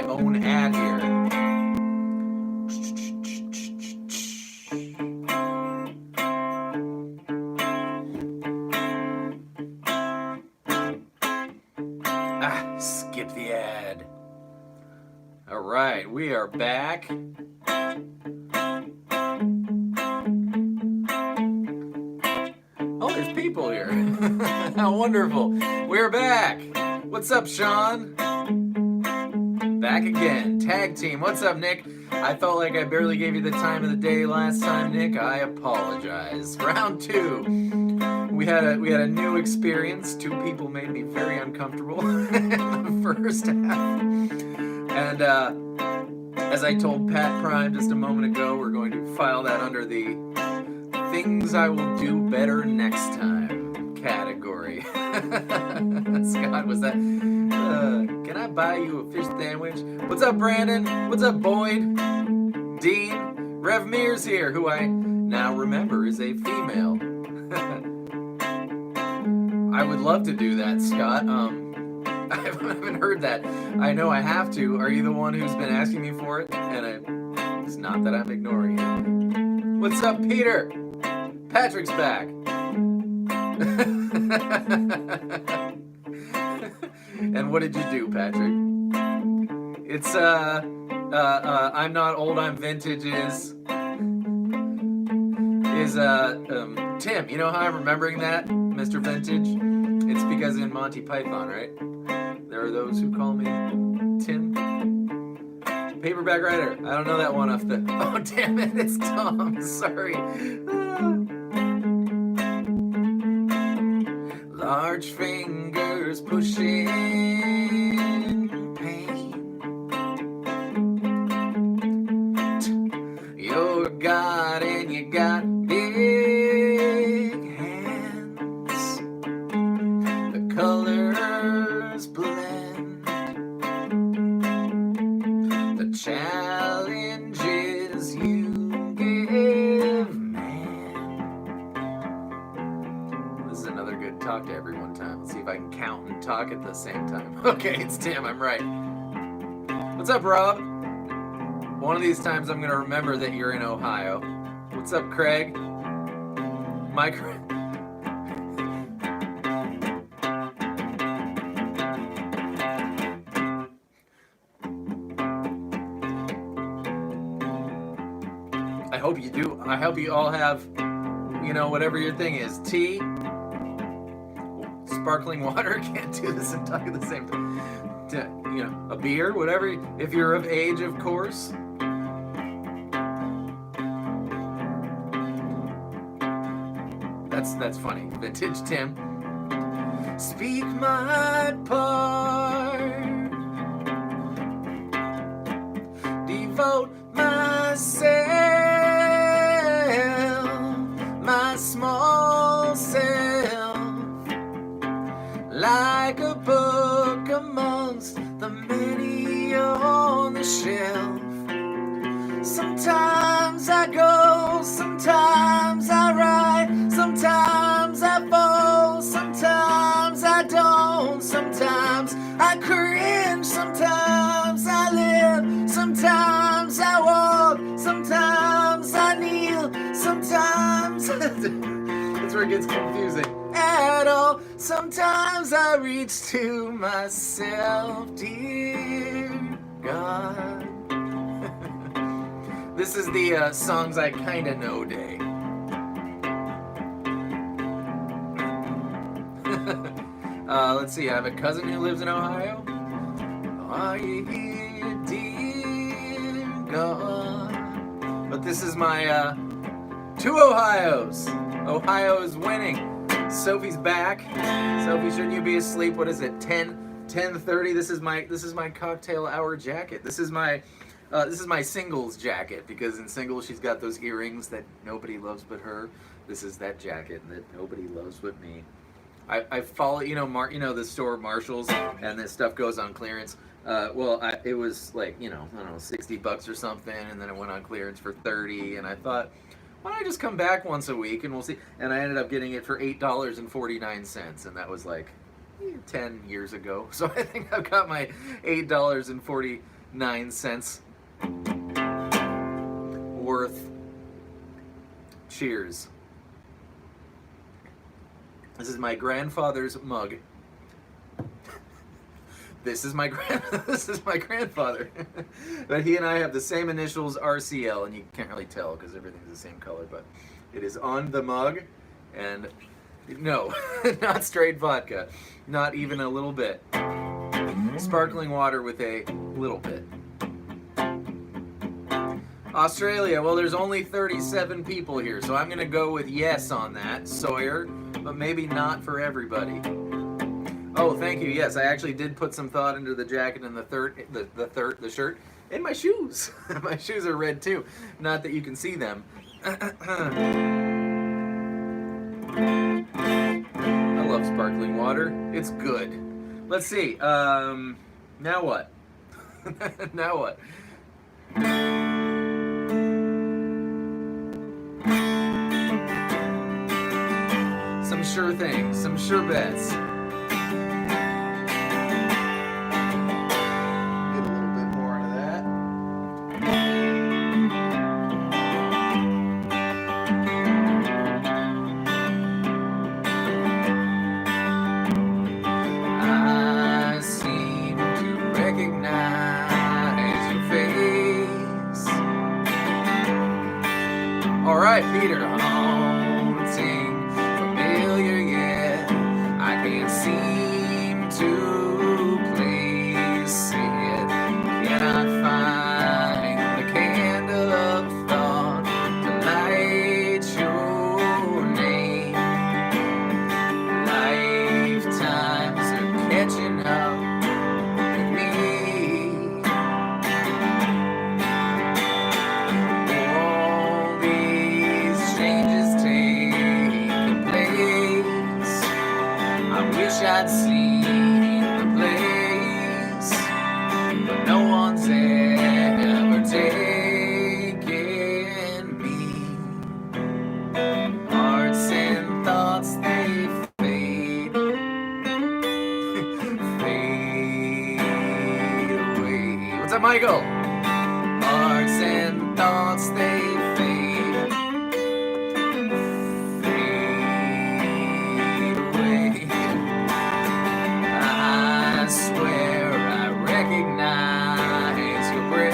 own ad here. Skip the ad. All right, we are back. Oh, there's people here. How wonderful. We're back. What's up, Sean? Back again. Tag team. What's up, Nick? I felt like I barely gave you the time of the day last time, Nick. I apologize. Round 2. We had a new experience. 2 people made me very uncomfortable in the first half. And as I told Pat Prime just a moment ago, we're going to file that under the things I will do better next time category. Scott, was that? Can I buy you a fish sandwich? What's up, Brandon? What's up, Boyd? Dean? Rev Mears here, who I now remember is a female. I would love to do that, Scott. I haven't heard that. I know I have to. Are you the one who's been asking me for it? And it's not that I'm ignoring you. What's up, Peter? Patrick's back. And what did you do, Patrick? It's I'm not old, I'm vintage is Tim. You know how I'm remembering that, Mr. Vintage? It's because in Monty Python, right? There are those who call me Tim. Paperback Writer. I don't know that one off the... Oh, damn it, it's Tom. Sorry. Large fingers pushing pain. You're God and you got big hands. The colors blend. The challenges you give, man. This is another good talk to everyone time. Let's see if I can count and talk at the same time. Okay, it's Tim, I'm right. What's up, Rob? One of these times I'm going to remember that you're in Ohio. What's up, Craig? Mike. I hope you do. I hope you all have, you know, whatever your thing is. Tea, sparkling water. Can't do this and talk at the same time. You know, a beer, whatever. If you're of age, of course. That's funny. Vintage Tim. Speak my part. Devote myself, my small self, like a book amongst the many on the shelf. Sometimes I go, sometimes I write, sometimes I fall, sometimes I don't, sometimes I cringe, sometimes I live, sometimes I walk, sometimes I kneel, sometimes that's where it gets confusing at all. Sometimes I reach to myself, dear God. This is the songs I kinda know day. Let's see, I have a cousin who lives in Ohio. Are you here, dear God? But this is my 2 Ohios. Ohio is winning. Sophie's back. Sophie, shouldn't you be asleep? What is it? 10:30. This is my cocktail hour jacket. This is my singles jacket, because in singles she's got those earrings that nobody loves but her. This is that jacket that nobody loves but me. I follow, you know, the store Marshalls, and this stuff goes on clearance. It was like, you know, I don't know, $60 or something, and then it went on clearance for $30, and I thought, why don't I just come back once a week and we'll see? And I ended up getting it for $8.49, and that was like 10 years ago. So I think I've got my $8.49 9 cents worth. Cheers. This is my grandfather's mug. This is my grandfather. But he and I have the same initials, RCL, and you can't really tell because everything's the same color, but it is on the mug, and no, not straight vodka, not even a little bit. Sparkling water with a little bit. Australia, well, there's only 37 people here, so I'm gonna go with yes on that, Sawyer, but maybe not for everybody. Oh, thank you. Yes, I actually did put some thought into the jacket and the shirt, and my shoes. My shoes are red too. Not that you can see them. I love sparkling water. It's good. Let's see. Now what? Now what? Some sure things. Some sure bets. Peter, haunting, familiar yet I can't seem to place it. Cannot find the candle of thought to light your name. Lifetimes are catching up with me. I'd seen the place, but no one's ever taken me. Hearts and thoughts, they fade, fade away. What's up, Michael? Hearts and thoughts, they fade. I swear I recognize your breath.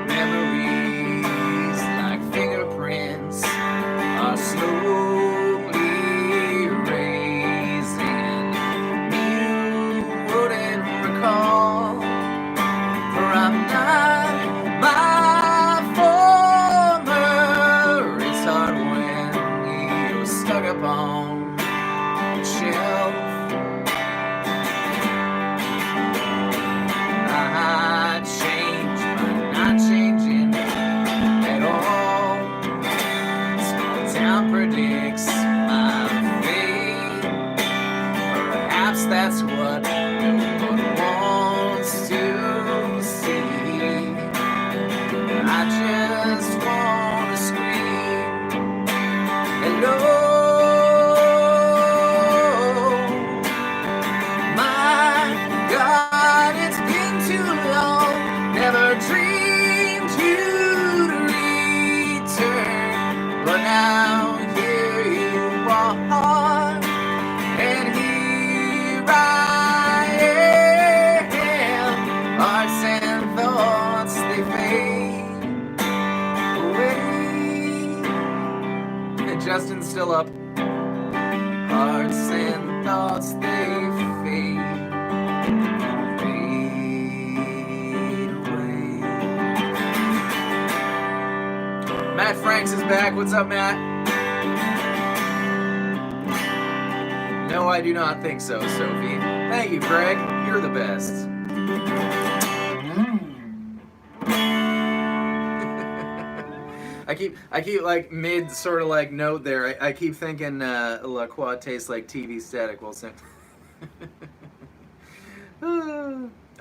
Memories like fingerprints are slowly erasing. You wouldn't recall, for I'm not my former. It's hard when you're stuck upon shelf. I change, but not changing at all. Small town predicts my fate. Perhaps that's what no one wants to see. I just want to scream, hello. Dreamed you'd return, but now here you are, and here I am. Hearts and thoughts, they fade away. And Justin's still up. Hearts and thoughts, they fade. Matt Franks is back. What's up, Matt? No, I do not think so, Sophie. Thank you, Craig. You're the best. I keep like mid sort of like note there. I keep thinking La Croix tastes like TV static. Well,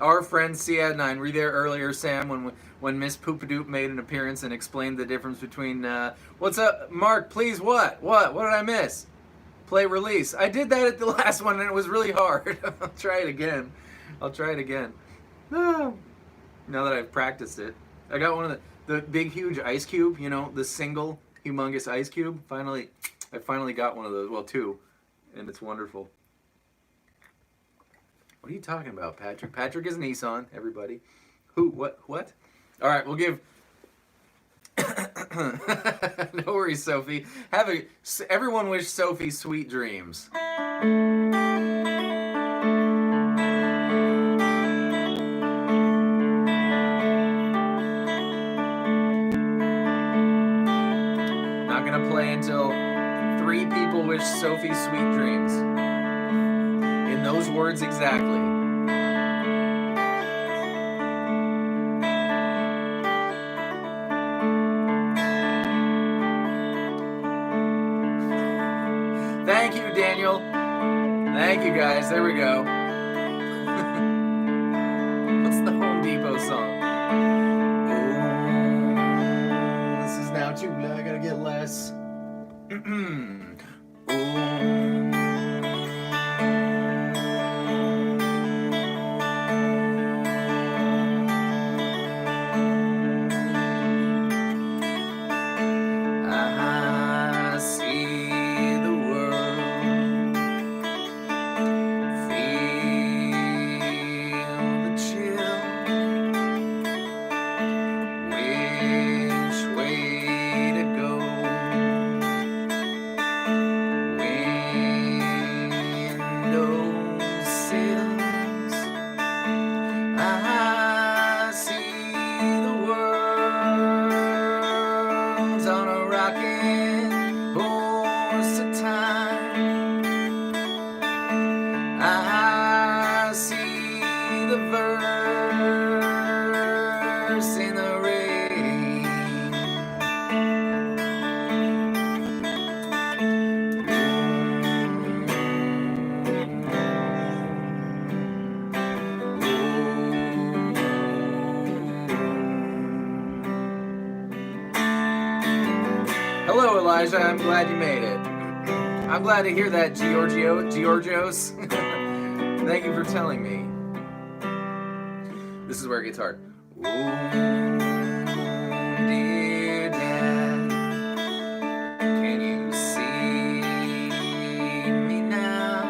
our friend Ciad9, were you there earlier, Sam, when Miss Poopadoop made an appearance and explained the difference between what's up, Mark? Please, what did I miss? Play release. I did that at the last one and it was really hard. I'll try it again. Ah, now that I've practiced it. I got one of the big, huge ice cube, you know, the single, humongous ice cube. I finally got one of those. Well, two. And it's wonderful. What are you talking about, Patrick? Patrick is Nissan, everybody. Who? What? What? All right, we'll give... No worries, Sophie. Everyone wish Sophie sweet dreams. Not gonna play until 3 people wish Sophie sweet dreams. In those words exactly. Thank you, Daniel. Thank you, guys. There we go. What's the Home Depot song? Oh, this is now too loud. I gotta get less. Hello, Elijah. I'm glad you made it. I'm glad to hear that, Georgios. Thank you for telling me. This is where it gets hard. Ooh, dear Dad, can you see me now?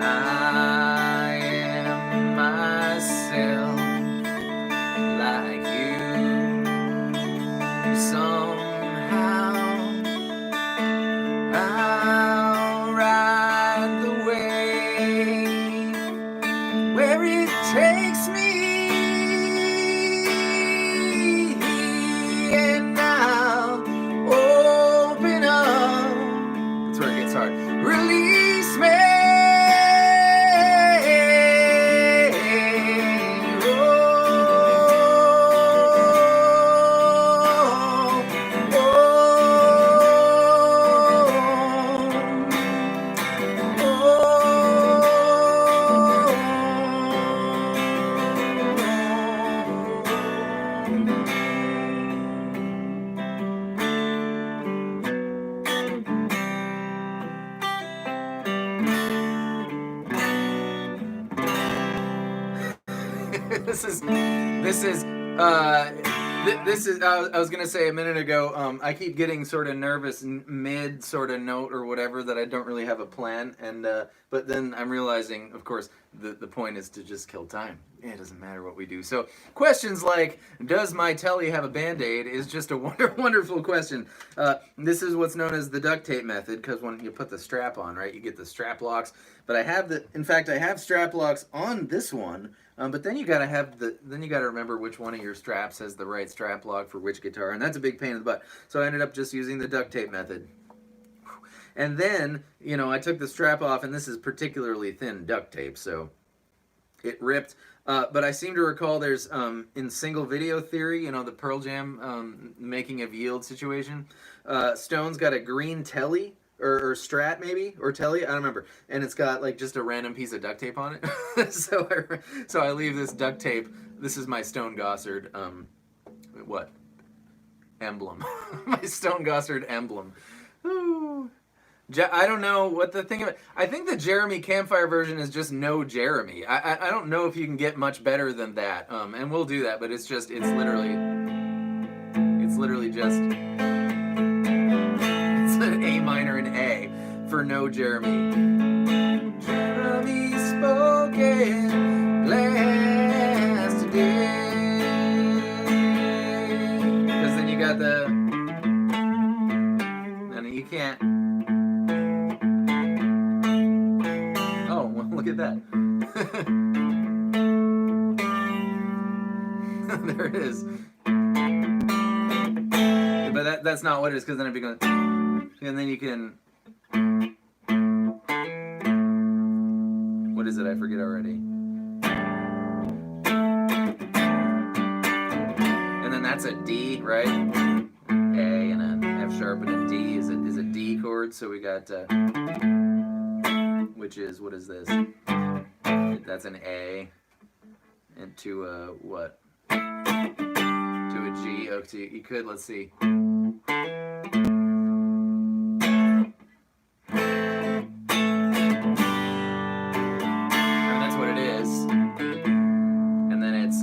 I am myself, like you somehow. I'll ride the way where it takes me, and I'll open up. That's where it gets hard. Release me. I was gonna say a minute ago, I keep getting sort of nervous mid sort of note or whatever that I don't really have a plan, and but then I'm realizing, of course, the point is to just kill time. It doesn't matter what we do. So questions like, does my telly have a Band-Aid, is just a wonderful question. This is what's known as the duct tape method, because when you put the strap on, right, you get the strap locks. But I have strap locks on this one. But then you gotta remember which one of your straps has the right strap lock for which guitar, and that's a big pain in the butt. So I ended up just using the duct tape method. And then, you know, I took the strap off, and this is particularly thin duct tape, so it ripped. But I seem to recall there's, in single video theory, you know, the Pearl Jam making of yield situation, Stone's got a green telly, or Strat maybe, or Telly, I don't remember, and it's got like just a random piece of duct tape on it. so I leave this duct tape. This is my Stone Gossard emblem. My Stone Gossard emblem. Ooh. I don't know what the thing of it. I think the Jeremy Campfire version is just no Jeremy. I don't know if you can get much better than that. And we'll do that, but it's literally just it's an A minor and A for no Jeremy. Jeremy spoken last today. Because then you got the and you can't. Oh, well, look at that. There it is. But that's not what it is, because then it becomes, and then you can, what is it? I forget already. And then that's a D, right? A and an F sharp and a D is a D chord. So we got, which is, what is this? That's an A, and to a what? To a G. Okay, you could, let's see. And that's what it is. And then it's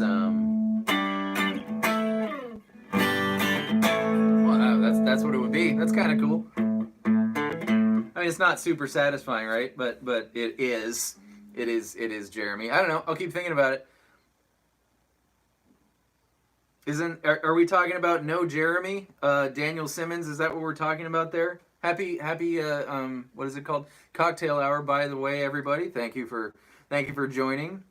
well, that's what it would be. That's kind of cool. I mean, it's not super satisfying, right? But it is Jeremy. I don't know. I'll keep thinking about it. Are we talking about no Jeremy? Daniel Simmons, is that what we're talking about there? Happy what is it called? Cocktail hour, by the way, everybody. Thank you for joining.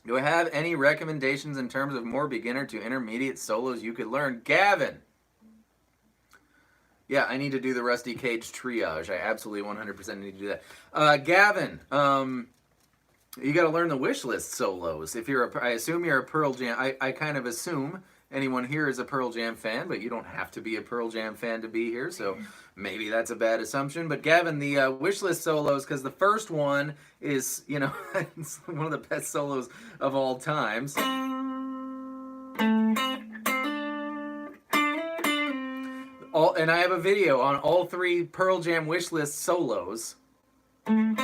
Do I have any recommendations in terms of more beginner to intermediate solos you could learn? Gavin. Yeah, I need to do the Rusty Cage triage. I absolutely 100% need to do that. Gavin, you got to learn the wish list solos. If I assume you're a Pearl Jam. I kind of assume anyone here is a Pearl Jam fan, but you don't have to be a Pearl Jam fan to be here, so maybe that's a bad assumption. But Gavin, the wish list solos, because the first one is, it's one of the best solos of all times. And I have a video on all 3 Pearl Jam wish list solos. I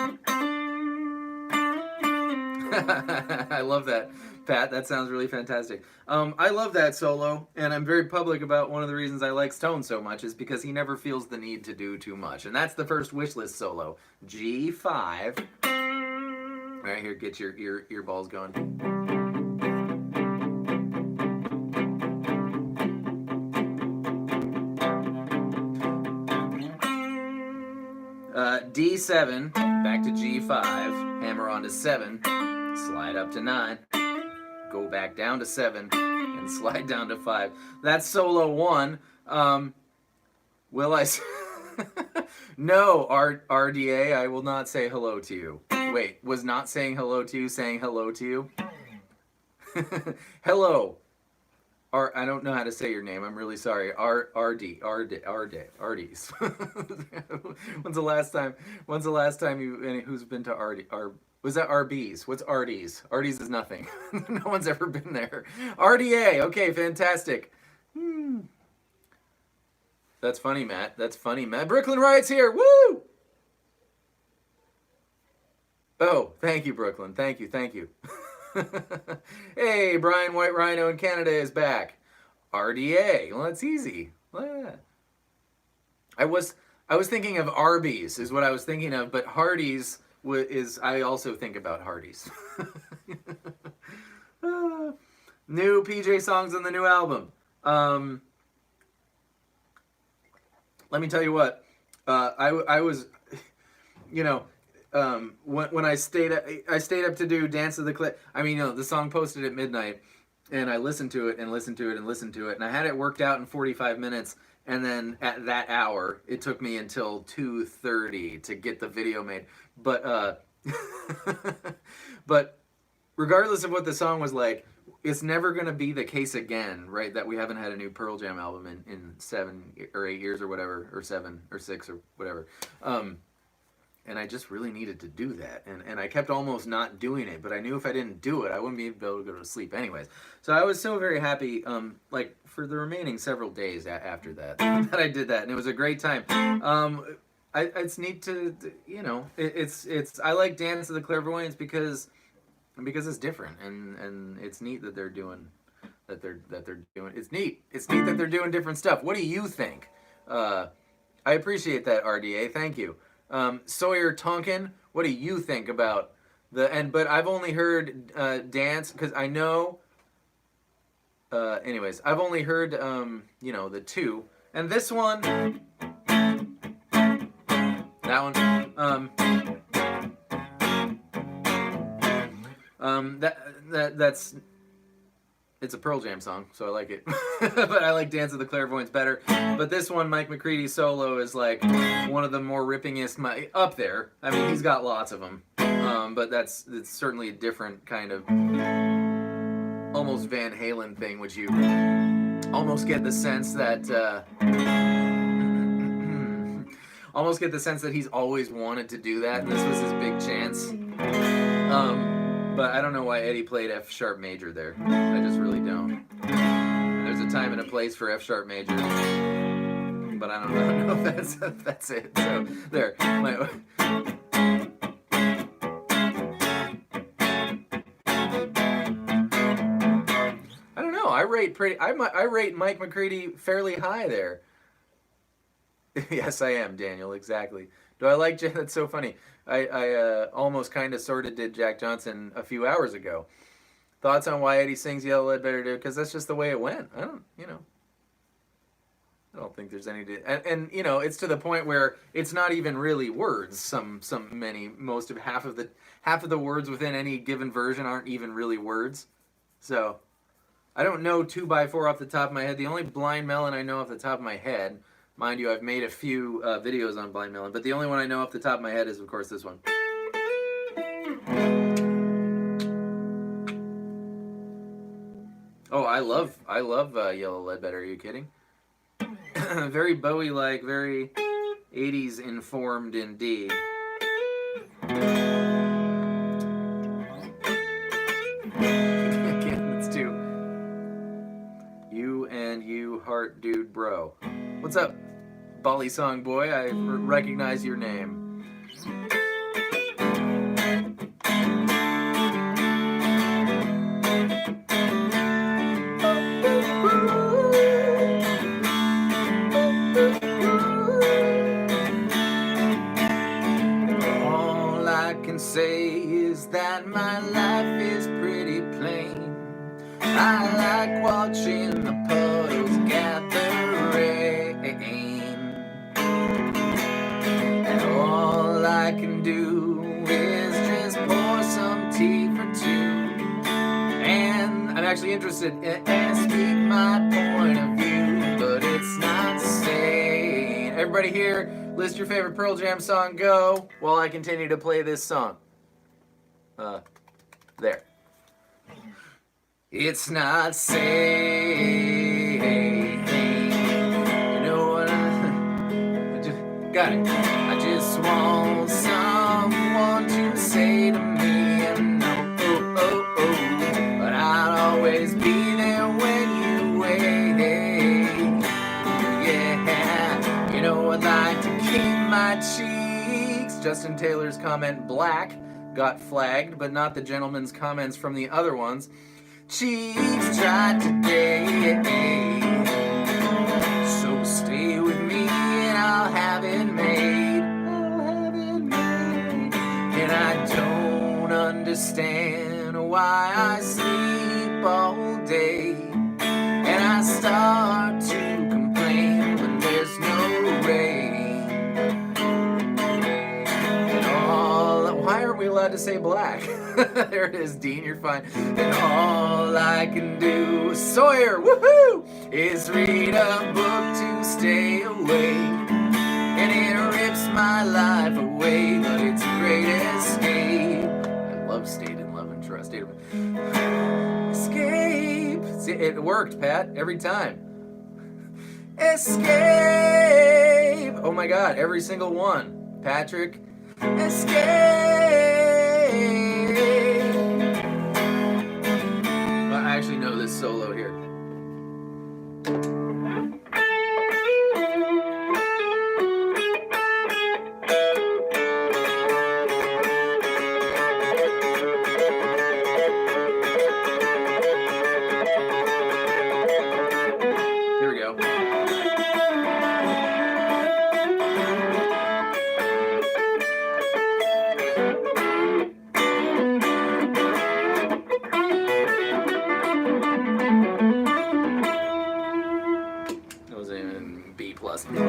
love that, Pat. That sounds really fantastic. I love that solo, and I'm very public about one of the reasons I like Stone so much is because he never feels the need to do too much. And that's the first wish list solo. G5. All right, here, get your ear balls going. D7, back to G5, hammer on to 7, slide up to 9, go back down to 7, and slide down to 5. That's solo 1. Will I... No, RDA, I will not say hello to you. Wait, was not saying hello to you saying hello to you? Hello. I don't know how to say your name. I'm really sorry. Ardies. When's the last time who's been to Ardies? Was that RB's? What's Ardies? Ardies is nothing. No one's ever been there. RDA. Okay, fantastic. That's funny, Matt. That's funny, Matt. Brooklyn Riot's here. Woo! Oh, thank you, Brooklyn. Thank you. Hey, Brian White Rhino in Canada is back. RDA. Well, that's easy. I was thinking of Arby's is what I was thinking of, but Hardee's is I also think about Hardee's. New PJ songs on the new album. Let me tell you what. I was, when I stayed up to do Dance of the Cliff. I mean, the song posted at midnight, and I listened to it, and I had it worked out in 45 minutes, and then at that hour, it took me until 2:30 to get the video made. But but regardless of what the song was like, it's never going to be the case again, right? That we haven't had a new Pearl Jam album in 7 or 8 years or whatever, or 7 or 6 or whatever. and I just really needed to do that, and I kept almost not doing it, but I knew if I didn't do it, I wouldn't be able to go to sleep anyways. So I was so very happy, like for the remaining several days after that, that I did that, and it was a great time. It's neat to, you know, it's I like Dance of the Clairvoyants because it's different, and it's neat that they're doing it's neat that they're doing different stuff. What do you think? I appreciate that, RDA. Thank you. Sawyer Tonkin, what do you think about but I've only heard Dance, because I know anyways, I've only heard you know, the two, and this one, that one, that's it's a Pearl Jam song, so I like it. But I like Dance of the Clairvoyants better. But this one, Mike McCready's solo, is like one of the more rippingest, up there. I mean, he's got lots of them. But it's certainly a different kind of almost Van Halen thing, which you almost get the sense that he's always wanted to do that, and this was his big chance. But I don't know why Eddie played F sharp major there. I just really don't. There's a time and a place for F sharp major, but I don't know if that's it. So there. I don't know. I rate Mike McCready fairly high there. Yes, I am, Daniel. Exactly. Do I like Jack? That's so funny. I almost kind of sort of did Jack Johnson a few hours ago. Thoughts on why Eddie sings Yellow Ledbetter Do? Because that's just the way it went. I don't think there's any... And you know, it's to the point where it's not even really words. Most of half of the words within any given version aren't even really words. So, I don't know 2x4 off the top of my head. The only Blind Melon I know off the top of my head... Mind you, I've made a few videos on Blind Melon, but the only one I know off the top of my head is, of course, this one. Oh, I love Yellow Ledbetter. Are you kidding? Very Bowie-like, very 80s informed indeed. Again, let's do You and You Heart Dude Bro. What's up, Bali Song Boy? I recognize your name. All I can say is that my life is pretty plain. I like watching the puddles gather rain, and all I can do is just pour some tea for two, and I'm actually interested in speak my point of view, but it's not sane. Everybody here, list your favorite Pearl Jam song, go, while I continue to play this song. There. It's not safe. You know what? Got it. I just want someone to say to me, and but I'll always be there when you wait. Yeah, you know I'd like to keep my cheeks. Justin Taylor's comment, black, got flagged, but not the gentleman's comments from the other ones. Cheeks tried today, so stay with me and I'll have it made. And I don't understand why I sleep all day, and I start to complain when there's no rain. Why aren't we allowed to say black? There it is, Dean, you're fine. And all I can do, Sawyer, woohoo, is read a book to stay awake. And it rips my life away, but it's a great escape. I love State in Love and Trust. Escape. See, it worked, Pat, every time. Escape. Oh my God, every single one. Patrick. escape. Well, I actually know this solo here. Here we go.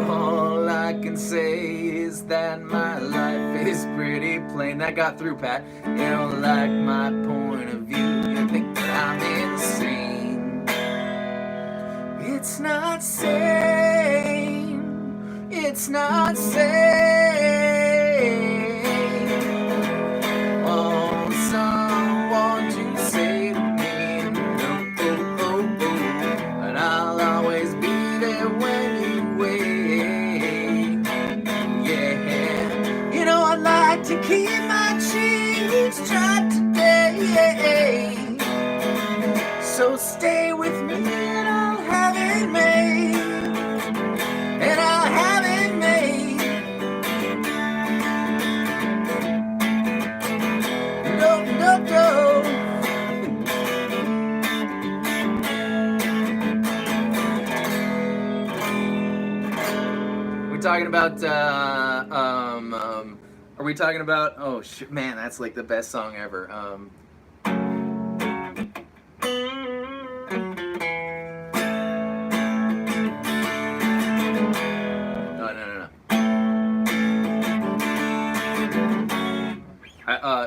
All I can say is that my life is pretty plain. That got through, Pat. You don't like my point of view. You think that I'm insane. It's not sane. It's not sane. Oh, someone to say to me, no, oh, oh, oh. And I'll always be there when you wait. Yeah, you know I'd like to keep my cheeks dry today. So stay with me and I'll have it made. And I'll have it made. No, no, no. We're talking about, are we talking about, oh shit, man, that's like the best song ever.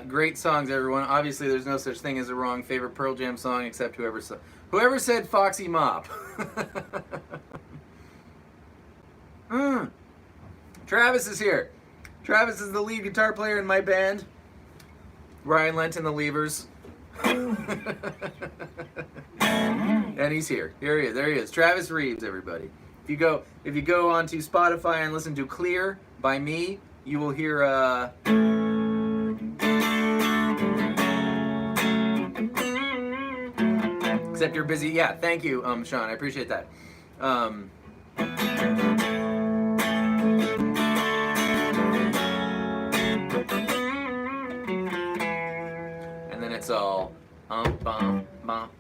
Great songs, everyone. Obviously, there's no such thing as a wrong favorite Pearl Jam song, except whoever said Foxy Mop. Travis is here. Travis is the lead guitar player in my band. Ryan Lendt and the Levers. And he's here. Here he is. There he is. Travis Reeves, everybody. If you go onto Spotify and listen to Clear by me, you will hear except you're busy. Yeah, thank you, Sean. I appreciate that. And then it's all bum, bum.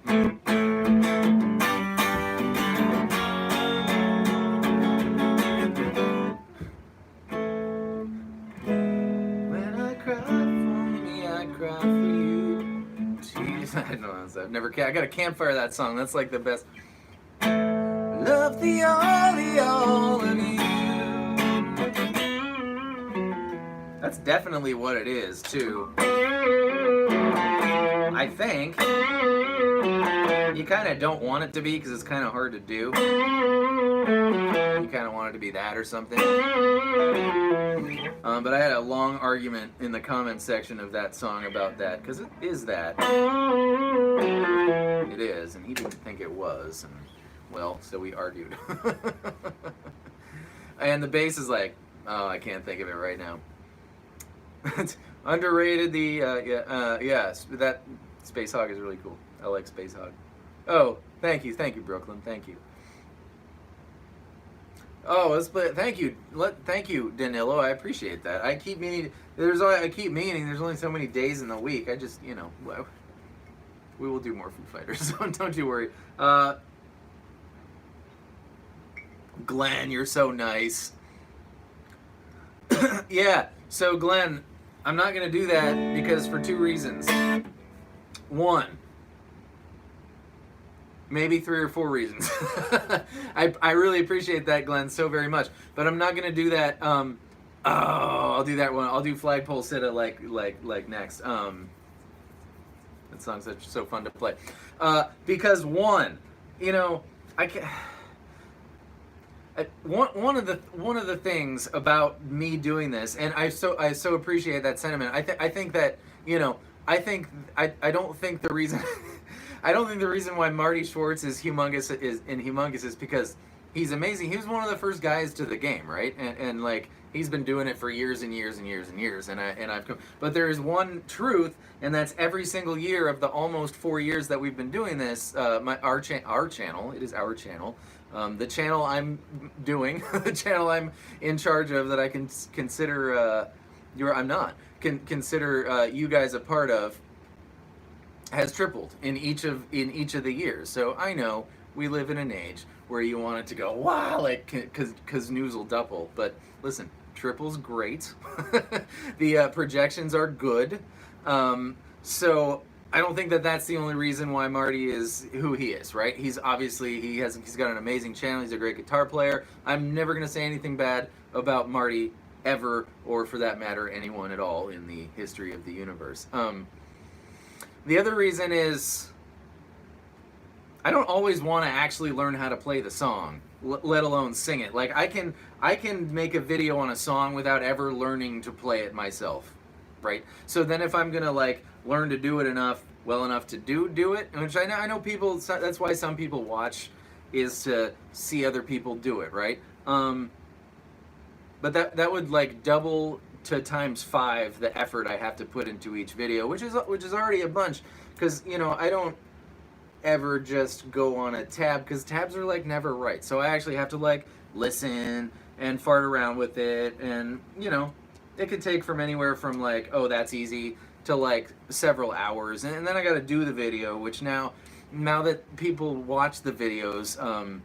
When I cry for me, I cry for you. Jeez, I don't know. I've never. I got a campfire that song. That's like the best. Love the all of you. That's definitely what it is, too. I think. You kind of don't want it to be because it's kind of hard to do. You kind of want it to be that or something. But I had a long argument in the comment section of that song about that because it is that. It is, and he didn't think it was. And, well, so we argued. And the bass is like, oh, I can't think of it right now. Underrated. That Space Hog is really cool. I like Space Hog. Oh, thank you, Brooklyn, thank you. Oh, let's play. Thank you, Danilo. I appreciate that. I keep meaning. There's only so many days in the week. I just, we will do more Foo Fighters. So don't you worry. Glenn, you're so nice. Yeah. So Glenn, I'm not gonna do that because for two reasons. One. Maybe 3 or 4 reasons. I really appreciate that, Glenn, so very much. But I'm not gonna do that. I'll do that one. I'll do Flagpole Sitta like next. That song's so fun to play. Because one, I can. One of the things about me doing this, and I so appreciate that sentiment. I think that I don't think the reason. I don't think the reason why Marty Schwartz is humongous is because he's amazing. He was one of the first guys to the game, right? And like He's been doing it for years and years and years and years, but there is one truth, and that's every single year of the almost 4 years that we've been doing this. Our channel, it is our channel, the channel I'm doing, the channel I'm in charge of, that I can consider consider you guys a part of, has tripled in each of the years. So I know we live in an age where you want it to go, wow, like, cause news will double. But listen, triple's great. The projections are good. So I don't think that that's the only reason why Marty is who he is, right? He's obviously, he's got an amazing channel. He's a great guitar player. I'm never gonna say anything bad about Marty ever, or for that matter, anyone at all in the history of the universe. The other reason is I don't always want to actually learn how to play the song, let alone sing it. Like I can make a video on a song without ever learning to play it myself, right? So then if I'm gonna like learn to do it well enough to do it, which I know people, that's why some people watch, is to see other people do it, right? But that would like double to times 5 the effort I have to put into each video, which is already a bunch, because I don't ever just go on a tab, because tabs are like never right. So I actually have to like listen and fart around with it, and it could take from anywhere from like, oh, that's easy, to like several hours, and then I got to do the video, which now that people watch the videos, I'm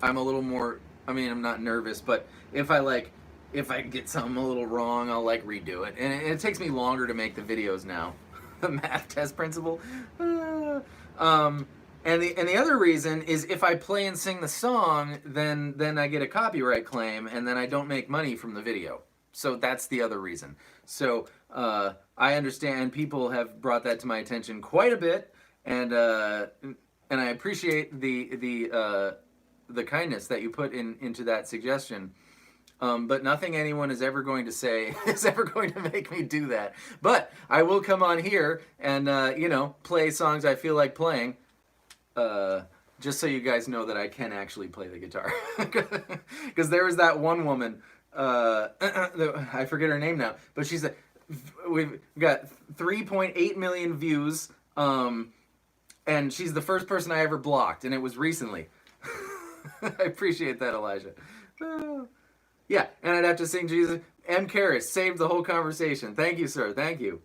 a little more, I'm not nervous, but if I get something a little wrong, I'll like redo it, and it takes me longer to make the videos now. The math test principle. And the other reason is if I play and sing the song, then I get a copyright claim, and then I don't make money from the video. So that's the other reason. So I understand people have brought that to my attention quite a bit, and I appreciate the kindness that you put into that suggestion. But nothing anyone is ever going to say is ever going to make me do that. But I will come on here and, play songs I feel like playing, just so you guys know that I can actually play the guitar. Because there was that one woman, I forget her name now, but she said, we've got 3.8 million views, and she's the first person I ever blocked, and it was recently. I appreciate that, Elijah. Yeah, and I'd have to sing Jesus. M. Karras saved the whole conversation. Thank you, sir. Thank you.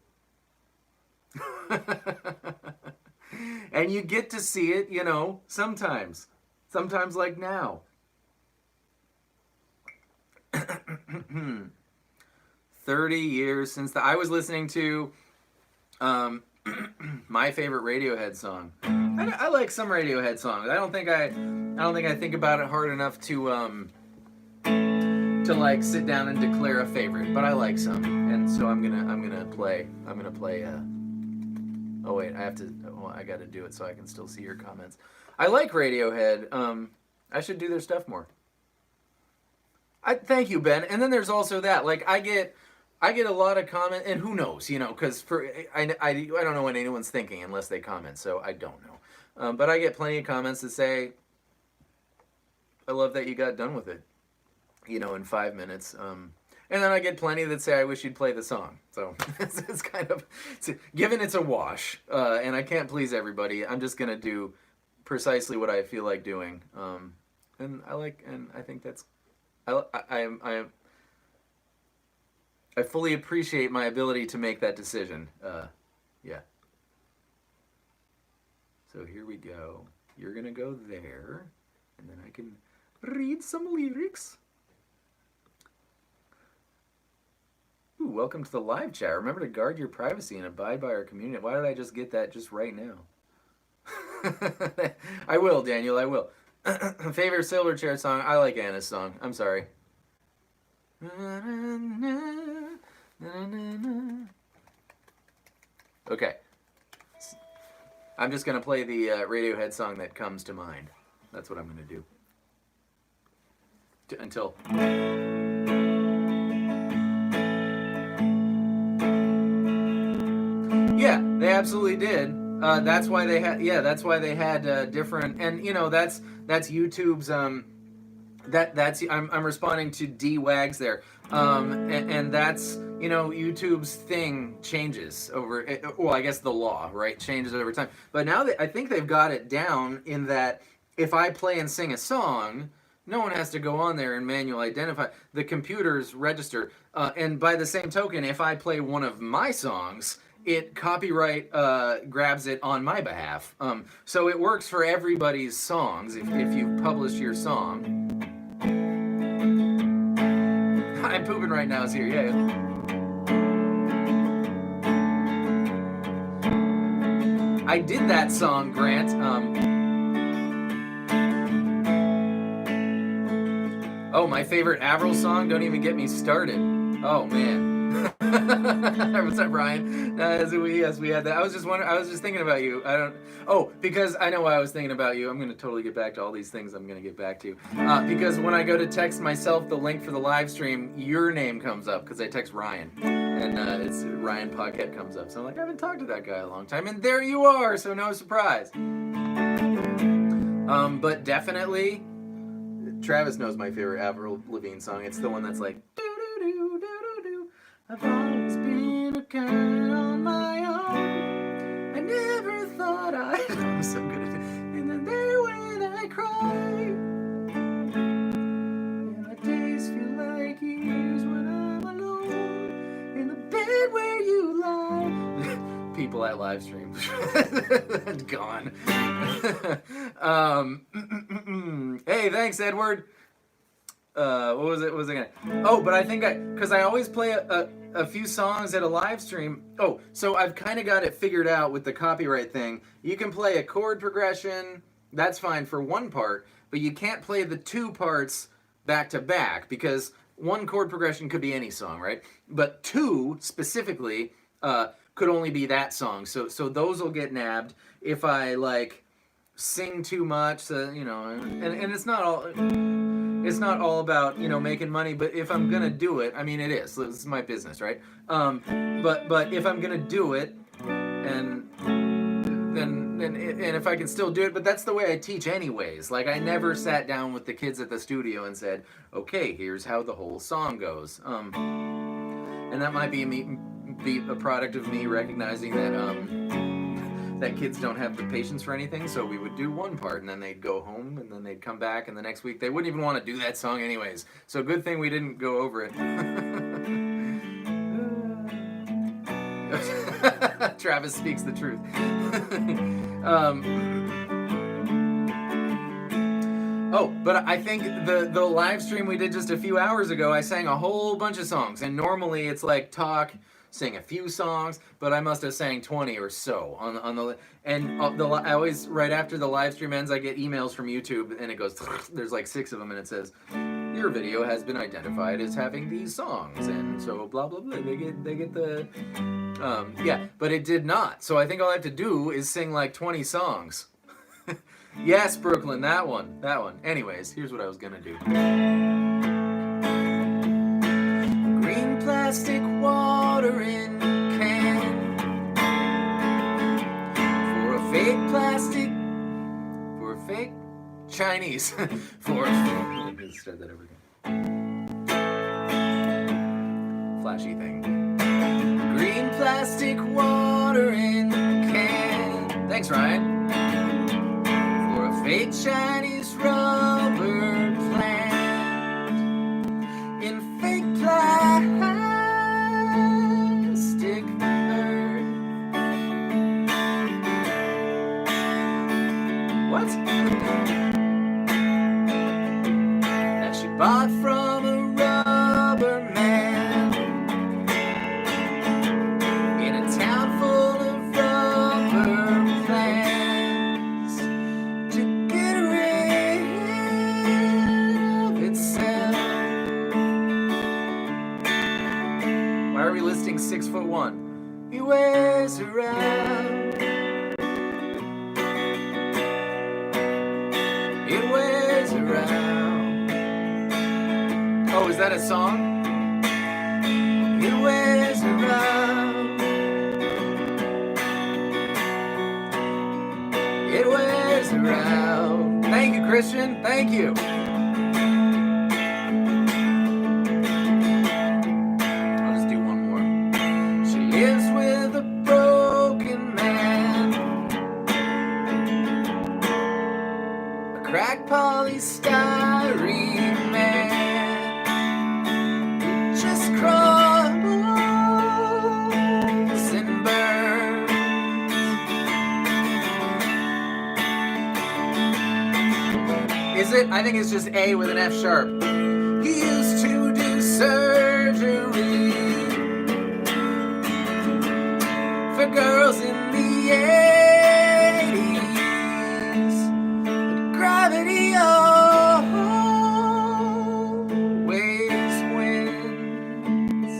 And you get to see it, sometimes. Sometimes like now. 30 years since I was listening to my favorite Radiohead song. I like some Radiohead songs. I don't think I think about it hard enough to like sit down and declare a favorite, but I like some, and so I'm gonna play. Oh wait, I got to do it so I can still see your comments. I like Radiohead. I should do their stuff more. Thank you, Ben. And then there's also that, like, I get a lot of comment, and who knows, because I don't know what anyone's thinking unless they comment, so I don't know. But I get plenty of comments that say, I love that you got done with it, in 5 minutes. And then I get plenty that say, I wish you'd play the song. So it's kind of, given it's a wash, and I can't please everybody, I'm just going to do precisely what I feel like doing. And I think that's, I fully appreciate my ability to make that decision. Yeah. So here we go. You're going to go there, and then I can read some lyrics. Ooh, welcome to the live chat. Remember to guard your privacy and abide by our community. Why did I just get that just right now? I will, Daniel, I will. Favorite Silverchair song? I like Anna's song. I'm sorry. Okay. I'm just going to play the Radiohead song that comes to mind. That's what I'm going to do. Until... Yeah, they absolutely did. That's why they had. Yeah, that's why they had different. And that's YouTube's That's I'm responding to D Wags there, and that's, you know, YouTube's thing changes over. Well, I guess the law, right, changes over time. But now I think they've got it down in that if I play and sing a song, no one has to go on there and manually identify. The computers register, and by the same token, if I play one of my songs, it copyright grabs it on my behalf. So it works for everybody's songs if you've published your song. I'm pooping right now is here, yeah. I did that song, Grant. Oh, my favorite Avril song? Don't even get me started. Oh, man. What's up, Ryan? Yes, we had that. I was just thinking about you. Because I know why I was thinking about you. I'm going to totally get back to all these things I'm going to get back to. Because when I go to text myself the link for the live stream, your name comes up because I text Ryan. And it's Ryan Pocket comes up. So I'm like, I haven't talked to that guy a long time. And there you are, so no surprise. But definitely, Travis knows my favorite Avril Lavigne song. It's the one that's like, do-do-do-do-do-do. I've always been a girl on my own. I never thought I'd... I'm so good at it. In the day when I cry, and my days feel like years when I'm alone. In the bed where you lie. People at live stream. Gone. Hey, thanks, Edward. What was it gonna? Oh, but I think because I always play a few songs at a live stream. Oh, so I've kind of got it figured out with the copyright thing. You can play a chord progression, that's fine for one part, but you can't play the two parts back to back because one chord progression could be any song, right? But two specifically could only be that song. So those will get nabbed if I like sing too much, you know, and it's not all about, you know, making money, but if I'm gonna do it, I mean, it is. This is my business, right? But if I'm gonna do it, and if I can still do it, but that's the way I teach anyways. Like, I never sat down with the kids at the studio and said, okay, here's how the whole song goes. And that might be a product of me recognizing that that kids don't have the patience for anything, so we would do one part and then they'd go home and then they'd come back and the next week they wouldn't even want to do that song anyways. So good thing we didn't go over it. Travis speaks the truth. Oh, but I think the live stream we did just a few hours ago, I sang a whole bunch of songs, and normally it's like talk, sing a few songs, but I must have sang 20 or so on the I always, right after the live stream ends, I get emails from YouTube and it goes, there's like 6 of them, and it says, your video has been identified as having these songs, and so blah blah blah. They get the yeah, but it did not. So I think all I have to do is sing like 20 songs. Yes, Brooklyn, that one. Anyways, here's what I was gonna do. Green plastic watering can for a fake plastic, for a fake Chinese, for a fake. Let's start that over again. Flashy thing. Green plastic watering can. Thanks, Ryan. For a fake Chinese rubber plant in fake plastic earth. What? That she bought from a rubber man in a town full of rubber plants to get rid of itself. Why are we listing 6'1"? He wears around. It wears around. Oh, is that a song? It wears around. It wears around. Thank you, Christian. Thank you. is it? I think it's just A with an F sharp. He used to do surgery for girls in the 80s. But gravity always wins.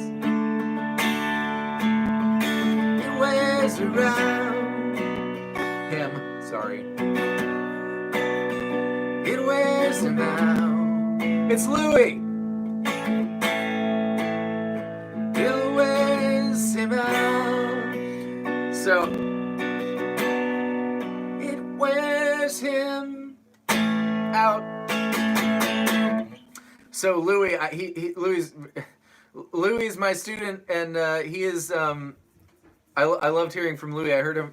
It wears around him, sorry. It wears him out. It's Louis. It wears him out. So it wears him out. So Louis, Louis is my student, and he is. I loved hearing from Louis. I heard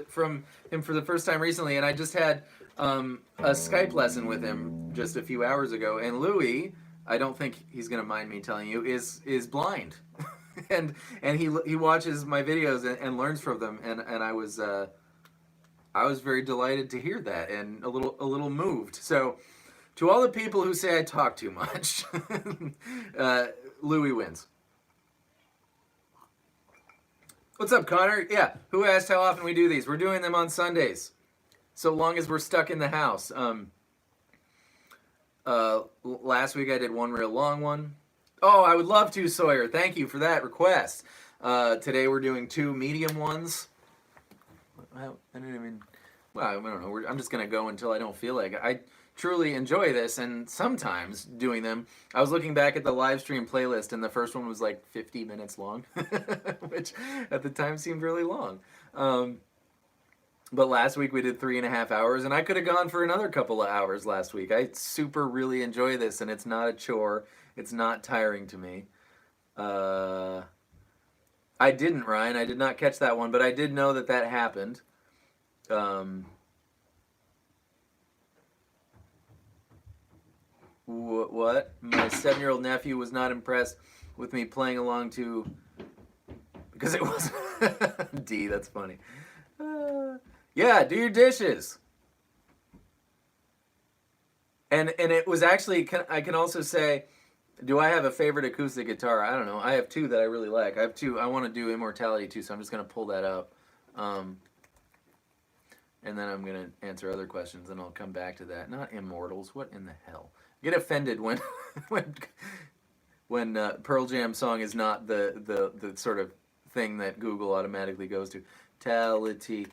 from him for the first time recently, and I just had a Skype lesson with him just a few hours ago. And Louis, I don't think he's gonna mind me telling you, is blind, and he watches my videos and learns from them. And I was very delighted to hear that, and a little moved. So, to all the people who say I talk too much, Louis wins. What's up, Connor? Yeah, who asked how often we do these? We're doing them on Sundays, so long as we're stuck in the house. Last week I did one real long one. Oh, I would love to, Sawyer. Thank you for that request. Today we're doing 2 medium ones. I don't know. I'm just going to go until I don't feel like it. I truly enjoy this, and sometimes doing them. I was looking back at the live stream playlist, and the first one was like 50 minutes long, which at the time seemed really long. But last week we did 3.5 hours, and I could have gone for another couple of hours last week. I really enjoy this, and it's not a chore. It's not tiring to me. I didn't, Ryan. I did not catch that one, but I did know that happened. What? My 7-year-old nephew was not impressed with me playing along to... Because it wasn't... D, that's funny. Yeah, do your dishes. And it was actually... I can also say... Do I have a favorite acoustic guitar? I don't know. I have 2 that I really like. I have 2. I want to do Immortality too, so I'm just going to pull that up. And then I'm going to answer other questions, and I'll come back to that. Not Immortals. What in the hell? Get offended when Pearl Jam song is not the sort of thing that Google automatically goes to. Tality.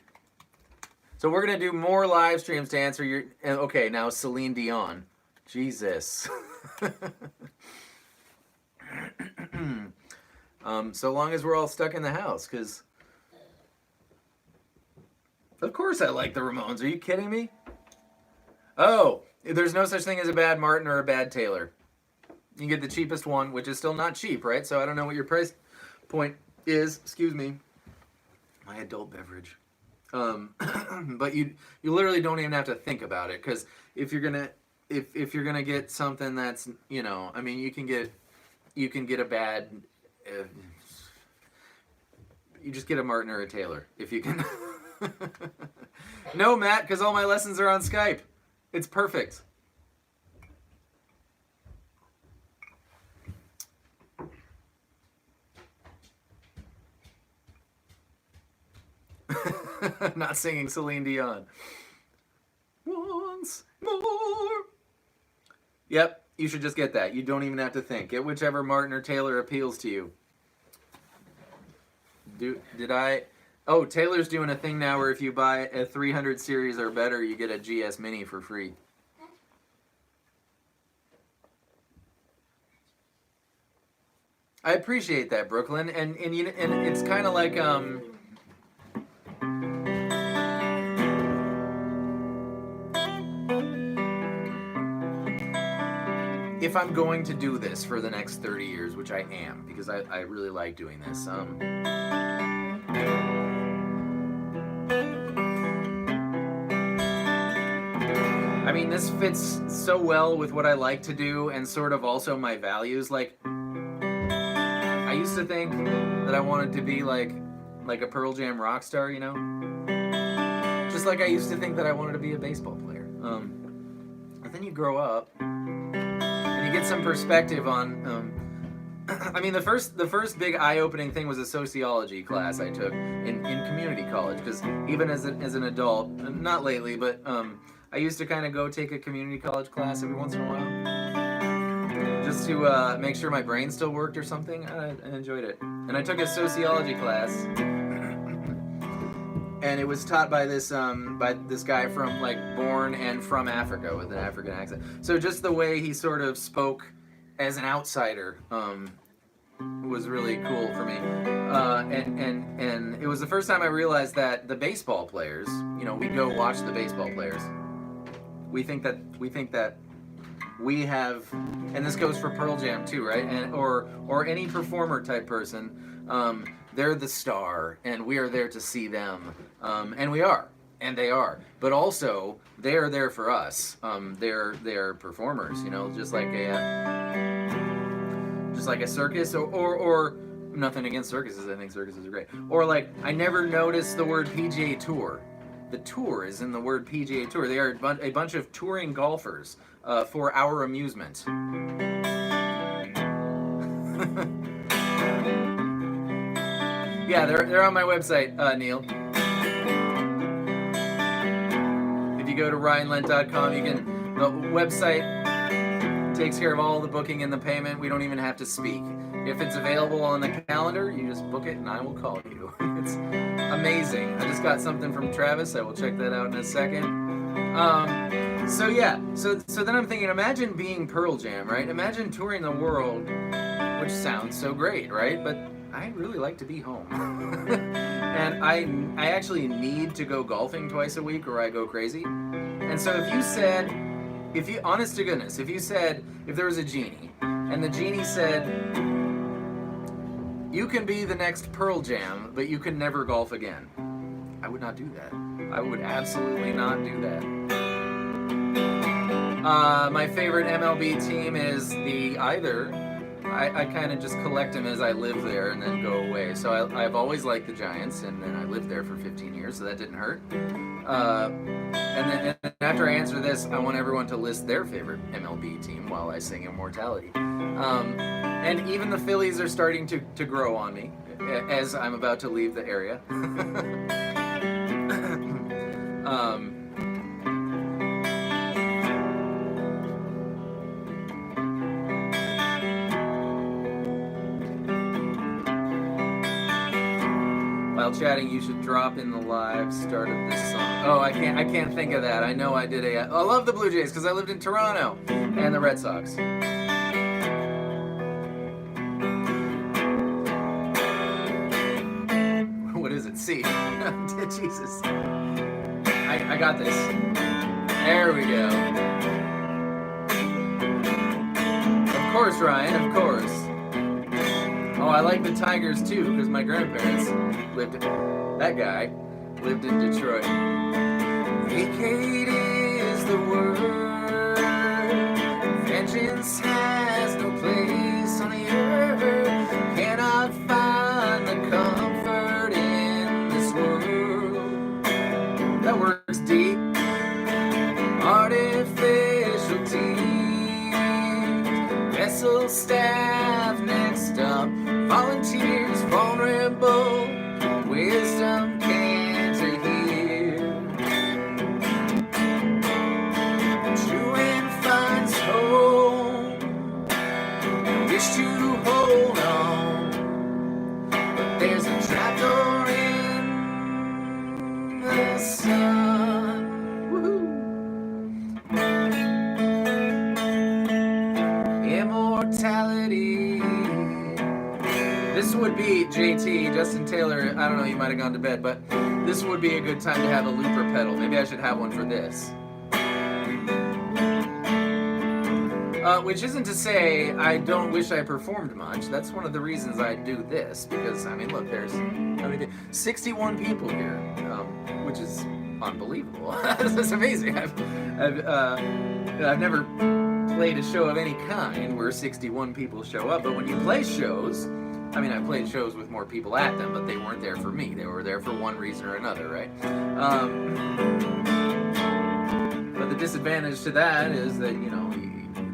So we're going to do more live streams to answer your... Okay, now Celine Dion. Jesus. So long as we're all stuck in the house, because... Of course I like the Ramones. Are you kidding me? Oh, there's no such thing as a bad Martin or a bad Taylor. You can get the cheapest one, which is still not cheap, right? So I don't know what your price point is. Excuse me. My adult beverage. But you literally don't even have to think about it, because if you're gonna get something that's, I mean, you can get a bad. You just get a Martin or a Taylor if you can. No, Matt, because all my lessons are on Skype. It's perfect. Not singing Celine Dion. Once more. Yep, you should just get that. You don't even have to think. Get whichever Martin or Taylor appeals to you. Did I... Oh, Taylor's doing a thing now where if you buy a 300 series or better, you get a GS Mini for free. I appreciate that, Brooklyn, and it's kind of like if I'm going to do this for the next 30 years, which I am, because I really like doing this. I mean, this fits so well with what I like to do and sort of also my values. Like, I used to think that I wanted to be like a Pearl Jam rock star, you know? Just like I used to think that I wanted to be a baseball player. I then you grow up and you get some perspective on. I mean, the first big eye-opening thing was a sociology class I took in community college, because even as an adult, not lately, but I used to kind of go take a community college class every once in a while, just to make sure my brain still worked or something. I enjoyed it. And I took a sociology class, and it was taught by this guy from, like, born and from Africa with an African accent. So just the way he sort of spoke as an outsider was really cool for me, and it was the first time I realized that the baseball players, you know, we go watch the baseball players. We think that we have, and this goes for Pearl Jam too, right? And or any performer type person, they're the star, and we are there to see them, and we are. And they are, but also they are there for us. They're performers, you know, just like a circus, or nothing against circuses. I think circuses are great. Or like, I never noticed the word PGA Tour. The tour is in the word PGA Tour. They are a bunch of touring golfers for our amusement. Yeah, they're on my website, Neil. If you go to RyanLent.com, the website takes care of all the booking and the payment. We don't even have to speak. If it's available on the calendar, you just book it and I will call you. It's amazing. I just got something from Travis. I will check that out in a second. So yeah, so then I'm thinking, imagine being Pearl Jam, right? Imagine touring the world, which sounds so great, right? But I really like to be home. And I actually need to go golfing twice a week or I go crazy. And so if you, honest to goodness, if there was a genie, and the genie said, you can be the next Pearl Jam, but you can never golf again, I would not do that. I would absolutely not do that. My favorite MLB team is I kind of just collect them as I live there and then go away. So I've always liked the Giants, and then I lived there for 15 years, so that didn't hurt. And then after I answer this, I want everyone to list their favorite MLB team while I sing Immortality. And even the Phillies are starting to grow on me as I'm about to leave the area. While chatting, you should drop in the live start of this song. Oh, I can't think of that. I know I did I love the Blue Jays because I lived in Toronto and the Red Sox. What is it? C. Jesus. I got this. There we go. Of course, Ryan, of course. Oh, I like the Tigers too, because my grandparents that guy lived in Detroit. Vacate is the word. Vengeance has no place on the earth. Cannot find the comfort in this world. That works deep. Artificial teeth. Vessel staff next up. Volunteers vulnerable. Wisdom can't hear. Truant finds home. Wish to hold on. But there's a trapdoor in the sun. Woohoo. Immortality. This would be, JT, Justin Taylor, I don't know, you might have gone to bed, but this would be a good time to have a looper pedal. Maybe I should have one for this. Which isn't to say I don't wish I performed much. That's one of the reasons I do this, because, I mean, look, there's 61 people here, which is unbelievable. This is amazing. I've never played a show of any kind where 61 people show up, but when you play shows, I mean, I played shows with more people at them, but they weren't there for me. They were there for one reason or another, right? But the disadvantage to that is that,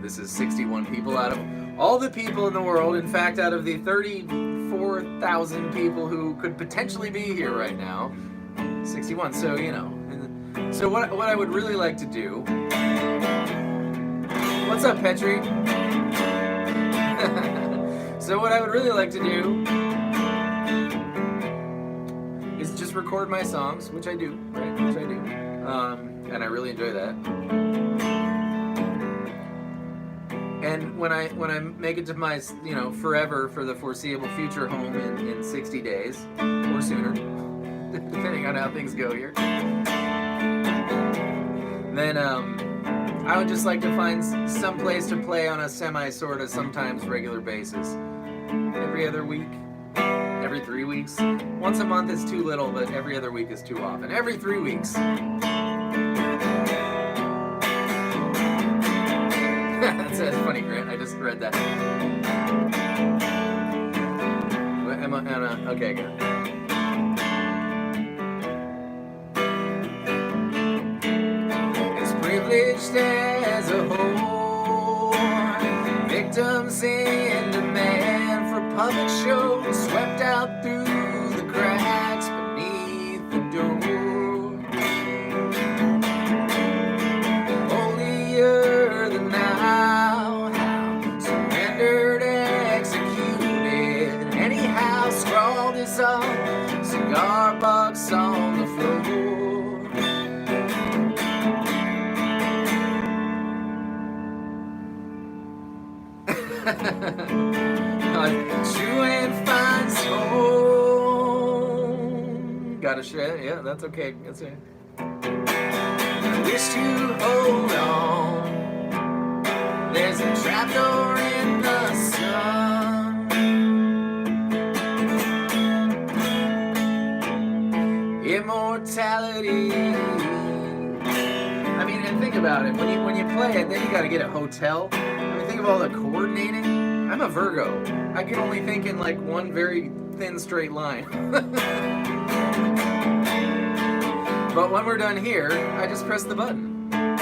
this is 61 people out of all the people in the world. In fact, out of the 34,000 people who could potentially be here right now, 61. So, So what I would really like to do... What's up, Petri? So what I would really like to do is just record my songs, which I do, right? Which I do. And I really enjoy that. And when I make it to my, forever, for the foreseeable future home in 60 days, or sooner, depending on how things go here, then I would just like to find some place to play on a sort of, sometimes regular basis. Every other week, every 3 weeks. Once a month is too little, but every other week is too often. Every 3 weeks. That's funny, Grant. I just read that. Okay, good. As privileged as a whore, victims in demand for public shows, swept out through the cracks beneath the door. Holier than thou, surrendered, executed. Anyhow, scrawled his own cigar box on the floor. True and fine stone. Gotta share, yeah, that's okay. That's it. I wish to hold on. There's a trapdoor in the sun. Immortality. I mean, and think about it. When you play it, then you gotta get a hotel. Think of all the coordinating. I'm a Virgo. I can only think in like one very thin straight line. But when we're done here, I just press the button. I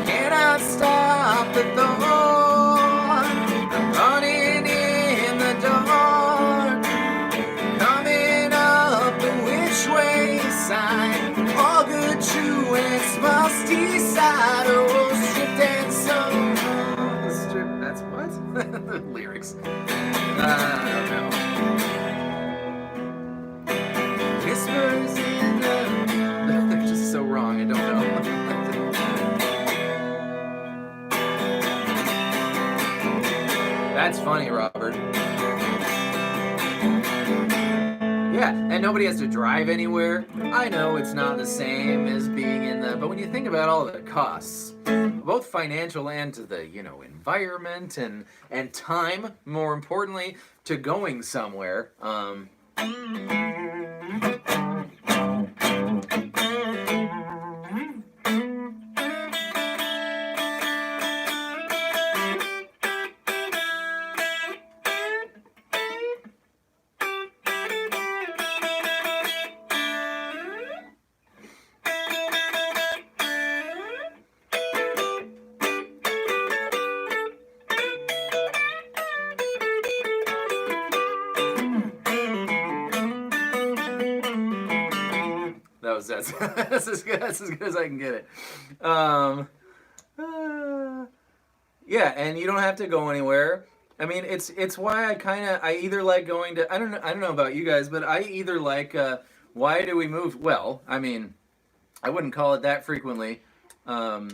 cannot stop the thought. I'm running in the dark, coming up the which way side. All good truants must decide. Oh, stripped and sewn. Strip, that's what? The lyrics. I don't know. Whispers in the... They're just so wrong, I don't know. That's funny, Robert. Yeah, and nobody has to drive anywhere. I know it's not the same as being in the... But when you think about all the costs, both financial and to the, environment and time, more importantly, to going somewhere, that's as good as I can get it. Yeah, and you don't have to go anywhere. I mean, it's why I either like going to... I don't know about you guys, but I either like why do we move? Well, I mean, I wouldn't call it that frequently. I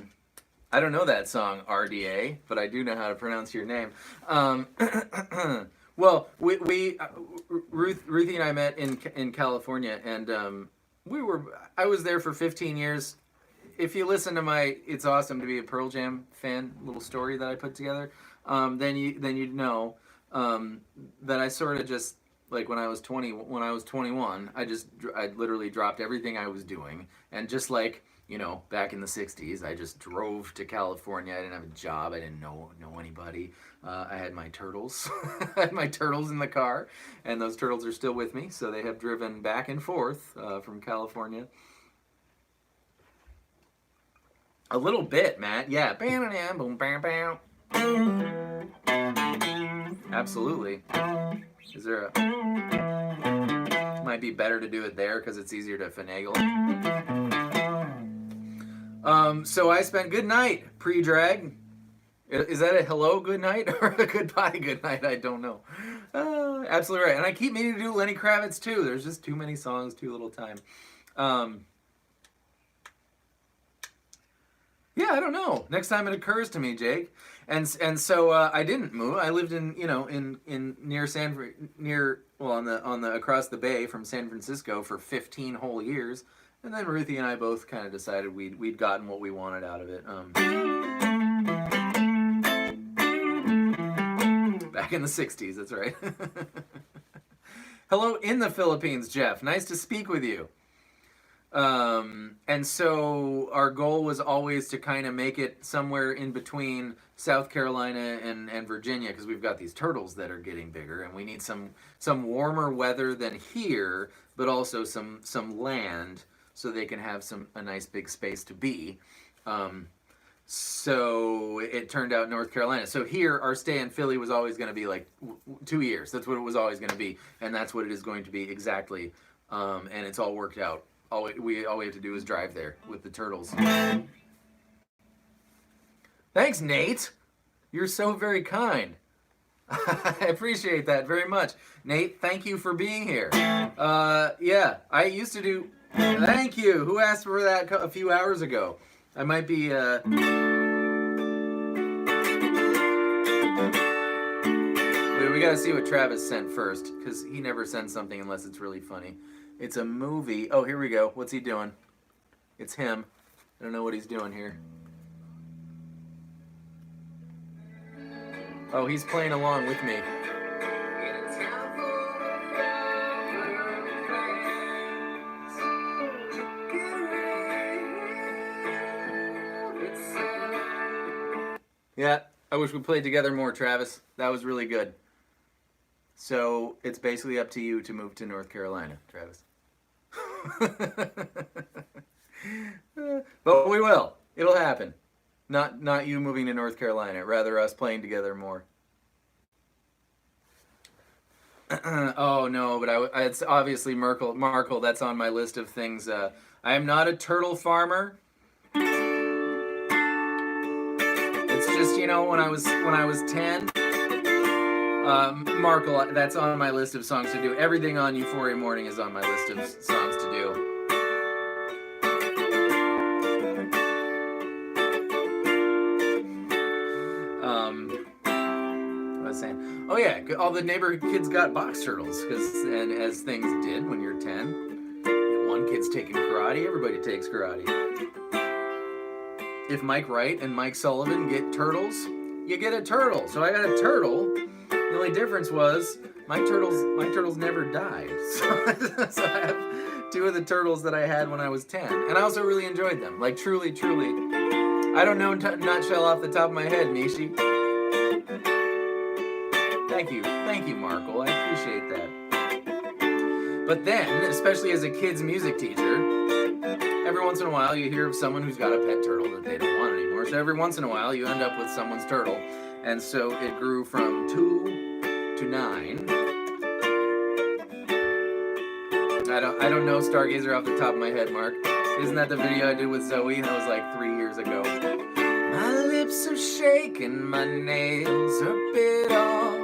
don't know that song RDA, but I do know how to pronounce your name. Well, Ruthie and I met in California, and I was there for 15 years. If you listen to my "It's Awesome to Be a Pearl Jam Fan" little story that I put together, then you'd know that I sort of just, like, when I was 21, I literally dropped everything I was doing and just, like, you know, back in the 60s, I just drove to California. I didn't have a job. I didn't know anybody. I had my turtles. I had my turtles in the car, and those turtles are still with me. So they have driven back and forth from California. A little bit, Matt. Yeah. Absolutely. Is there a... Might be better to do it there because it's easier to finagle. So I spent good night pre-drag. Is that a hello good night or a goodbye good night? I don't know. Absolutely right. And I keep meaning to do Lenny Kravitz too. There's just too many songs, too little time. Yeah, I don't know. Next time it occurs to me, Jake. And so I didn't move. I lived in, you know, in near on the across the bay from San Francisco for 15 whole years. And then Ruthie and I both kind of decided we'd gotten what we wanted out of it. Back in the 60s, that's right. Hello in the Philippines, Jeff. Nice to speak with you. And so our goal was always to kind of make it somewhere in between South Carolina and Virginia, because we've got these turtles that are getting bigger, and we need some warmer weather than here, but also some land so they can have a nice big space to be. So it turned out North Carolina. So here, our stay in Philly was always going to be like 2 years. That's what it was always going to be, and that's what it is going to be exactly. And it's all worked out. All we have to do is drive there with the turtles. Thanks, Nate. You're so very kind. I appreciate that very much. Nate, thank you for being here. Yeah, I used to do... Thank you. Who asked for that a few hours ago? I might be... Wait, we gotta see what Travis sent first, because he never sends something unless it's really funny. It's a movie. Oh, here we go. What's he doing? It's him. I don't know what he's doing here. Oh, he's playing along with me. Yeah, I wish we played together more, Travis. That was really good. So it's basically up to you to move to North Carolina, Travis. But we will. It'll happen. Not you moving to North Carolina. Rather us playing together more. Oh no, but it's obviously Markle. That's on my list of things. I am not a turtle farmer. It's just, you know, when I was 10. Markle, that's on my list of songs to do. Everything on Euphoria Morning is on my list of songs to do. What was I saying? Oh yeah, all the neighborhood kids got box turtles, and as things did when you're 10. One kid's taking karate, everybody takes karate. If Mike Wright and Mike Sullivan get turtles, you get a turtle. So I got a turtle. The only difference was my turtles never died. So I have two of the turtles that I had when I was 10. And I also really enjoyed them. Like truly. I don't know nutshell off the top of my head, Nishi. Thank you, Markle. I appreciate that. But then, especially as a kid's music teacher, every once in a while you hear of someone who's got a pet turtle that they don't want anymore. So every once in a while you end up with someone's turtle. And so it grew from 2 to 9. I don't know Stargazer off the top of my head, Mark. Isn't that the video I did with Zoe? That was like 3 years ago. My lips are shaking, my nails are bit off.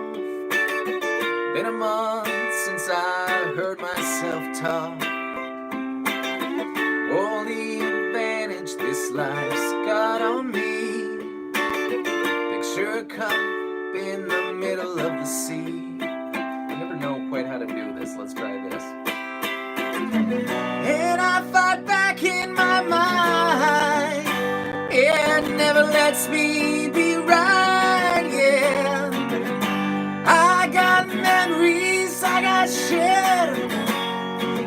Been a month since I heard myself talk. All the advantage this life's got on me. Picture a cup in the middle of the sea. I never know quite how to do this. Let's try this. And I fight back in my mind. It never lets me be right, yeah. I got memories, I got shit.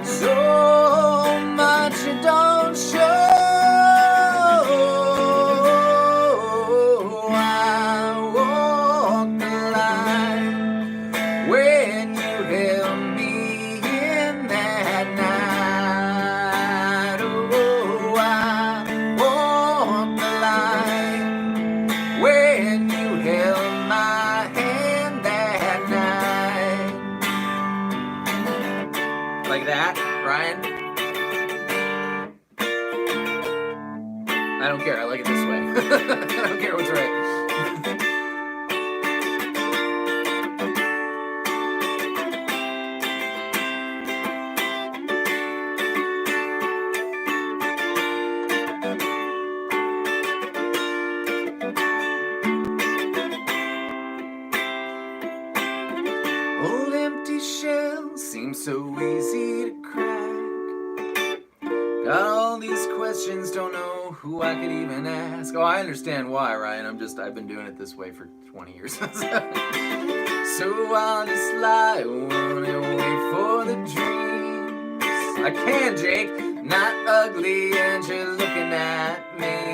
So much it don't show. I don't care what's right. Old empty shells seem so easy to crack. Got all these questions, don't know who I could even ask. Oh, I understand why, Ryan. I've been doing it this way for 20 years. So I'll just lie and wait for the dreams. I can, Jake. Not ugly, and you're looking at me.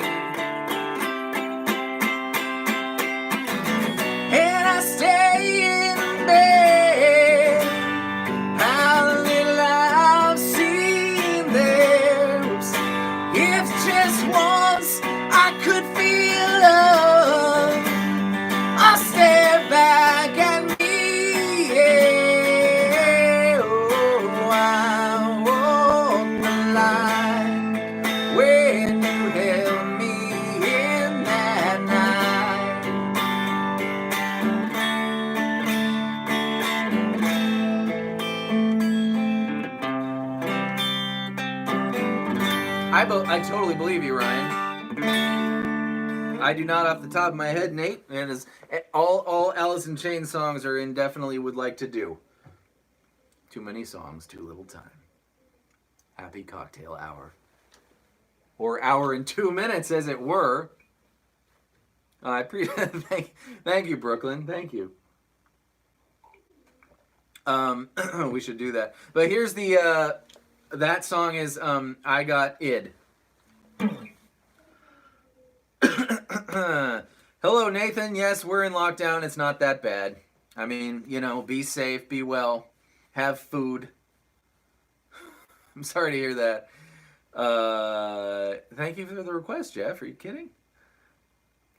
And I stay in bed. How little I've seen there. If just once I could feel love, I'll stare back at me. Yeah. Oh, I walked the line when you held me in that night. I totally believe you, Ryan. I do not off the top of my head, Nate, and as all Alice in Chains songs are indefinitely would like to do. Too many songs, too little time. Happy cocktail hour. Or hour and 2 minutes, as it were. I appreciate thank you, Brooklyn. Thank you. We should do that. But here's the that song is I Got Id. Hello, Nathan. Yes, we're in lockdown. It's not that bad. I mean, you know, be safe, be well, have food. I'm sorry to hear that. Thank you for the request, Jeff. Are you kidding?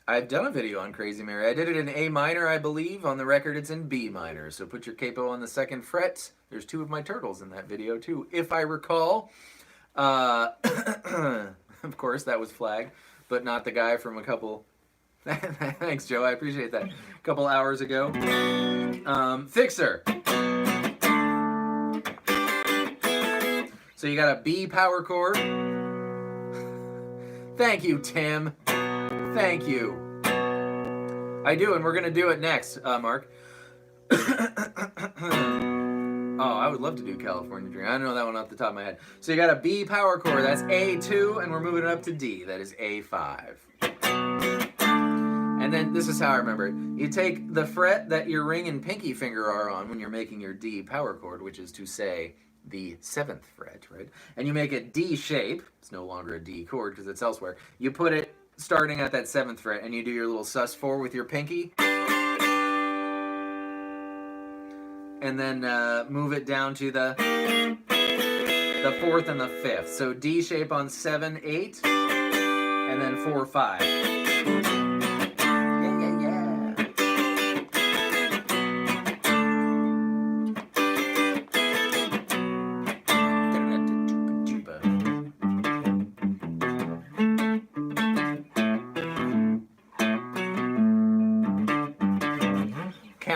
I've done a video on Crazy Mary. I did it in A minor, I believe. On the record, it's in B minor. So put your capo on the 2nd fret. There's 2 of my turtles in that video, too, if I recall. Of course, that was flagged, but not the guy from a couple... Thanks, Joe. I appreciate that. A couple hours ago. Fixer. So you got a B power chord. Thank you, Tim. Thank you. I do, and we're going to do it next, Mark. Oh, I would love to do California Dream. I don't know that one off the top of my head. So you got a B power chord. That's A2, and we're moving it up to D. That is A5. And then this is how I remember it. You take the fret that your ring and pinky finger are on when you're making your D power chord, which is to say the 7th fret, right? And you make it D shape. It's no longer a D chord because it's elsewhere. You put it starting at that 7th fret, and you do your little sus4 with your pinky. And then move it down to the 4th and the 5th. So D shape on 7, 8, and then 4, 5.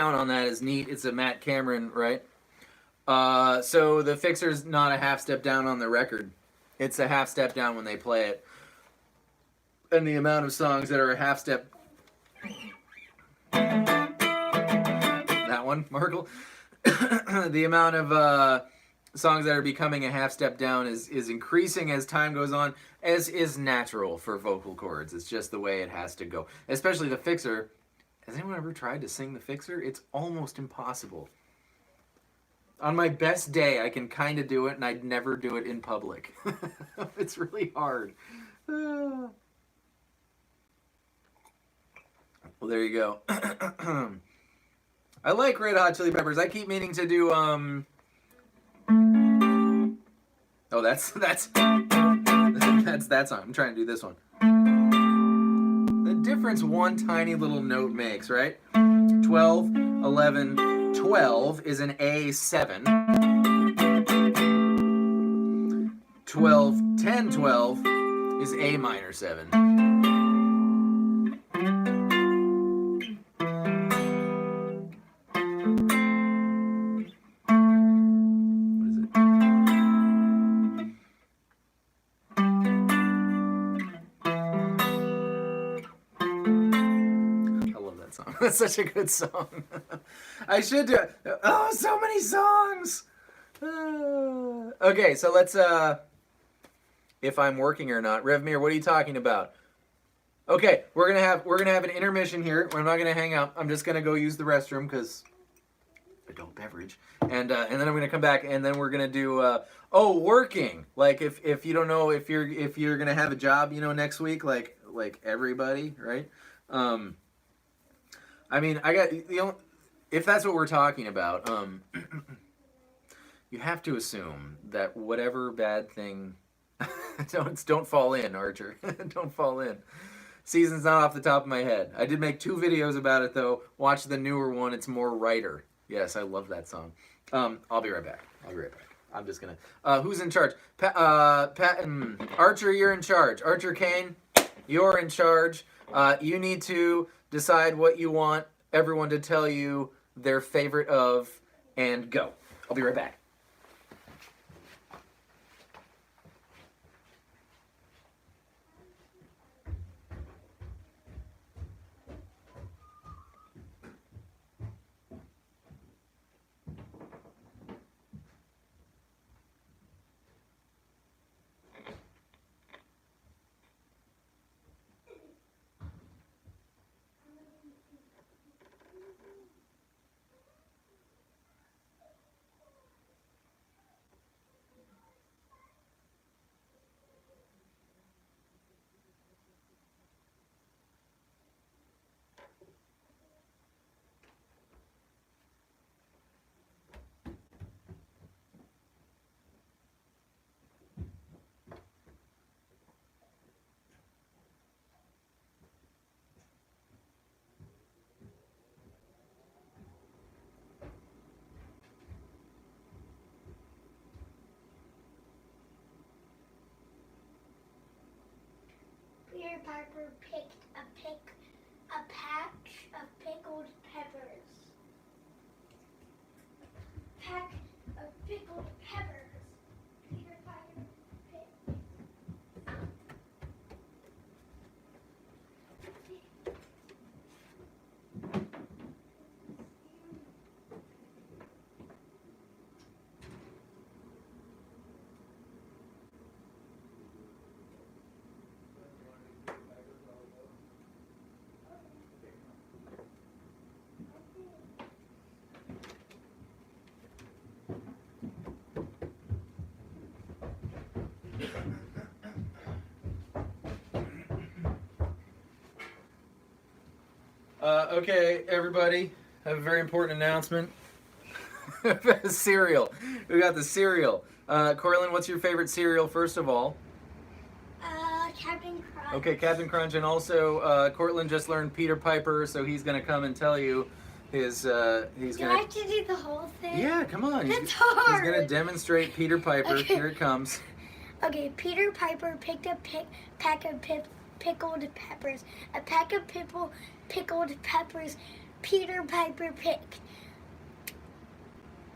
On that is neat. It's a Matt Cameron, right? So the Fixer's not a half step down on the record. It's a half step down when they play it. And the amount of songs that are a half step... That one, Markle? The amount of songs that are becoming a half step down is increasing as time goes on, as is natural for vocal cords. It's just the way it has to go. Especially the Fixer. Has anyone ever tried to sing the Fixer? It's almost impossible. On my best day, I can kind of do it, and I'd never do it in public. It's really hard. Well, there you go. I like Red Hot Chili Peppers. I keep meaning to do, Oh, that's that song. I'm trying to do this one. Difference one tiny little note makes, right? 12, 11, 12 is an A7. 12, 10, 12 is A minor 7. song. That's such a good song. I should do. Oh, so many songs. Okay, so let's. If I'm working or not, Revmir, what are you talking about? Okay, we're gonna have an intermission here. We're not gonna hang out. I'm just gonna go use the restroom because adult beverage, and then I'm gonna come back, and then we're gonna do. Working. Like if you don't know if you're gonna have a job, next week, like everybody, right? I mean, I got if that's what we're talking about, you have to assume that whatever bad thing, don't fall in, Archer. Don't fall in. Season's not off the top of my head. I did make 2 videos about it though. Watch the newer one. It's more Writer. Yes, I love that song. I'll be right back. I'm just gonna. Who's in charge? Archer, you're in charge. Archer Kane, you're in charge. You need to decide what you want everyone to tell you their favorite of, and go. I'll be right back. Peter Piper picked a patch of pickled peppers. Pack of pickled peppers. Peter Piper picked. Okay, everybody, I have a very important announcement. Cereal. We got the cereal. Corlin, what's your favorite cereal, first of all? Captain Crunch. Okay, Captain Crunch, and also Cortland just learned Peter Piper, so he's going to come and tell you his. Do I have to do the whole thing? Yeah, come on. That's hard. He's going to demonstrate Peter Piper. Okay. Here it comes. Okay, Peter Piper picked a pack of pickled peppers. A pack of pickled peppers Peter Piper picked.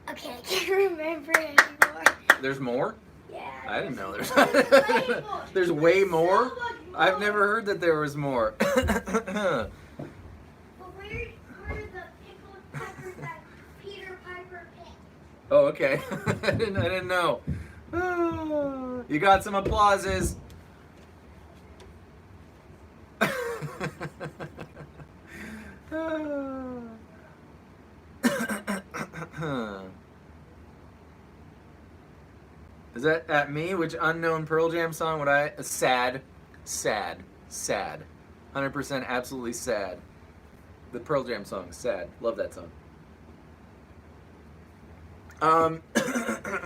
Okay, I can't remember anymore. There's more? Yeah. I didn't know there's way more. There's way more? So much more. I've never heard that there was more. But where are the pickled peppers that Peter Piper picked? Oh, okay. I didn't know. You got some applauses. Is that at me? Which unknown Pearl Jam song would I? Sad. 100% absolutely sad. The Pearl Jam song, Sad. Love that song.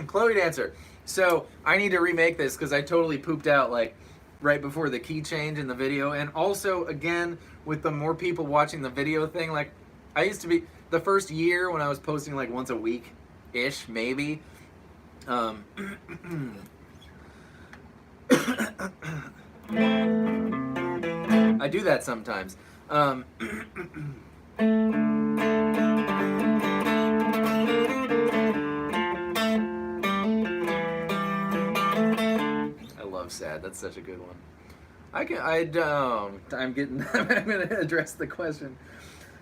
Chloe Dancer. So I need to remake this because I totally pooped out like right before the key change in the video, and also again with the more people watching the video thing. Like I used to be the first year when I was posting like once a week ish, maybe. I do that sometimes. I love Sad. That's such a good one. I'm gonna address the question.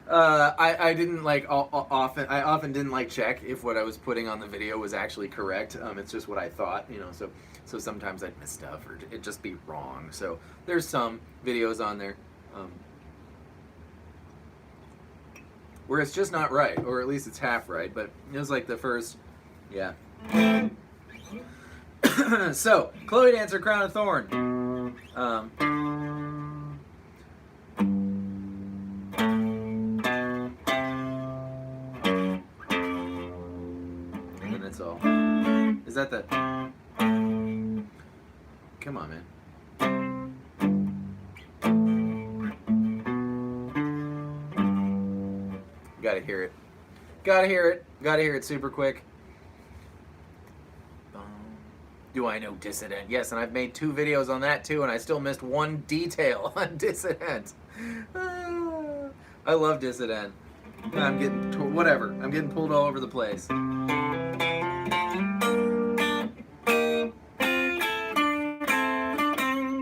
I didn't like often. I often didn't like check if what I was putting on the video was actually correct. It's just what I thought, you know. So sometimes I'd miss stuff or it'd just be wrong. So there's some videos on there where it's just not right, or at least it's half right. But it was like the first, yeah. So Chloe Dancer, Crown of Thorn. And then it's all. Is that the? Come on, man. Gotta hear it. Gotta hear it. Gotta hear it super quick. Do I know Dissident? Yes, and I've made 2 videos on that too, and I still missed one detail on Dissident. I love Dissident. I'm getting whatever. I'm getting pulled all over the place.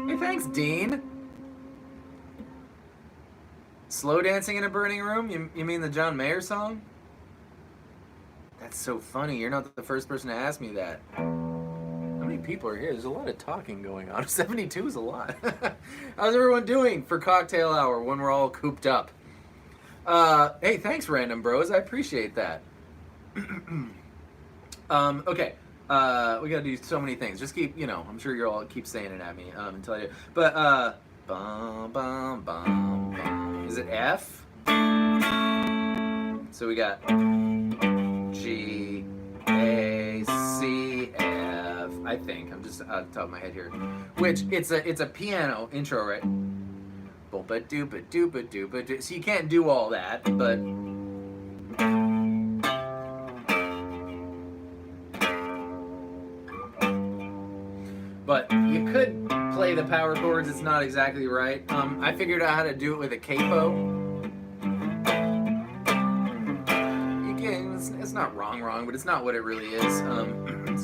Hey, thanks, Dean. Slow dancing in a burning room? You mean the John Mayer song? That's so funny. You're not the first person to ask me that. How many people are here? There's a lot of talking going on. 72 is a lot. How's everyone doing for cocktail hour when we're all cooped up? Hey, thanks, Random Bros. I appreciate that. Okay. We gotta do so many things. Just keep, you know, I'm sure you'll all keep saying it at me until I do. But, bum, bum, bum, bum. Is it F? So we got G, A, C, F. I think. I'm just out the top of my head here. Which, it's a piano intro, right? Ba-doo-ba-doo-ba-doo-ba-doo. So you can't do all that, but... But you could play the power chords. It's not exactly right. I figured out how to do it with a capo. You can, it's not wrong, but it's not what it really is.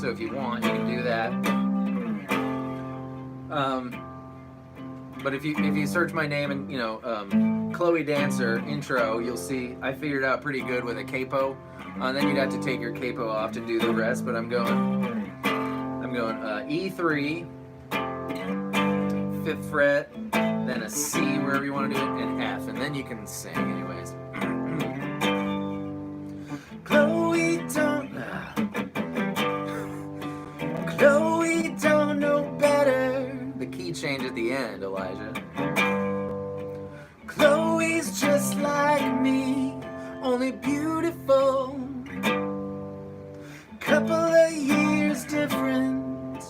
So if you want, you can do that. But if you search my name and, you know, Chloe Dancer intro, you'll see I figured out pretty good with a capo. Then you'd have to take your capo off to do the rest. But I'm going E3, 5th fret, then a C wherever you want to do it, and F, and then you can sing anyways. Chloe don't know better. The key change at the end, Elijah. Chloe's just like me, only beautiful. Couple of years different.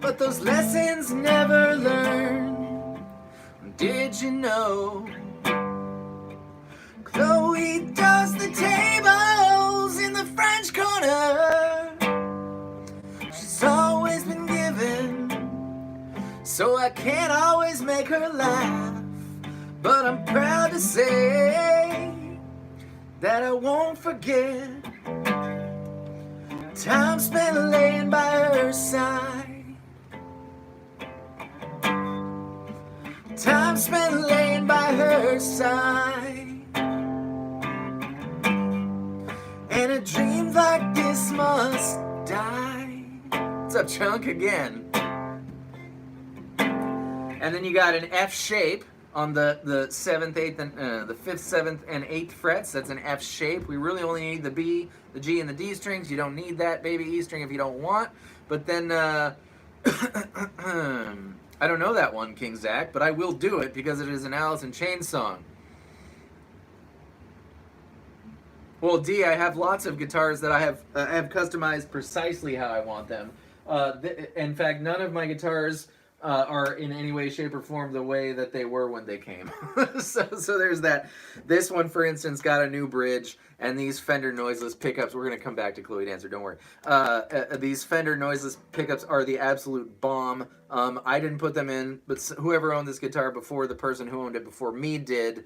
But those lessons never learned. Did you know? Chloe does the tables in the French corner. She's always been given, so I can't always make her laugh. But I'm proud to say that I won't forget time spent laying by her side. Time spent laying by her side. And a dream like this must die. What's up, Chunk, again? And then you got an F shape on the 7th, 8th, and the 5th, 7th, and 8th frets. That's an F shape. We really only need the B, the G, and the D strings. You don't need that baby E string if you don't want. But then, I don't know that one, King Zach, but I will do it because it is an Alice in Chains song. Well, D, I have lots of guitars that I have customized precisely how I want them. In fact, none of my guitars are in any way, shape, or form the way that they were when they came. so there's that. This one, for instance, got a new bridge, and these Fender noiseless pickups, we're going to come back to Chloe Dancer, don't worry. These Fender noiseless pickups are the absolute bomb. I didn't put them in, but whoever owned this guitar before, the person who owned it before me did,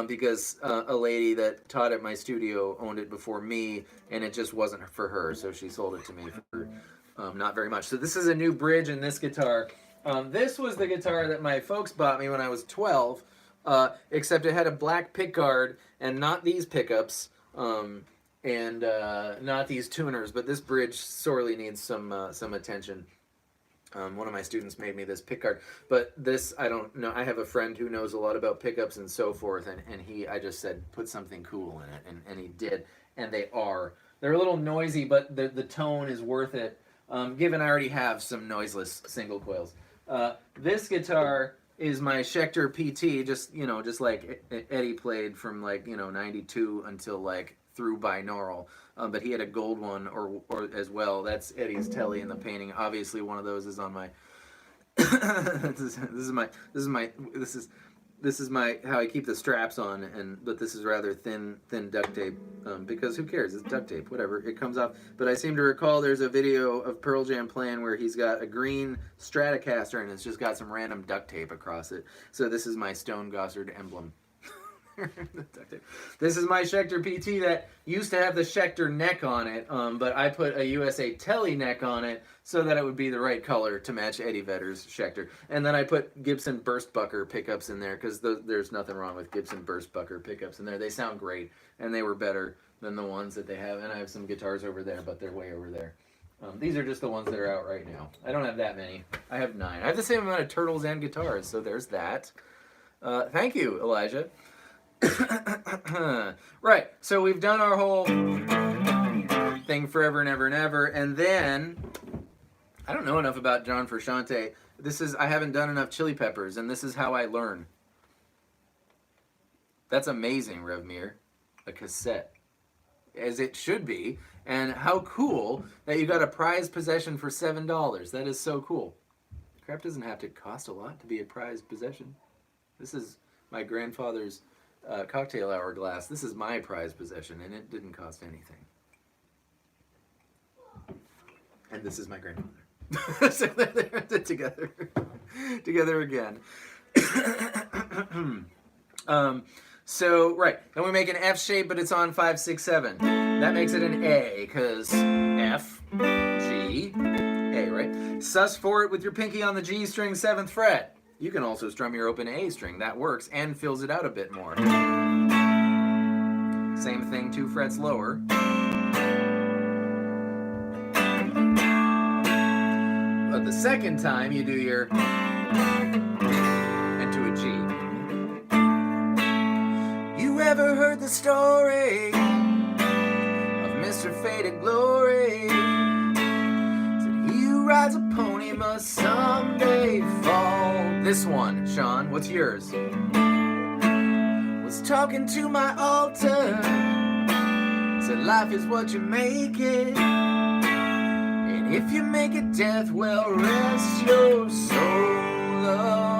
because a lady that taught at my studio owned it before me, and it just wasn't for her, so she sold it to me for not very much. So this is a new bridge in this guitar. This was the guitar that my folks bought me when I was 12, except it had a black pickguard and not these pickups, and not these tuners, but this bridge sorely needs some attention. One of my students made me this pickguard, but this, I don't know. I have a friend who knows a lot about pickups and so forth, and I just said, put something cool in it, and he did, and they're a little noisy, but the tone is worth it, given I already have some noiseless single coils. This guitar is my Schecter PT, just like Eddie played from like, 92 until like through binaural, but he had a gold one or as well. That's Eddie's Telly in the painting. Obviously one of those is on my this is my how I keep the straps on, but this is rather thin duct tape, because who cares, it's duct tape, whatever, it comes off. But I seem to recall there's a video of Pearl Jam playing where he's got a green Stratocaster and it's just got some random duct tape across it. So this is my Stone Gossard emblem. This is my Schecter PT that used to have the Schecter neck on it, but I put a USA Telly neck on it so that it would be the right color to match Eddie Vedder's Schecter. And then I put Gibson Burstbucker pickups in there because there's nothing wrong with Gibson Burstbucker pickups in there. They sound great, and they were better than the ones that they have. And I have some guitars over there, but they're way over there. These are just the ones that are out right now. I don't have that many. I have 9. I have the same amount of turtles and guitars, so there's that. Thank you, Elijah. Right, so we've done our whole thing forever and ever and ever, and then I don't know enough about John Frusciante. I haven't done enough Chili Peppers, and this is how I learn. That's amazing, Revmir. A cassette, as it should be, and how cool that you got a prized possession for $7. That is so cool. Crap doesn't have to cost a lot to be a prized possession. This is my grandfather's cocktail hour glass. This is my prized possession, and it didn't cost anything. And this is my grandmother. So they're together again. So right, then we make an F shape, but it's on 5, 6, 7. That makes it an A, because F, G, A, right? Sus for it with your pinky on the G string, 7th fret. You can also strum your open A string. That works and fills it out a bit more. Same thing, 2 frets lower. But the second time you do your into a G. You ever heard the story of Mr. Faded Glory? Said he who rides a pony must someday fall. This one, Sean, what's yours? Was talking to my altar, said life is what you make it, and if you make it death, well, rest your soul away.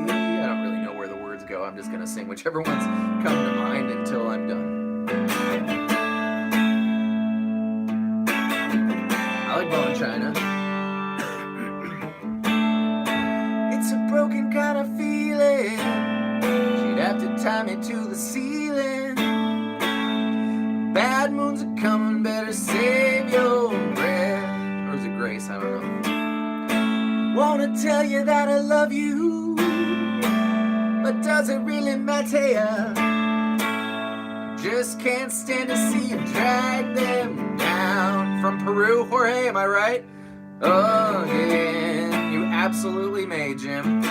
I don't really know where the words go. I'm just gonna sing whichever ones come to mind until I'm done. I like Bone China. Broken kind of feeling, she'd have to tie me to the ceiling. Bad moons are coming, better save your breath. Or is it Grace? I don't know. Wanna tell you that I love you, but does it really matter? Just can't stand to see you drag them down. From Peru, Jorge, am I right? Oh yeah. Absolutely may, Jim.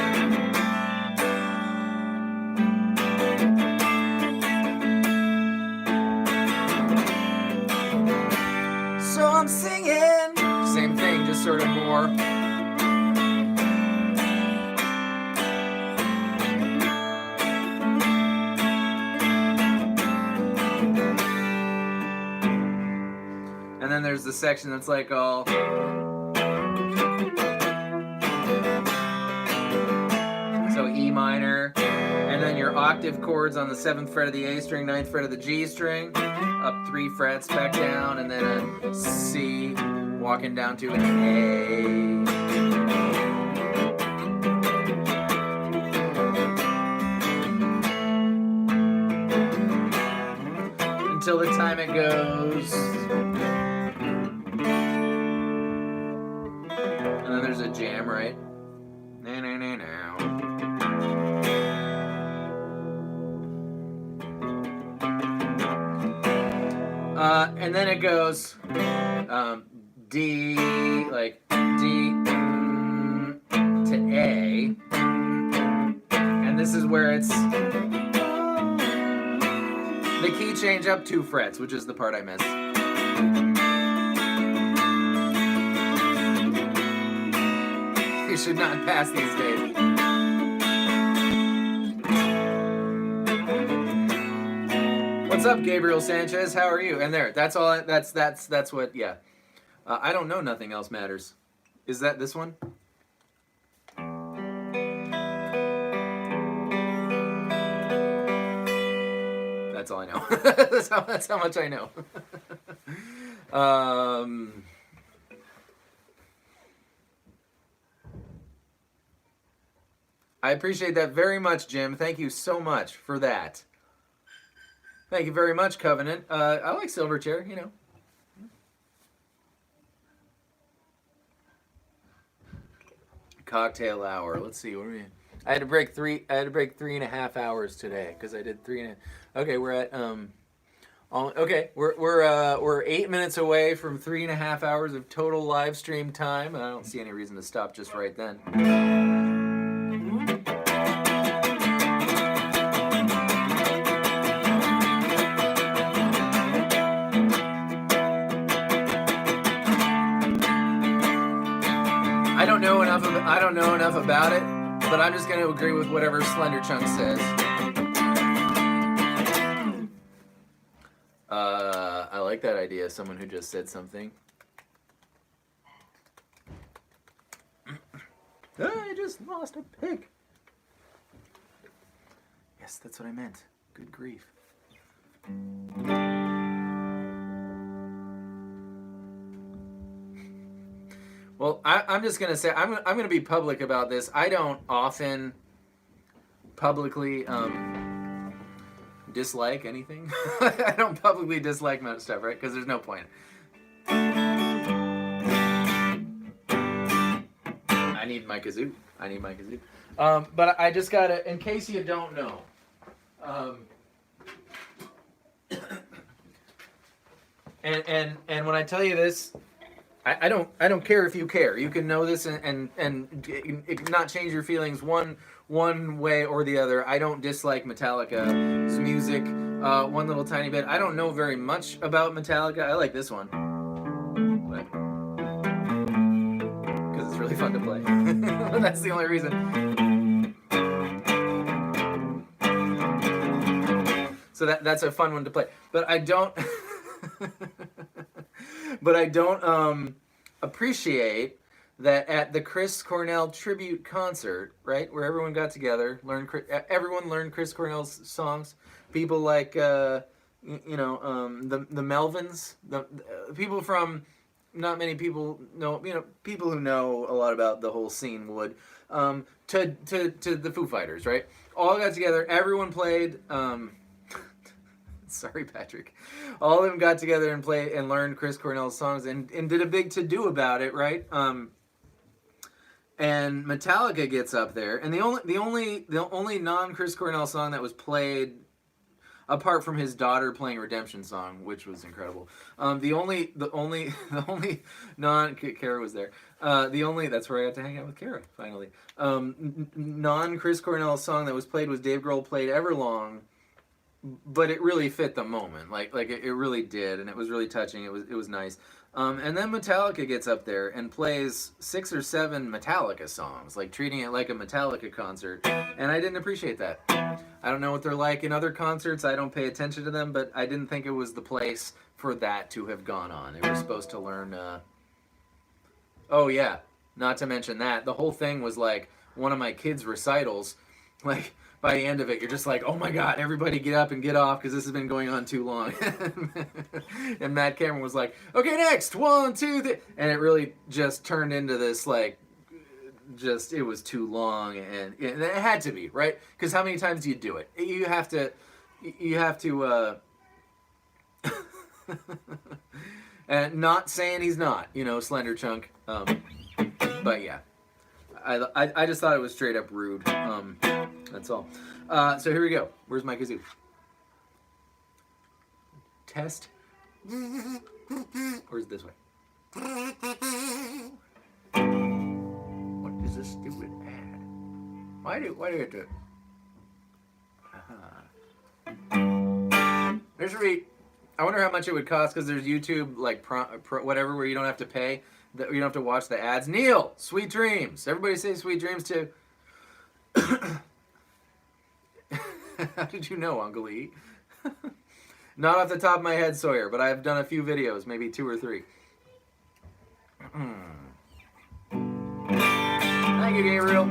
So I'm singing, same thing, just sort of more. And then there's the section that's like all E minor, and then your octave chords on the 7th fret of the A string, 9th fret of the G string, up 3 frets, back down, and then a C, walking down to an A. Until the time it goes. And then there's a jam, right? right? Na, na, na, na. And then it goes D, like D to A. And this is where it's the key change up 2 frets, which is the part I missed. You should not pass these days. What's up, Gabriel Sanchez? How are you? And there, that's all. That's what. Yeah, I don't know. Nothing else matters. Is that this one? That's all I know. that's how much I know. I appreciate that very much, Jim. Thank you so much for that. Thank you very much, Covenant. I like Silverchair, you know. Cocktail hour. Let's see. What are we? I had to break 3.5 hours today because I did 3.5. Okay, we're at okay, we're 8 minutes away from 3.5 hours of total live stream time. I don't see any reason to stop just right then. I don't know enough about it, but I'm just going to agree with whatever Slender Chunk says. I like that idea. Someone who just said something. I just lost a pig. Yes, that's what I meant. Good grief. Well, I'm just going to say, I'm going to be public about this. I don't often publicly dislike anything. I don't publicly dislike most stuff, right? Because there's no point. I need my kazoo. But I just got to, in case you don't know, and when I tell you this, I don't care if you care. You can know this and it not change your feelings one way or the other. I don't dislike Metallica's music one little tiny bit. I don't know very much about Metallica. I like this one because it's really fun to play. That's the only reason. So that's a fun one to play. But I don't. But I don't appreciate that at the Chris Cornell tribute concert, right, where everyone got together, everyone learned Chris Cornell's songs. People like the Melvins, the people from not many people know, people who know a lot about the whole scene would, to the Foo Fighters, right? All got together. Everyone played. Sorry, Patrick. All of them got together and played and learned Chris Cornell's songs and did a big to-do about it, right? And Metallica gets up there, and the only non-Chris Cornell song that was played, apart from his daughter playing Redemption Song, which was incredible. The only Kara was there. That's where I got to hang out with Kara finally. Non-Chris Cornell song that was played was Dave Grohl played Everlong. But it really fit the moment, like it really did, and it was really touching. It was nice. And then Metallica gets up there and plays 6 or 7 Metallica songs, like treating it like a Metallica concert. And I didn't appreciate that. I don't know what they're like in other concerts. I don't pay attention to them, but I didn't think it was the place for that to have gone on. They were supposed to learn. Oh yeah, not to mention that the whole thing was like one of my kids' recitals, like. By the end of it, you're just like, oh my God, everybody get up and get off because this has been going on too long. And Matt Cameron was like, okay, next, 1, 2, 3. And it really just turned into this, like, it was too long. And it had to be, right? Because how many times do you do it? You have to, and not saying he's not, Slender Chunk. But yeah. I just thought it was straight up rude. That's all. So here we go. Where's my kazoo? Test. Or is it this way? What is this stupid ad? Why do I have to? There's I wonder how much it would cost because there's YouTube like whatever where you don't have to pay. You don't have to watch the ads. Neil, sweet dreams. Everybody say sweet dreams too. How did you know, Uncle E? Not off the top of my head, Sawyer, but I've done a few videos, maybe 2 or 3. Thank you, Gabriel.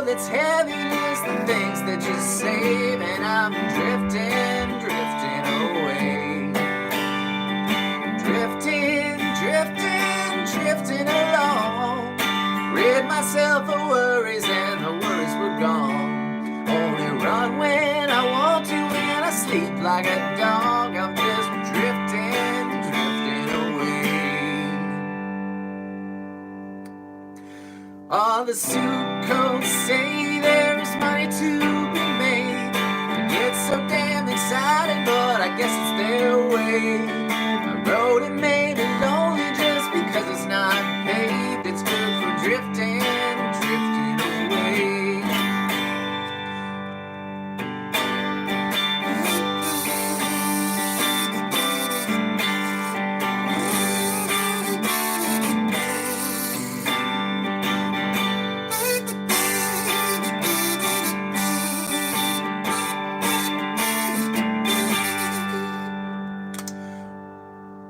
It's heaviness, the things that you save, and I'm drifting away. Drifting along. Rid myself of worries, and the worries were gone. Only run when I want to, when I sleep like a dog. I'm just drifting away. All the suit coats say there is money to be made. They get so damn excited, but I guess it's their way. I wrote it made me lonely just because it's not paved. It's good for drifting away.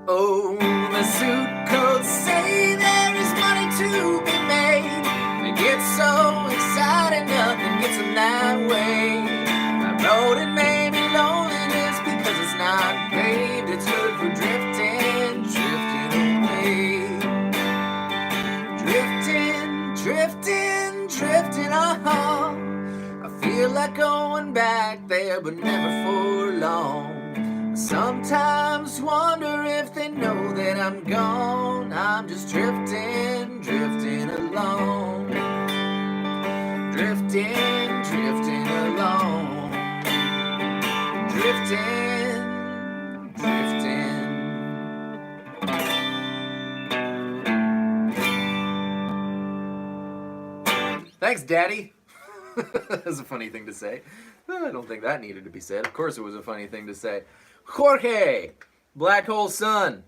Oh, the suit coats say there is money to be made. They get so excited, nothing gets them that way. I wrote it made me lonely just because it's not paved. It's good for drifting on. I feel like going back there, but never for long. Sometimes wonder if they know that I'm gone. I'm just drifting along. Drifting along. Drifting. Thanks, Daddy. That's a funny thing to say. I don't think that needed to be said. Of course it was a funny thing to say. Jorge, Black Hole Sun.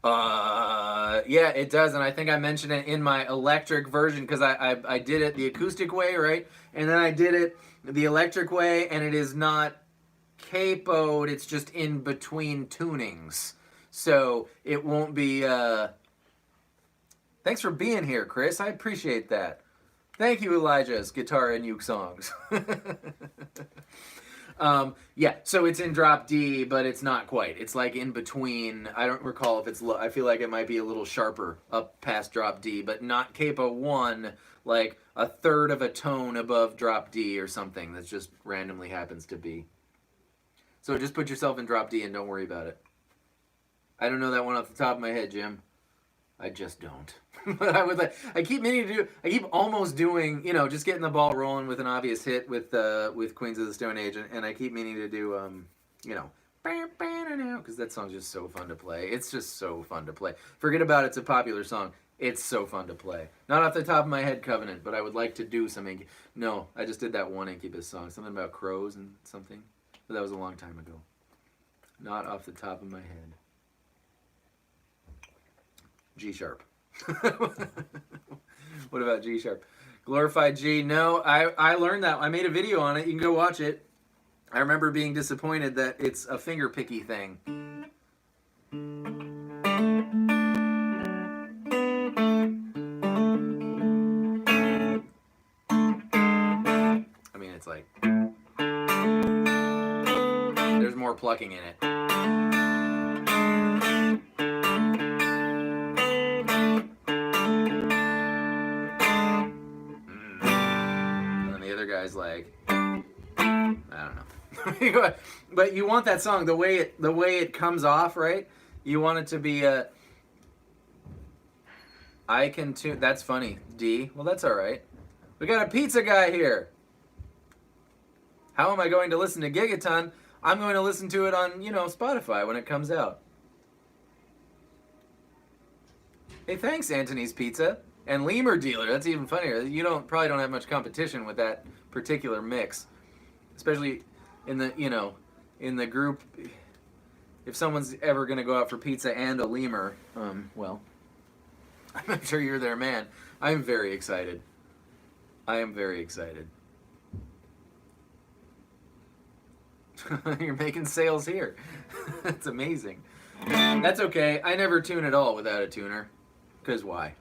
Yeah, it does, and I think I mentioned it in my electric version because I did it the acoustic way, right? And then I did it the electric way, and it is not capoed, it's just in between tunings. So it won't be, Thanks for being here, Chris. I appreciate that. Thank you, Elijah's Guitar and Uke Songs. Yeah, so it's in drop D, but it's not quite. It's like in between. I don't recall if it's low. I feel like it might be a little sharper up past drop D, but not capo 1, like a third of a tone above drop D or something that just randomly happens to be. So just put yourself in drop D and don't worry about it. I don't know that one off the top of my head, Jim. I just don't. But I keep meaning to do. I keep almost doing. Just getting the ball rolling with an obvious hit with Queens of the Stone Age, and I keep meaning to do. Because that song's just so fun to play. It's just so fun to play. Forget about it's a popular song. It's so fun to play. Not off the top of my head, Covenant, but I would like to do some. No, I just did that one Incubus song, something about crows and something. But that was a long time ago. Not off the top of my head. G sharp. What about G sharp? Glorified G. No, I learned that. I made a video on it. You can go watch it. I remember being disappointed that it's a finger picky thing. I mean, plucking in it. And then the other guy's like, I don't know. But you want that song the way it comes off, right? You want it to be I can tune. That's funny, D. Well, that's all right. We got a pizza guy here. How am I going to listen to Gigaton? I'm going to listen to it on, Spotify when it comes out. Hey, thanks, Anthony's Pizza. And Lemur Dealer, that's even funnier. You probably don't have much competition with that particular mix. Especially in the group. If someone's ever going to go out for pizza and a lemur, well, I'm sure you're their man. I'm very excited. I am very excited. You're making sales here. That's amazing. That's okay. I never tune at all without a tuner. Because why?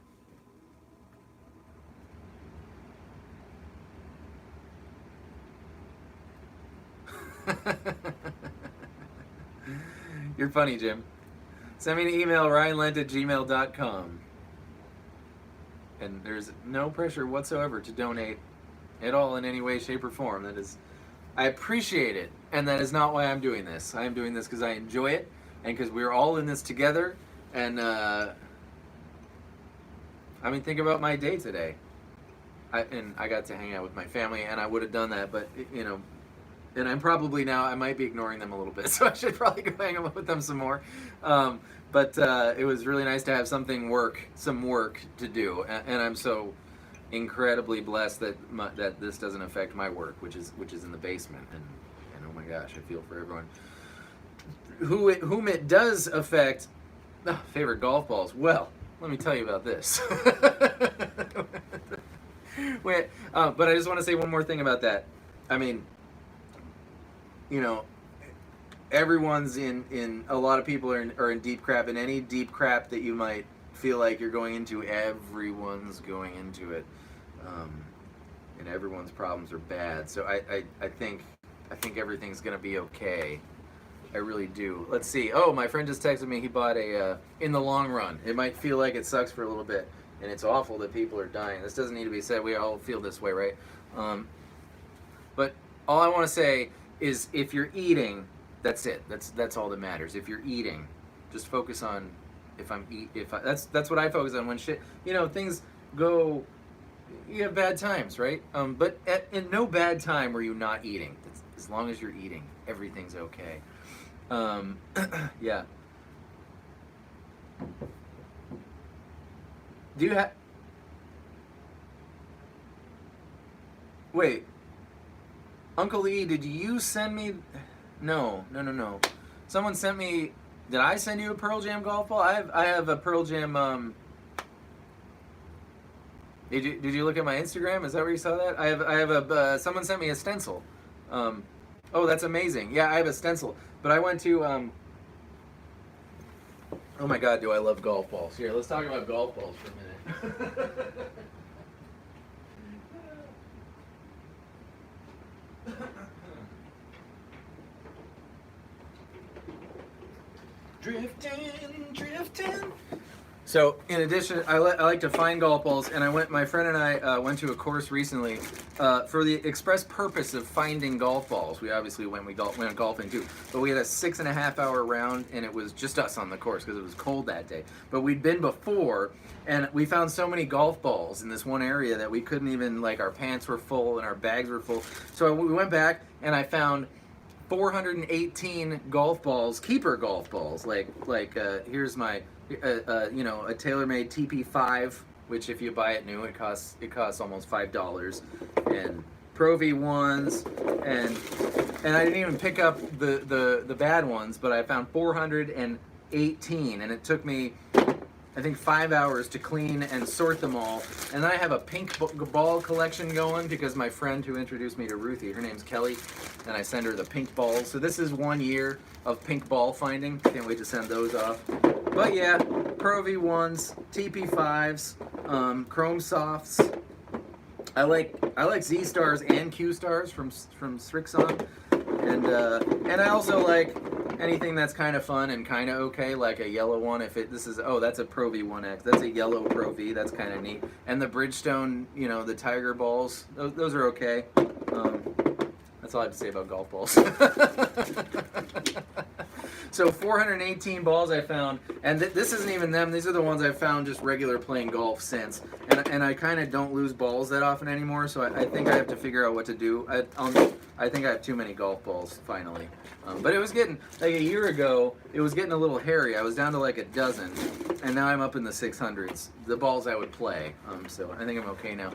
You're funny, Jim. Send me an email, RyanLent@gmail.com. And there's no pressure whatsoever to donate at all in any way, shape, or form. I appreciate it, and that is not why I'm doing this. I am doing this because I enjoy it, and because we're all in this together. And think about my day today. I got to hang out with my family, and I would have done that, but and I'm probably now, I might be ignoring them a little bit, so I should probably go hang out with them some more. But it was really nice to have some work to do, and I'm so incredibly blessed that this doesn't affect my work, which is in the basement. And oh my gosh, I feel for everyone whom it does affect. Favorite golf balls? Well, let me tell you about this. Wait, but I just want to say one more thing about that. Everyone's in a lot of people are in deep crap, and any deep crap that you might feel like you're going into, everyone's going into it, and everyone's problems are bad. So I think everything's gonna be okay. I really do. Let's see. Oh, my friend just texted me. He bought in the long run. It might feel like it sucks for a little bit, and it's awful that people are dying. This doesn't need to be said. We all feel this way, right? But all I want to say is, if you're eating, that's it. That's all that matters. If you're eating, just focus on that's what I focus on when things go. You have bad times, right? But in no bad time were you not eating. As long as you're eating, everything's okay. Yeah. Do you have? Wait. Uncle E, did you send me? No. Someone sent me. Did I send you a Pearl Jam golf ball? I have a Pearl Jam. Did you look at my Instagram? Is that where you saw that? I have a. Someone sent me a stencil. Oh, that's amazing. Yeah, I have a stencil. But I went to. Oh my God, do I love golf balls? Here, let's talk about golf balls for a minute. Drifting. So, in addition, I like to find golf balls, and my friend and I went to a course recently for the express purpose of finding golf balls. We obviously went golfing too, but we had a 6.5 hour round, and it was just us on the course because it was cold that day. But we'd been before, and we found so many golf balls in this one area that we couldn't even, our pants were full and our bags were full. So we went back, and I found 418 golf balls, keeper golf balls. Here's my, a TaylorMade TP5, which if you buy it new, it costs almost $5, and Pro V1s, and I didn't even pick up the bad ones, but I found 418, and it took me, I think, 5 hours to clean and sort them all. And then I have a pink ball collection going because my friend who introduced me to Ruthie, her name's Kelly, and I send her the pink balls. So this is 1 year of pink ball finding. Can't wait to send those off. But yeah, Pro V1s, TP5s, Chrome Softs. I like Z Stars and Q Stars from Strixon, and I also like anything that's kind of fun and kind of okay, like a yellow one. If it, this is, oh, that's a Pro V1X. That's a yellow Pro V. That's kind of neat. And the Bridgestone, you know, the Tiger balls, those are okay. That's all I have to say about golf balls. So 418 balls I found, and this isn't even them. These are the ones I've found just regular playing golf since. And I kind of don't lose balls that often anymore, so I think I have to figure out what to do. I think I have too many golf balls, finally. But it was getting, like a year ago, it was getting a little hairy. I was down to like a dozen, and now I'm up in the 600s, the balls I would play. So I think I'm okay now.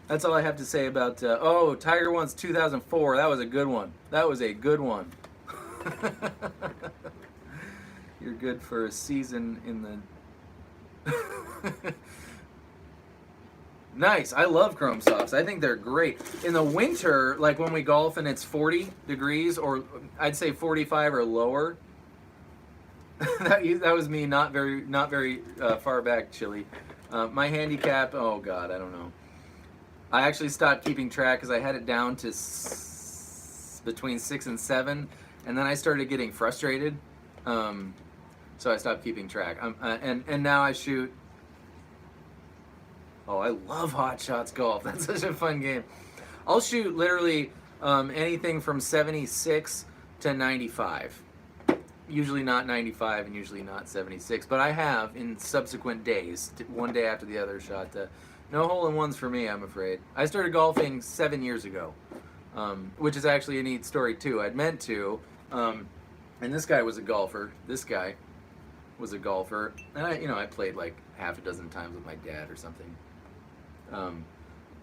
That's all I have to say about, oh, Tiger Woods 2004. That was a good one. That was a good one. You're good for a season in the... Nice. I love Chrome Softs. I think they're great. In the winter, like when we golf and it's 40 degrees, or I'd say 45 or lower. that was me, not very far back, Chili. My handicap, oh God, I don't know. I actually stopped keeping track because I had it down to between 6 and 7, and then I started getting frustrated. So I stopped keeping track. And now I shoot. Oh, I love Hot Shots Golf. That's such a fun game. I'll shoot literally anything from 76 to 95. Usually not 95 and usually not 76. But I have in subsequent days, one day after the other, shot. No hole-in-ones for me, I'm afraid. I started golfing 7 years ago, which is actually a neat story too. I'd meant to, and this guy was a golfer. This guy was a golfer, and I played like half a dozen times with my dad or something.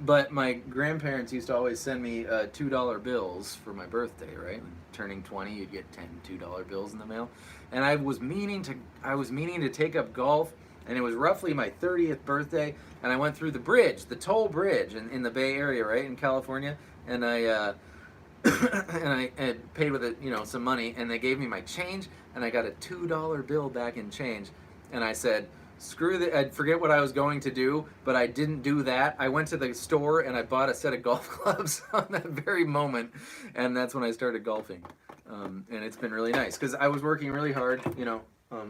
But my grandparents used to always send me $2 bills for my birthday, right? Turning 20, you'd get 10 $2 bills in the mail. And I was meaning to take up golf, and it was roughly my 30th birthday, and I went through the bridge, the toll bridge in the Bay Area, right, in California, and I I paid with it, some money, and they gave me my change, and I got a $2 bill back in change, and I said, screw that, I forget what I was going to do, but I didn't do that. I went to the store and I bought a set of golf clubs on that very moment, and that's when I started golfing. And it's been really nice, because I was working really hard,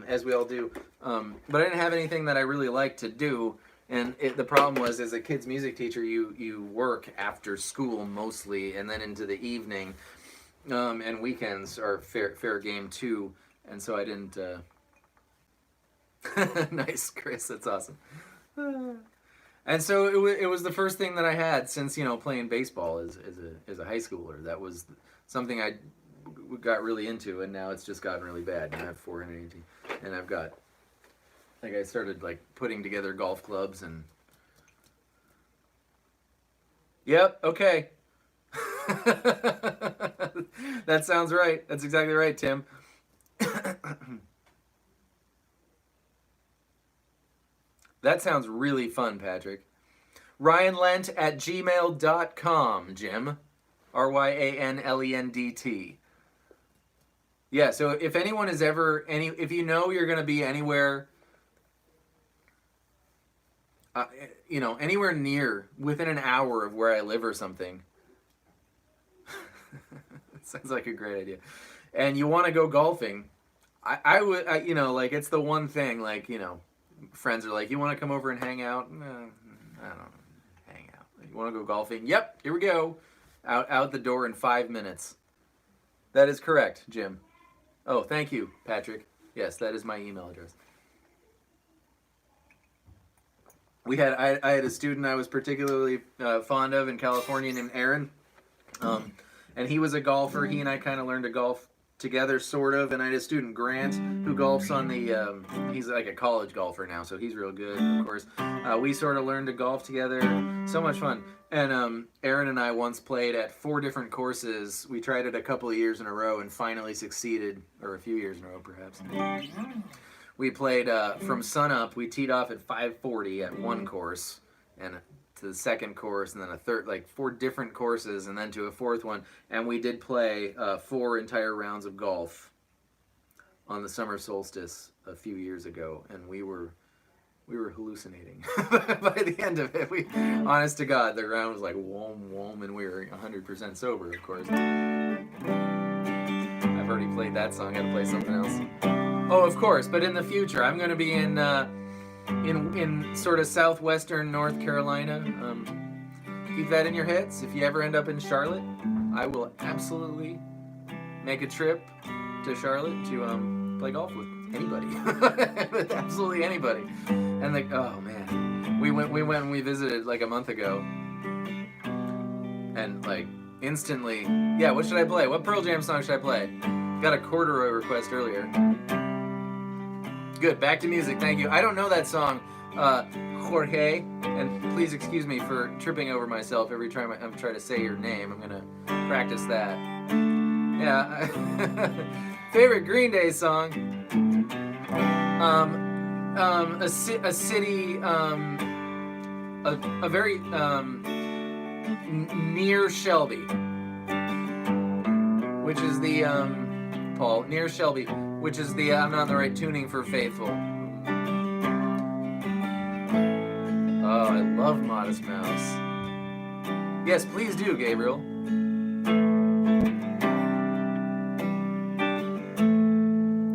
as we all do, but I didn't have anything that I really liked to do, and the problem was, as a kid's music teacher, you work after school mostly, and then into the evening, and weekends are fair game too, and so I didn't... Nice, Chris. That's awesome. And so it was the first thing that I had since playing baseball as a high schooler. That was something I got really into, and now it's just gotten really bad. And I have 418, and I've got I started putting together golf clubs and. Yep. Okay. That sounds right. That's exactly right, Tim. That sounds really fun, Patrick. RyanLent@gmail.com, Jim. RyanLendt. Yeah, so if anyone is ever, if you're going to be anywhere, anywhere near, within an hour of where I live or something, sounds like a great idea, and you want to go golfing, I would, it's the one thing, friends are like, you want to come over and hang out? No, I don't hang out. You want to go golfing? Yep, here we go. Out the door in 5 minutes. That is correct, Jim. Oh, thank you, Patrick. Yes, that is my email address. I had a student I was particularly fond of in California named Aaron, and he was a golfer. He and I kind of learned to golf together, sort of, and I had a student, Grant, who golfs on the, he's like a college golfer now, so he's real good, of course. We sort of learned to golf together. So much fun. And Aaron and I once played at 4 different courses. We tried it a couple of years in a row and finally succeeded, or a few years in a row, perhaps. We played from sunup. We teed off at 5:40 at one course, and to the second course, and then a third, 4 different courses, and then to a fourth one. And we did play 4 entire rounds of golf on the summer solstice a few years ago, and we were hallucinating by the end of it. Honest to God, the ground was like whoom, whoom, and we were 100% sober, of course. I've already played that song. I gotta play something else. Oh, of course. But in the future, I'm gonna be in sort of southwestern North Carolina. Keep that in your heads. If you ever end up in Charlotte, I will absolutely make a trip to Charlotte to play golf with anybody. With absolutely anybody. And like, oh man, we went and we visited like a month ago, and like instantly, yeah. What should I play? What Pearl Jam song should I play? Got a corduroy request earlier. Good. Back to music. Thank you. I don't know that song. Jorge, and please excuse me for tripping over myself every time I'm trying to say your name. I'm gonna practice that. Yeah. Favorite Green Day song? A city, a very near Shelby, which is the Paul near Shelby, which is the I'm not in the right tuning for Faithful. Oh, I love Modest Mouse. Yes, please do, Gabriel.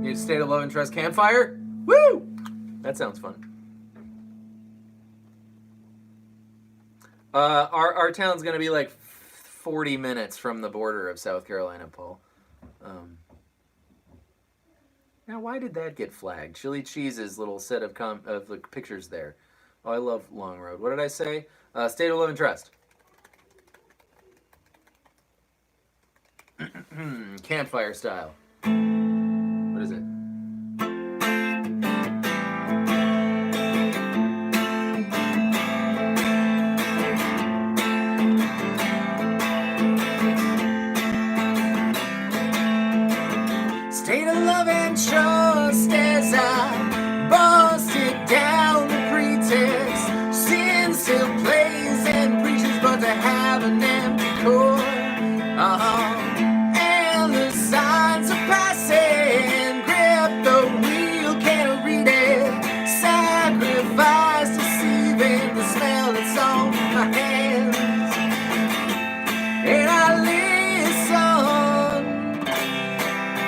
You State of Love and Trust Campfire? Woo! That sounds fun. Our town's gonna be like 40 minutes from the border of South Carolina, Paul. Now, why did that get flagged? Chili Cheese's little set of like, pictures there. Oh, I love Long Road. What did I say? State of Love and Trust. Campfire style. What is it? State of love and trust as I busted down the pretext. Sin still plays and preaches, but to have an empty core. And the signs are passing. Grip the wheel, can't read it. Sacrifice deceiving the smell that's on my hands. And I listen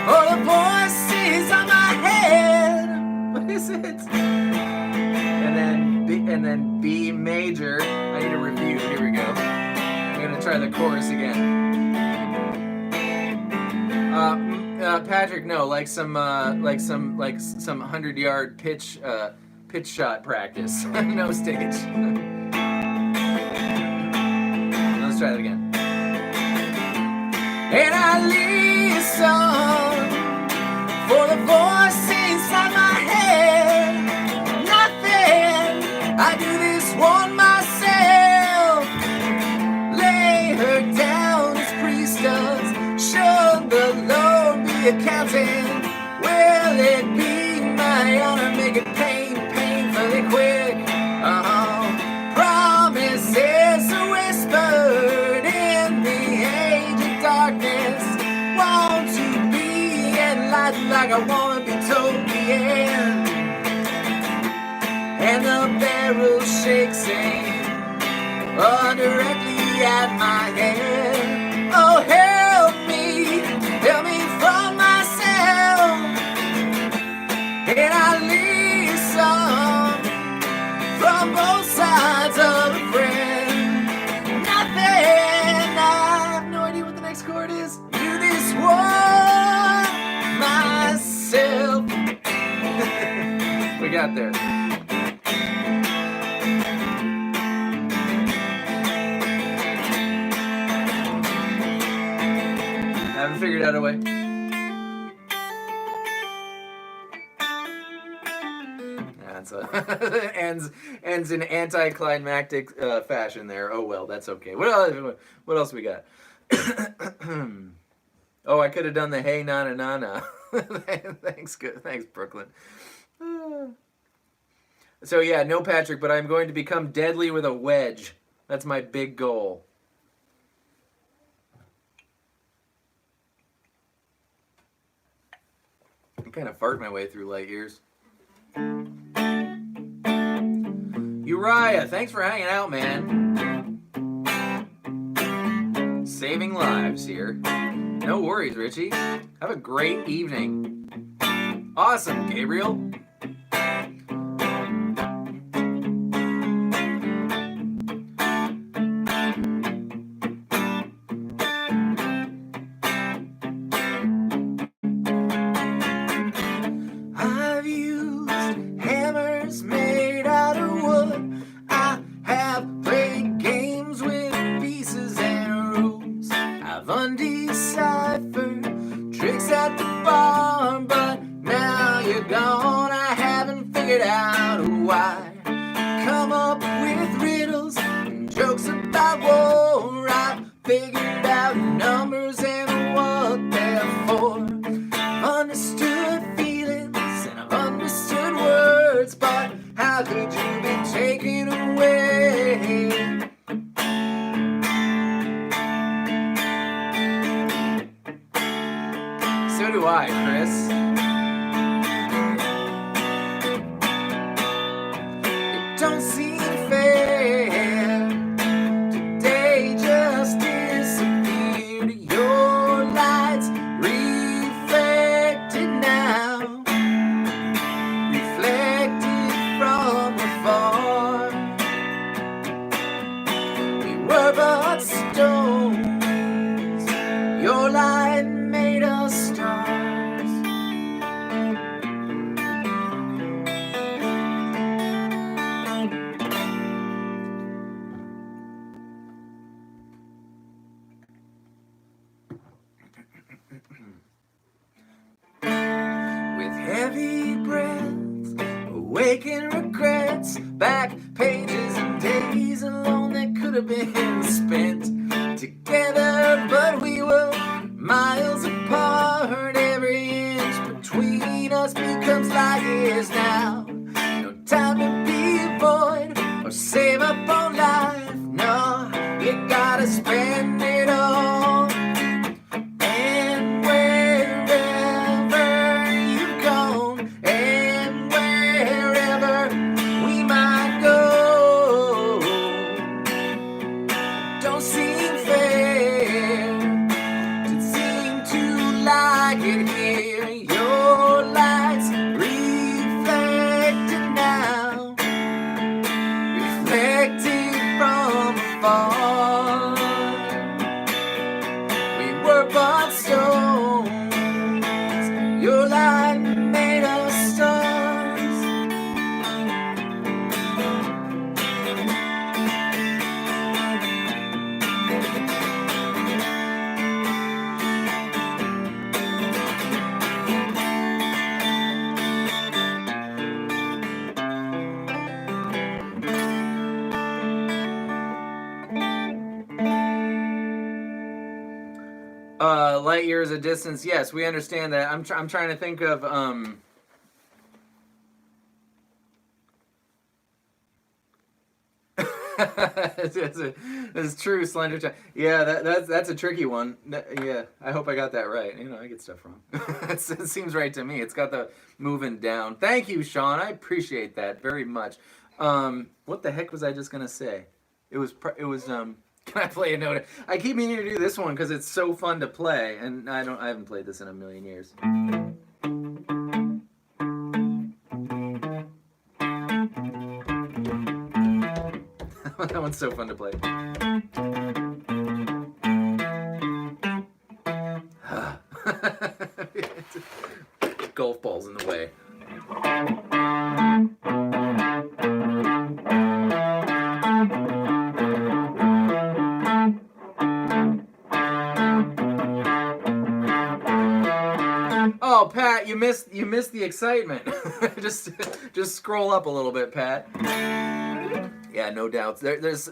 for the voices on my head. What is it? And then B major. I need a review. Here we go. I'm gonna try the chorus again. Patrick, no, like some 100-yard pitch shot practice. No stage. Let's try that again. And I listen for the voice inside my head. Nothing, I do this one myself. Lay her down as priest does. Should the Lord be accounting? Will it be my honor? Make it painfully quick. Promises are whispered in the age of darkness. Want to be enlightened like I want to be told the end. And the barrel shakes directly at my head. Oh, help me from myself. And I listen from both sides of a friend. Nothing, I have no idea what the next chord is. Do this one myself. We got there. Haven't figured out a way. That's ends in anticlimactic fashion there. Oh well, that's okay. What else we got? Oh, I could have done the hey na na na na. Thanks Brooklyn. So yeah, no Patrick, but I'm going to become deadly with a wedge. That's my big goal. I kind of fart my way through light years. Uriah, thanks for hanging out, man. saving lives here. No worries, Richie. Have a great evening. Awesome, Gabriel. I've used hammers made out of wood. I have played games with pieces and rules. I've undeciphered tricks at the bar, but now you're gone. I haven't figured out why. Come up with riddles and jokes about war. I've figured out numbers and what they're for. Understood feelings and I've understood words, but how could you be taken away? So do I, Chris. It don't seem fair. Today just disappeared. Your lights reflected now, reflected from afar. We were but stones. Your light made us stars. With heavy breaths, awaken regrets, back pages and days alone that could have been spent together, but we were miles apart. Every inch between us becomes like years now. No time to be void or save up on life. No, you gotta spend it all. And wherever you've gone, and wherever we might go, don't seem fair. It seem to like it here. Your lights reflected now, reflected from afar. We were but stones. Your light made us stars. Light years of distance. Yes, we understand that. I'm trying to think of it's true, Slender. Yeah, that's a tricky one. Yeah, I hope I got that right. You know, I get stuff wrong. It seems right to me. It's got the moving down. Thank you, Sean. I appreciate that very much. What the heck was I just gonna say? It was. Can I play a note? I keep meaning to do this one because it's so fun to play, and I haven't played this in a million years. That one's so fun to play. Golf balls in the way. Oh, Pat, you missed the excitement. just scroll up a little bit, Pat. Yeah, no doubts. There's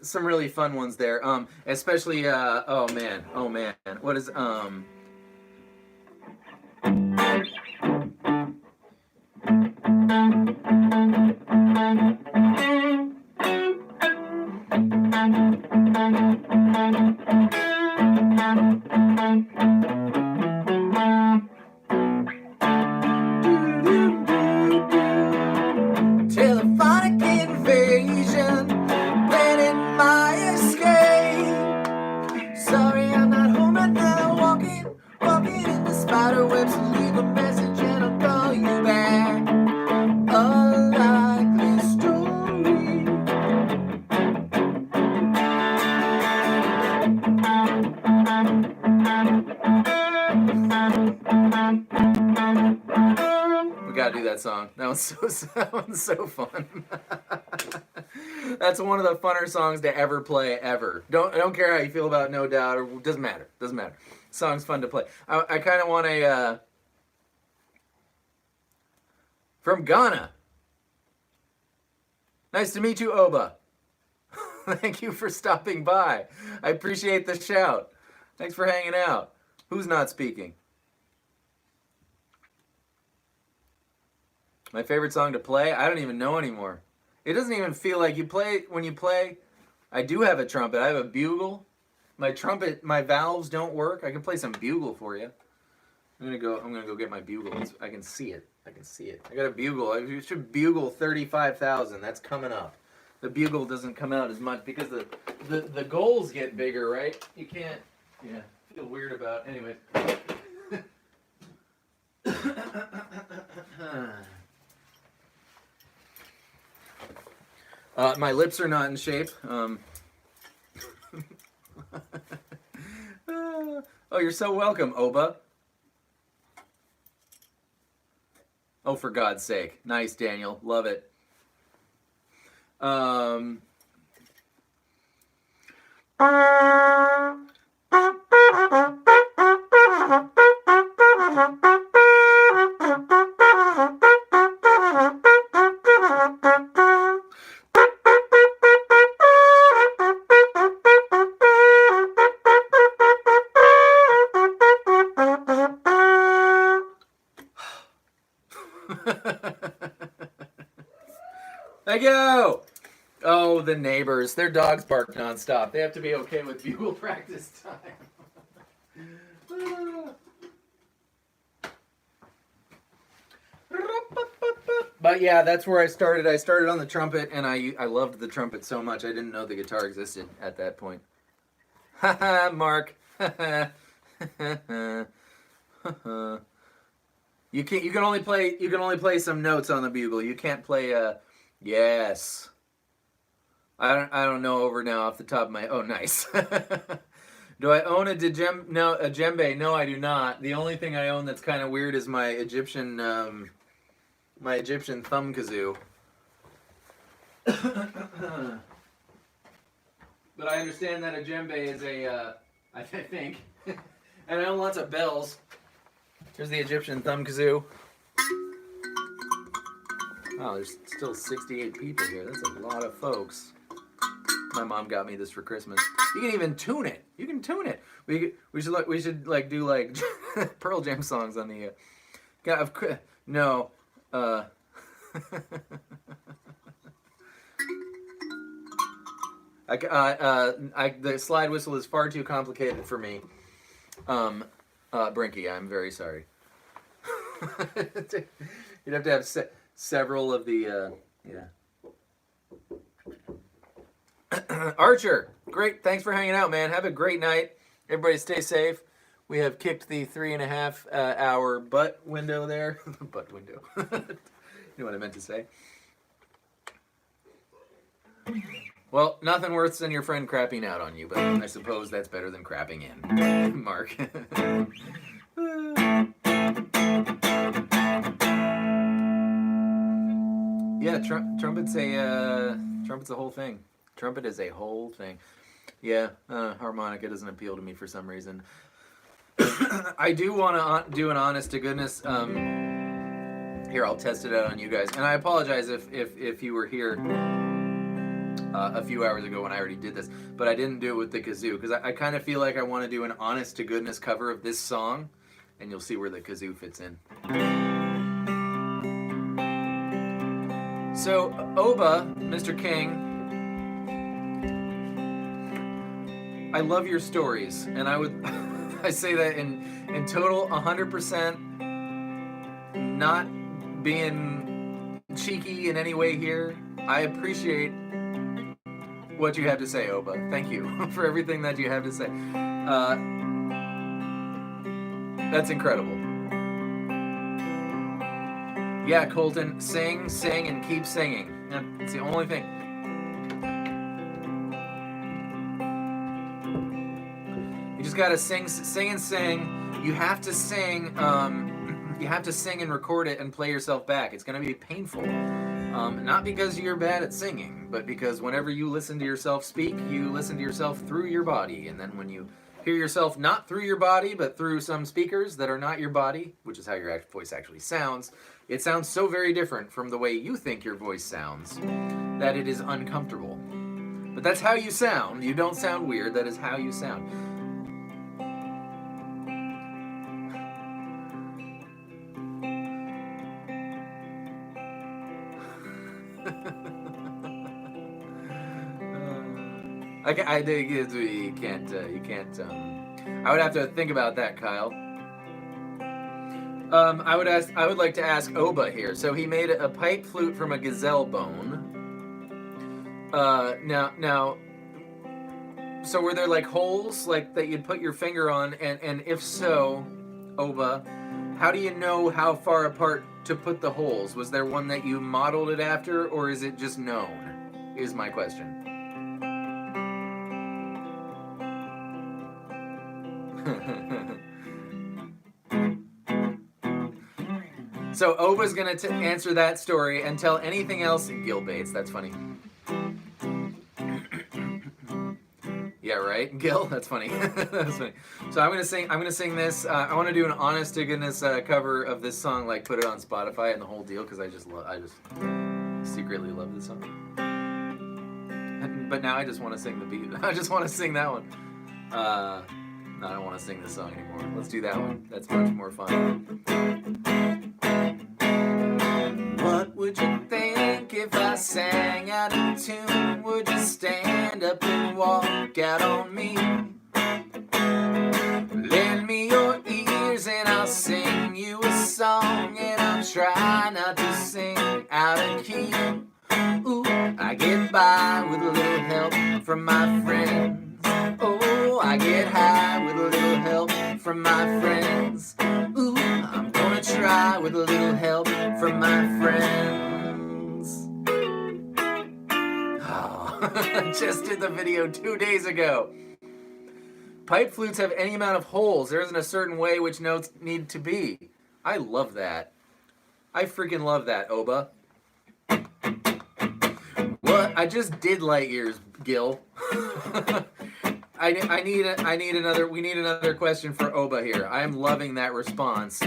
some really fun ones there. Especially oh man, what is telephonic invasion, planning my escape. We gotta do that song. That one's so fun. That's one of the funner songs to ever play ever. Don't care how you feel about No Doubt, or doesn't matter. Doesn't matter. Song's fun to play. I kind of want a from Ghana. Nice to meet you, Oba. Thank you for stopping by. I appreciate the shout. Thanks for hanging out. Who's not speaking? My favorite song to play? I don't even know anymore. It doesn't even feel like you play. When you play, I do have a trumpet. I have a bugle. My trumpet, my valves don't work. I can play some bugle for you. I'm gonna go get my bugle. I can see it. I got a bugle. I should bugle 35,000. That's coming up. The bugle doesn't come out as much because the goals get bigger, right? You can't. Yeah. Feel weird about. Anyway. My lips are not in shape. Oh, you're so welcome, Oba. Oh, for God's sake. Nice, Daniel. Love it. Thank you. Oh, the neighbors. Their dogs bark nonstop. They have to be okay with bugle practice time. But yeah, that's where I started. I started on the trumpet, and I loved the trumpet so much. I didn't know the guitar existed at that point. Haha, Mark. You can only play some notes on the bugle. You can't play yes. I don't know over now off the top of my. Oh, nice. Do I own a djembe? No, a djembe. No, I do not. The only thing I own that's kind of weird is my Egyptian thumb kazoo. But I understand that a djembe is a I think, and I own lots of bells. Here's the Egyptian thumb kazoo. Oh, there's still 68 people here. That's a lot of folks. My mom got me this for Christmas. You can even tune it. You can tune it. We should do like Pearl Jam songs on the. No. The slide whistle is far too complicated for me. Brinky, I'm very sorry. You'd have to have several of the, yeah. Archer, great. Thanks for hanging out, man. Have a great night. Everybody stay safe. We have kicked the 3.5 hour butt window there. Butt window. You know what I meant to say. Well, nothing worse than your friend crapping out on you, but I suppose that's better than crapping in. Mark. Yeah, trumpet's a whole thing. Trumpet is a whole thing. Yeah, harmonica doesn't appeal to me for some reason. I do want to do an honest to goodness. Here, I'll test it out on you guys. And I apologize if you were here a few hours ago when I already did this, but I didn't do it with the kazoo because I kind of feel like I want to do an honest to goodness cover of this song, and you'll see where the kazoo fits in. So, Oba, Mr. King, I love your stories, and I say that in total 100%, not being cheeky in any way here. I appreciate what you have to say, Oba. Thank you for everything that you have to say. That's incredible. Yeah, Colton, sing, and keep singing. It's the only thing. You just gotta sing and sing. You have to sing. You have to sing and record it and play yourself back. It's going to be painful. Not because you're bad at singing, but because whenever you listen to yourself speak, you listen to yourself through your body. And then when you hear yourself not through your body, but through some speakers that are not your body, which is how your voice actually sounds, it sounds so very different from the way you think your voice sounds that it is uncomfortable. But that's how you sound. You don't sound weird. That is how you sound. I think you can't. I would have to think about that, Kyle. I would like to ask Oba here. So he made a pipe flute from a gazelle bone. Now. So were there like holes like that you'd put your finger on, and if so, Oba, how do you know how far apart to put the holes? Was there one that you modeled it after, or is it just known? Is my question. So Oba's gonna answer that story and tell anything else. Gil Bates, that's funny. Yeah, right, Gil. That's funny. That's funny. So I'm gonna sing this. I want to do an honest to goodness cover of this song, like put it on Spotify and the whole deal, because I just secretly love this song. But now I just want to sing the beat. I just want to sing that one. No, I don't want to sing this song anymore. Let's do that one. That's much more fun. What would you think if I sang out of tune? Would you stand up and walk out on me? Lend me your ears and I'll sing you a song, and I'll try not to sing out of key. Ooh, I get by with a little help from my friends. Oh, I get high with a little help from my friends. Ooh, I'm gonna try with a little help from my friends. Oh, just did the video 2 days ago. Pipe flutes have any amount of holes. There isn't a certain way which notes need to be. I love that. I freaking love that, Oba. What? I just did light years, Gil. We need another question for Oba here. I am loving that response.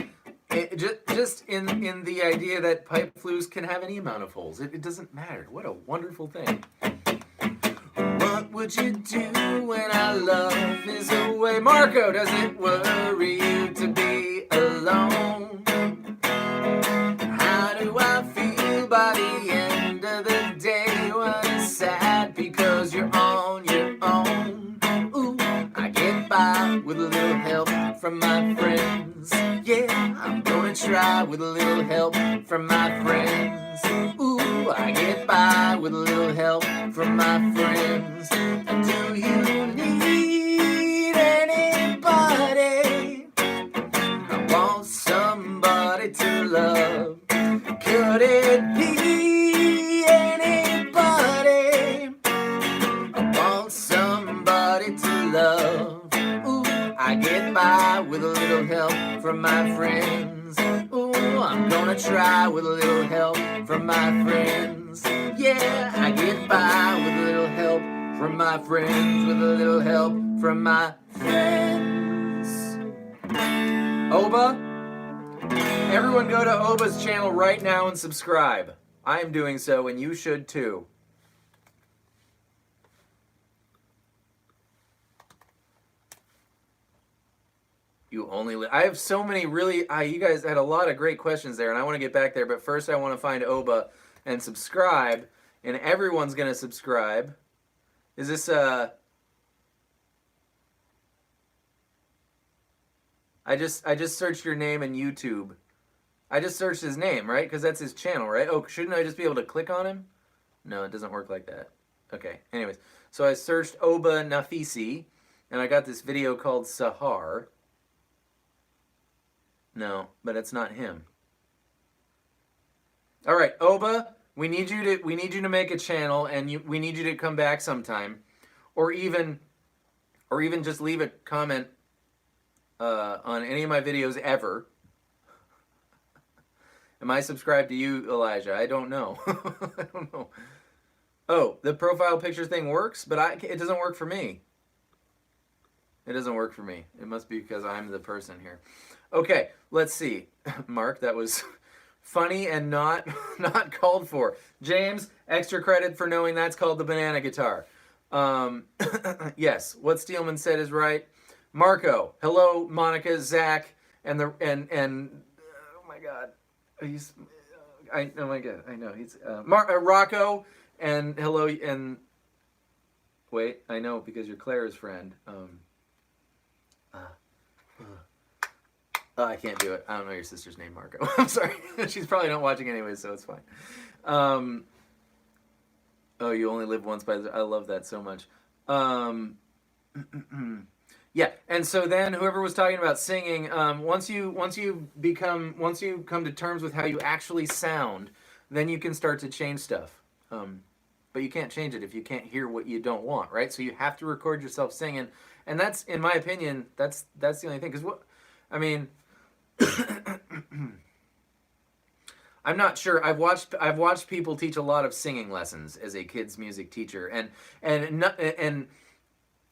Just in the idea that pipe flutes can have any amount of holes. It doesn't matter. What a wonderful thing. What would you do when our love is away? Marco, does it worry you to be alone? How do I feel by the end of the day when it's sad because you're on your own? Ooh, I get by with a little help from my friends. Yeah, I'm gonna try with a little help from my friends. Ooh, I get by with a little help from my friends. Do you need anybody? I want somebody to love. Could it be anybody? I want somebody to love. Ooh, I get by with a little help from my friends. Ooh, I'm gonna try with a little help from my friends. Yeah, I get by with a little help from my friends, with a little help from my friends. Oba, everyone go to Oba's channel right now and subscribe. I am doing so, and you should too. You only I have so many really... you guys had a lot of great questions there, and I want to get back there, but first I want to find Oba and subscribe, and everyone's going to subscribe. Is this I just searched your name in YouTube. I just searched his name, right? Because that's his channel, right? Oh, shouldn't I just be able to click on him? No, it doesn't work like that. Okay, anyways. So I searched Oba Nafisi, and I got this video called Sahar. No, but it's not him. All right, Oba, we need you to make a channel, and we need you to come back sometime, or even just leave a comment on any of my videos ever. Am I subscribed to you, Elijah? I don't know. I don't know. Oh, the profile picture thing works, but it doesn't work for me. It doesn't work for me. It must be because I'm the person here. Okay, let's see. Mark, that was funny and not called for. James, extra credit for knowing that's called the banana guitar. Yes, what Steelman said is right. Marco, hello, Monica, Zach, and oh my God, oh my God, I know he's Rocco, and hello, and wait, I know because you're Claire's friend. Oh, I can't do it. I don't know your sister's name, Marco. I'm sorry. She's probably not watching anyway, so it's fine. Oh, you only live once by the... I love that so much. Yeah, and so then whoever was talking about singing, once you come to terms with how you actually sound, then you can start to change stuff. But you can't change it if you can't hear what you don't want, right? So you have to record yourself singing, and that's, in my opinion, that's the only thing. Because what, I mean, I'm not sure. I've watched people teach a lot of singing lessons as a kids music teacher, and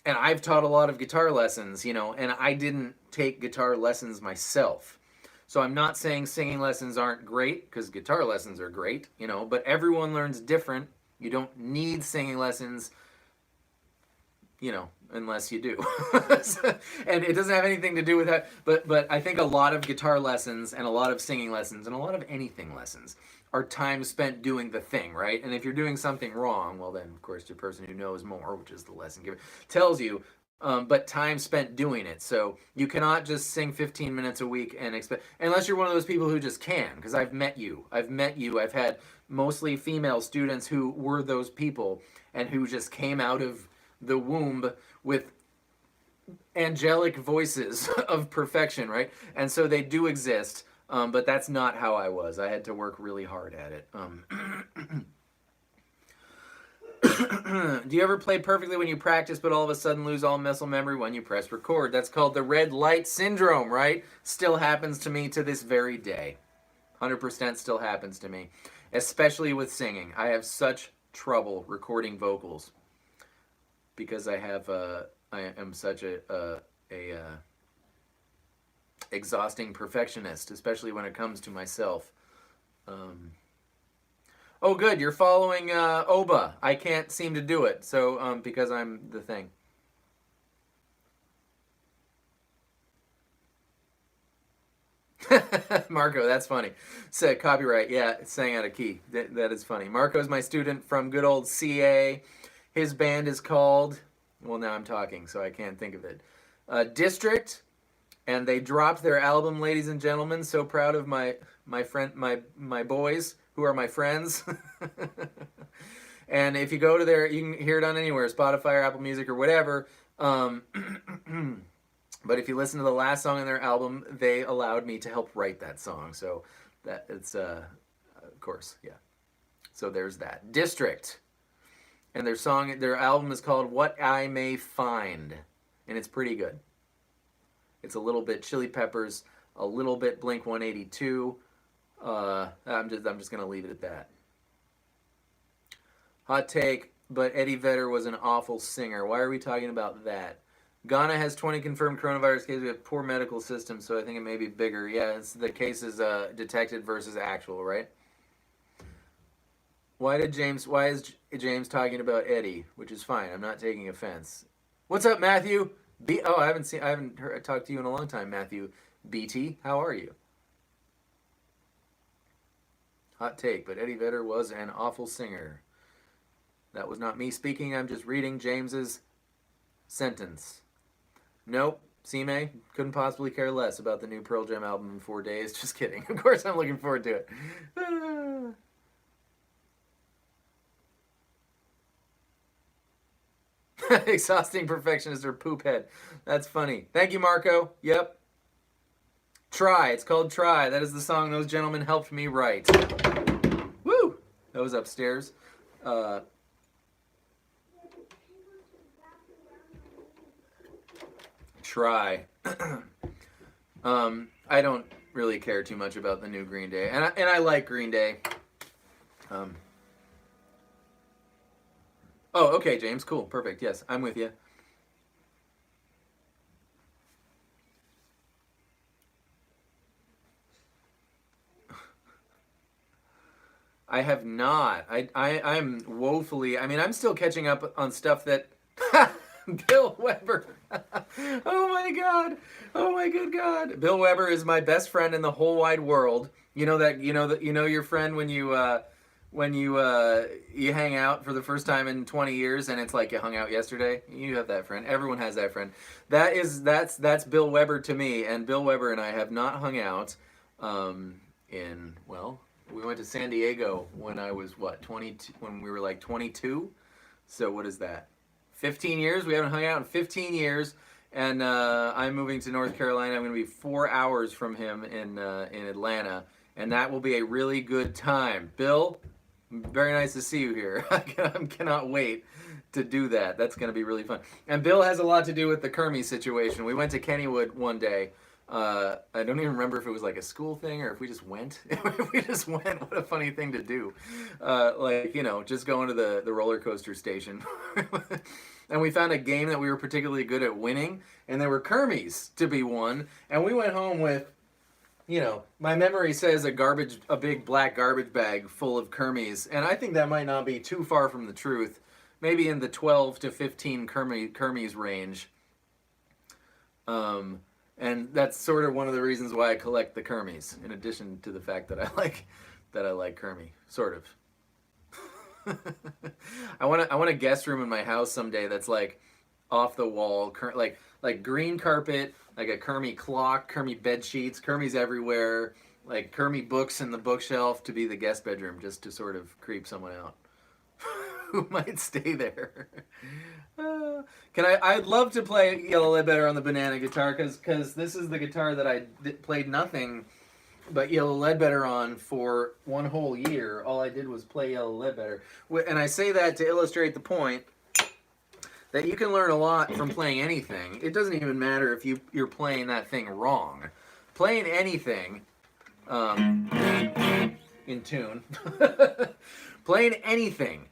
I've taught a lot of guitar lessons, you know, and I didn't take guitar lessons myself. So I'm not saying singing lessons aren't great, because guitar lessons are great, you know, but everyone learns different. You don't need singing lessons, you know, unless you do. And it doesn't have anything to do with that. But I think a lot of guitar lessons and a lot of singing lessons and a lot of anything lessons are time spent doing the thing, right? And if you're doing something wrong, well then, of course, the person who knows more, which is the lesson giver, tells you, but time spent doing it. So you cannot just sing 15 minutes a week and expect, unless you're one of those people who just can, because I've met you. I've had mostly female students who were those people and who just came out of the womb with angelic voices of perfection, right? And so they do exist, but that's not how I was. I had to work really hard at it. Do you ever play perfectly when you practice, but all of a sudden lose all muscle memory when you press record? That's called the red light syndrome, right? Still happens to me to this very day. 100% still happens to me, especially with singing. I have such trouble recording vocals because I am such a exhausting perfectionist, especially when it comes to myself. Oh, good, you're following Oba. I can't seem to do it, so because I'm the thing. Marco, that's funny. So, copyright, yeah, it's saying out of key. That is funny. Marco's my student from good old CA. His band is called, well, now I'm talking, so I can't think of it. District, and they dropped their album, ladies and gentlemen. So proud of my boys who are my friends. And if you go to there, you can hear it on anywhere, Spotify or Apple Music or whatever. But if you listen to the last song in their album, they allowed me to help write that song. So that it's, of course, yeah. So there's that. District. And their album is called What I May Find. And it's pretty good. It's a little bit Chili Peppers, a little bit Blink-182. I'm just gonna leave it at that. Hot take, but Eddie Vedder was an awful singer. Why are we talking about that? Ghana has 20 confirmed coronavirus cases. We have poor medical system, so I think it may be bigger. Yeah, the case is detected versus actual, right? Why is James talking about Eddie? Which is fine. I'm not taking offense. What's up, Matthew? I haven't talked to you in a long time, Matthew. BT, how are you? Hot take, but Eddie Vedder was an awful singer. That was not me speaking. I'm just reading James's sentence. Nope. C-May, couldn't possibly care less about the new Pearl Jam album in 4 days. Just kidding. Of course I'm looking forward to it. Exhausting perfectionist or poop head. That's funny. Thank you, Marco. Yep. Try. It's called Try. That is the song those gentlemen helped me write. Woo! That was upstairs. Try. I don't really care too much about the new Green Day, and I like Green Day. Oh, okay, James, cool, perfect. Yes, I'm with you. I have not. I'm woefully. I mean, I'm still catching up on stuff that. Bill Weber. Oh my God. Oh my good God. Bill Weber is my best friend in the whole wide world. You know that. You know your friend when you you hang out for the first time in 20 years and it's like you hung out yesterday. You have that friend. Everyone has that friend. That's Bill Weber to me. And Bill Weber and I have not hung out. We went to San Diego when I was 22, when we were like 22. So what is that? 15 years? We haven't hung out in 15 years. And I'm moving to North Carolina. I'm going to be 4 hours from him in Atlanta. And that will be a really good time. Bill, very nice to see you here. I cannot wait to do that. That's going to be really fun. And Bill has a lot to do with the Kermie situation. We went to Kennywood one day. I don't even remember if it was like a school thing or if we just went. If we just went, what a funny thing to do. Just going to the roller coaster station. And we found a game that we were particularly good at winning, and there were Kermies to be won. And we went home with, my memory says a big black garbage bag full of Kermies, and I think that might not be too far from the truth. Maybe in the 12 to 15 Kermies range. And that's sort of one of the reasons why I collect the Kermies, in addition to the fact that I like Kermie, sort of. I want a guest room in my house someday that's like off the wall, like green carpet, like a Kermie clock, Kermie bed sheets, Kermies everywhere, like Kermie books in the bookshelf to be the guest bedroom, just to sort of creep someone out who might stay there. I'd love to play Yellow Ledbetter on the banana guitar, because this is the guitar that I played nothing but Yellow Ledbetter on for one whole year. All I did was play Yellow Ledbetter. And I say that to illustrate the point that you can learn a lot from playing anything. It doesn't even matter if you're playing that thing wrong. Playing anything in tune. Playing anything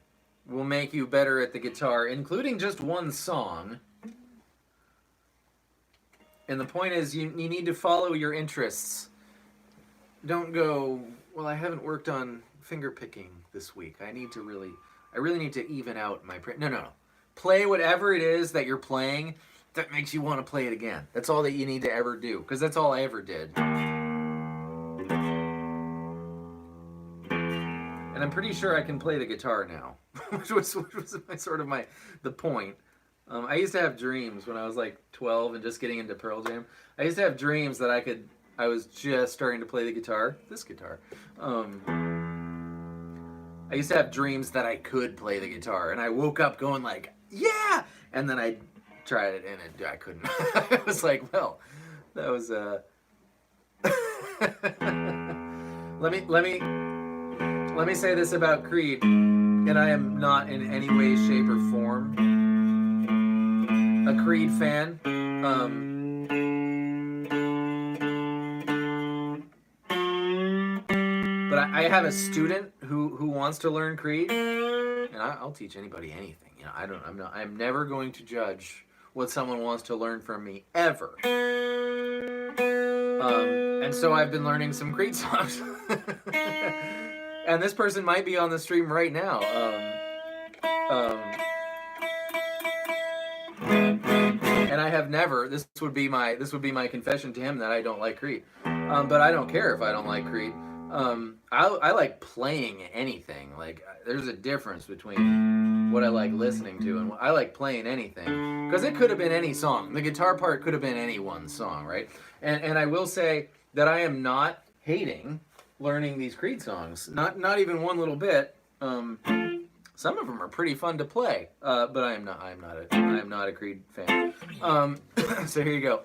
will make you better at the guitar, including just one song. And the point is, you need to follow your interests. Don't go, well, I haven't worked on finger picking this week. I really need to even out my... No. Play whatever it is that you're playing that makes you want to play it again. That's all that you need to ever do, because that's all I ever did. And I'm pretty sure I can play the guitar now, which was the point. I used to have dreams when I was like 12 and just getting into Pearl Jam. I used to have dreams that I was just starting to play the guitar, this guitar. I used to have dreams that I could play the guitar, and I woke up going like, yeah! And then I tried it, and I couldn't. I was like, well, that was, Let me say this about Creed, and I am not in any way, shape, or form a Creed fan. But I have a student who wants to learn Creed, and I'll teach anybody anything. I'm never going to judge what someone wants to learn from me ever. And so I've been learning some Creed songs. And this person might be on the stream right now. And I have never. This would be my confession to him that I don't like Creed. But I don't care if I don't like Creed. I like playing anything. Like, there's a difference between what I like listening to and I like playing anything, because it could have been any song. The guitar part could have been any one song, right? And I will say that I am not hating learning these Creed songs. Not even one little bit. Some of them are pretty fun to play, but I am not a Creed fan. So here you go.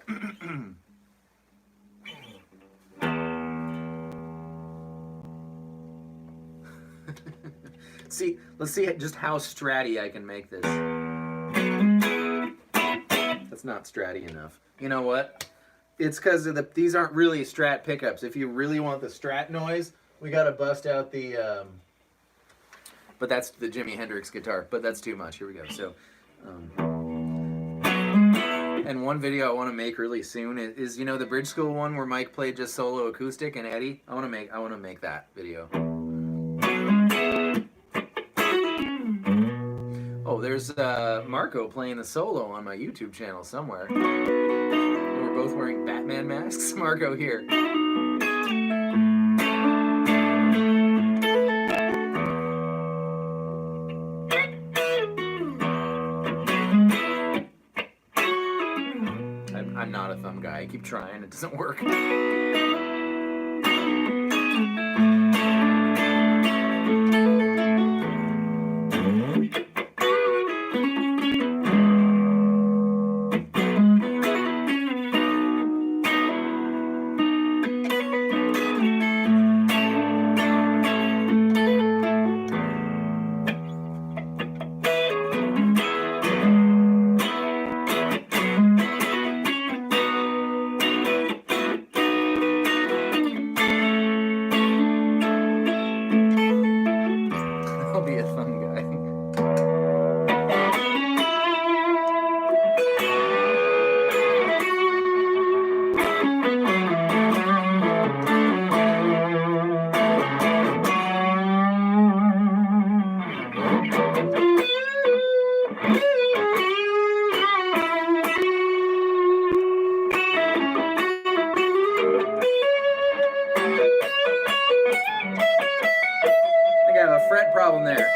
Let's see just how stratty I can make this. That's not stratty enough. You know what? It's because these aren't really Strat pickups. If you really want the Strat noise, we gotta bust out the. But that's the Jimi Hendrix guitar. But that's too much. Here we go. So, and one video I want to make really soon is the Bridge School one where Mike played just solo acoustic and Eddie. I want to make that video. Oh, there's Marco playing the solo on my YouTube channel somewhere. We're both wearing Batman masks. Marco here. I'm not a thumb guy. I keep trying. It doesn't work. Fret problem there.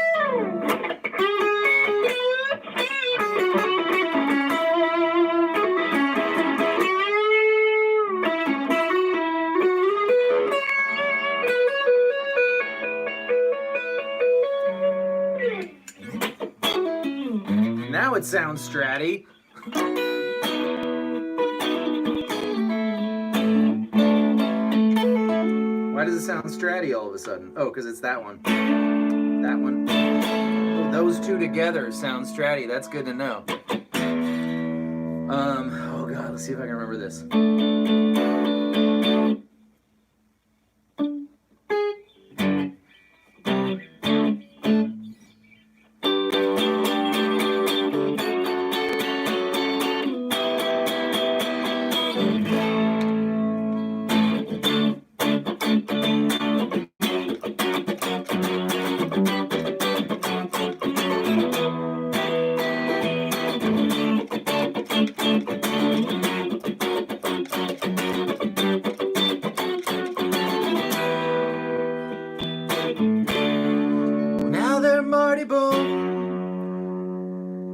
Now it sounds stratty. Why does it sound stratty all of a sudden? Oh, because it's that one. That one. Oh, those two together sound stratty. That's good to know. Oh god, let's see if I can remember this.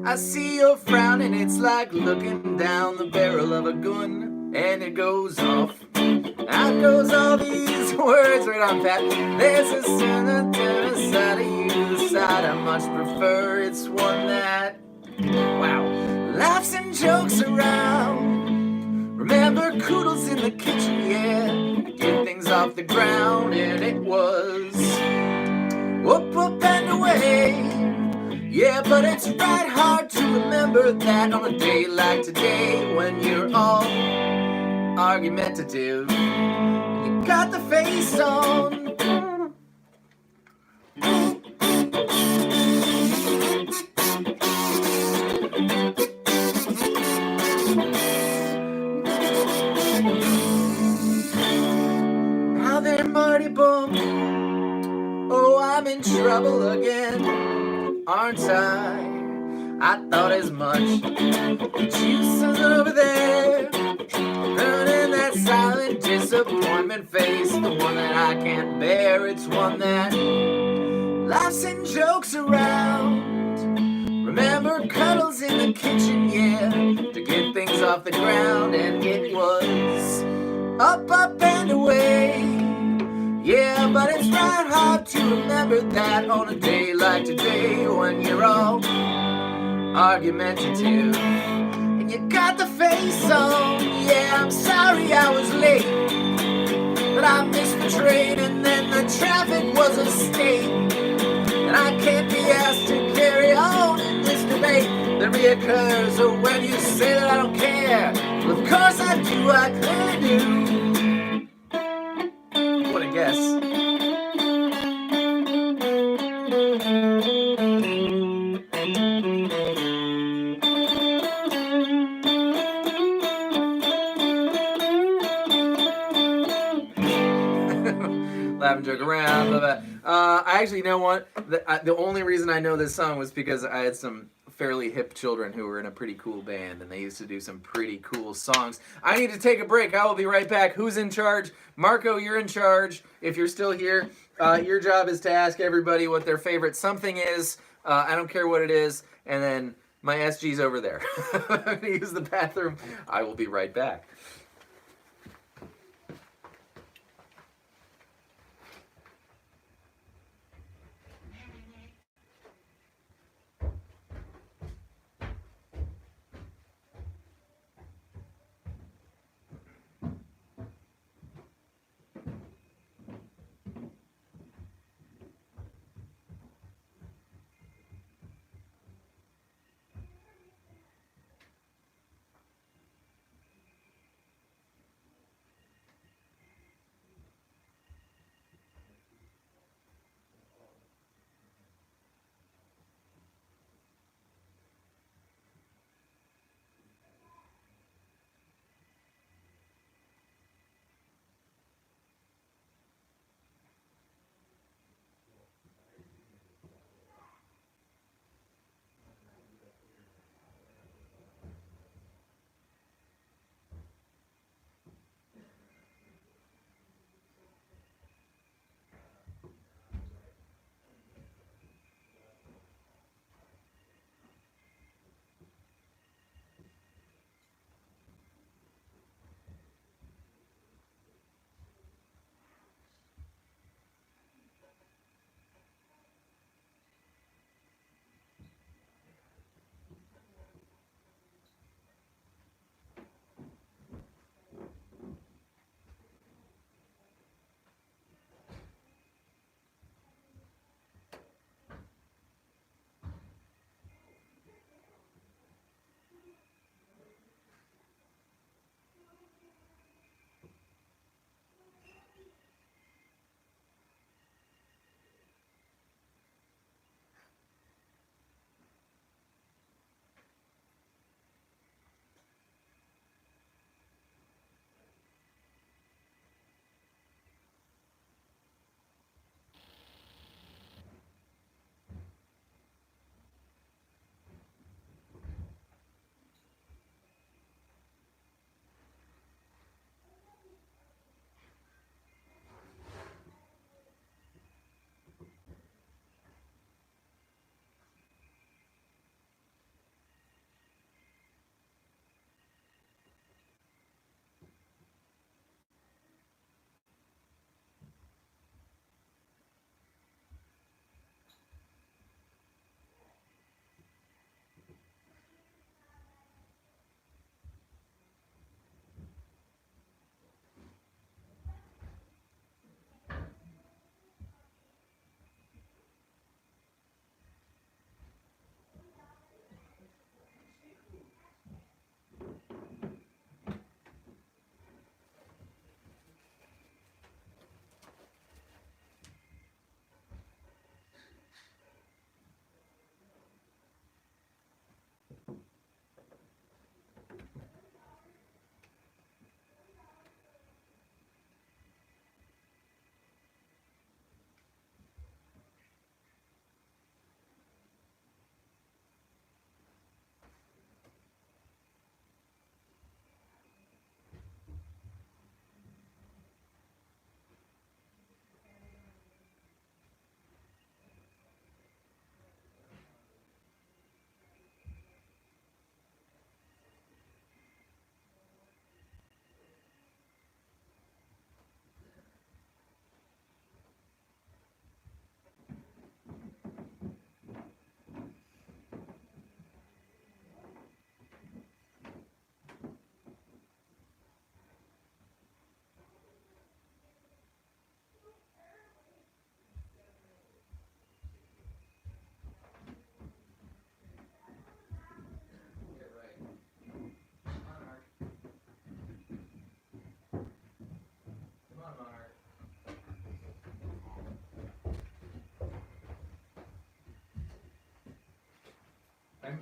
I see you're frowning, it's like looking down the barrel of a gun, and it goes off. Out goes all these words right on pat. There's a certain side of you, the side I much prefer. It's one that, wow, laughs and jokes around. Remember Koodles in the kitchen, yeah, get things off the ground, and it was whoop whoop and away. Yeah, but it's right hard to remember that on a day like today when you're all argumentative. You got the face on. Now then, Marty Boom. Oh, I'm in trouble again. Aren't I? I thought as much. But you son over there, running that silent disappointment face, the one that I can't bear. It's one that laughs and jokes around. Remember cuddles in the kitchen, yeah, to get things off the ground, and it was up, up and away. Yeah, but it's right hard to remember that on a day like today when you're all argumentative and you got the face on. Yeah, I'm sorry I was late, but I missed the train and then the traffic was a state, and I can't be asked to carry on in this debate that reoccurs. So when you say that I don't care, Of course I do, I clearly do. What a guess. Laugh and joke around, blah, blah. I actually know what. The only reason I know this song was because I had some fairly hip children who were in a pretty cool band, and they used to do some pretty cool songs. I need to take a break. I will be right back. Who's in charge? Marco, you're in charge. If you're still here, your job is to ask everybody what their favorite something is. I don't care what it is. And then my SG's over there. I'm going to use the bathroom. I will be right back.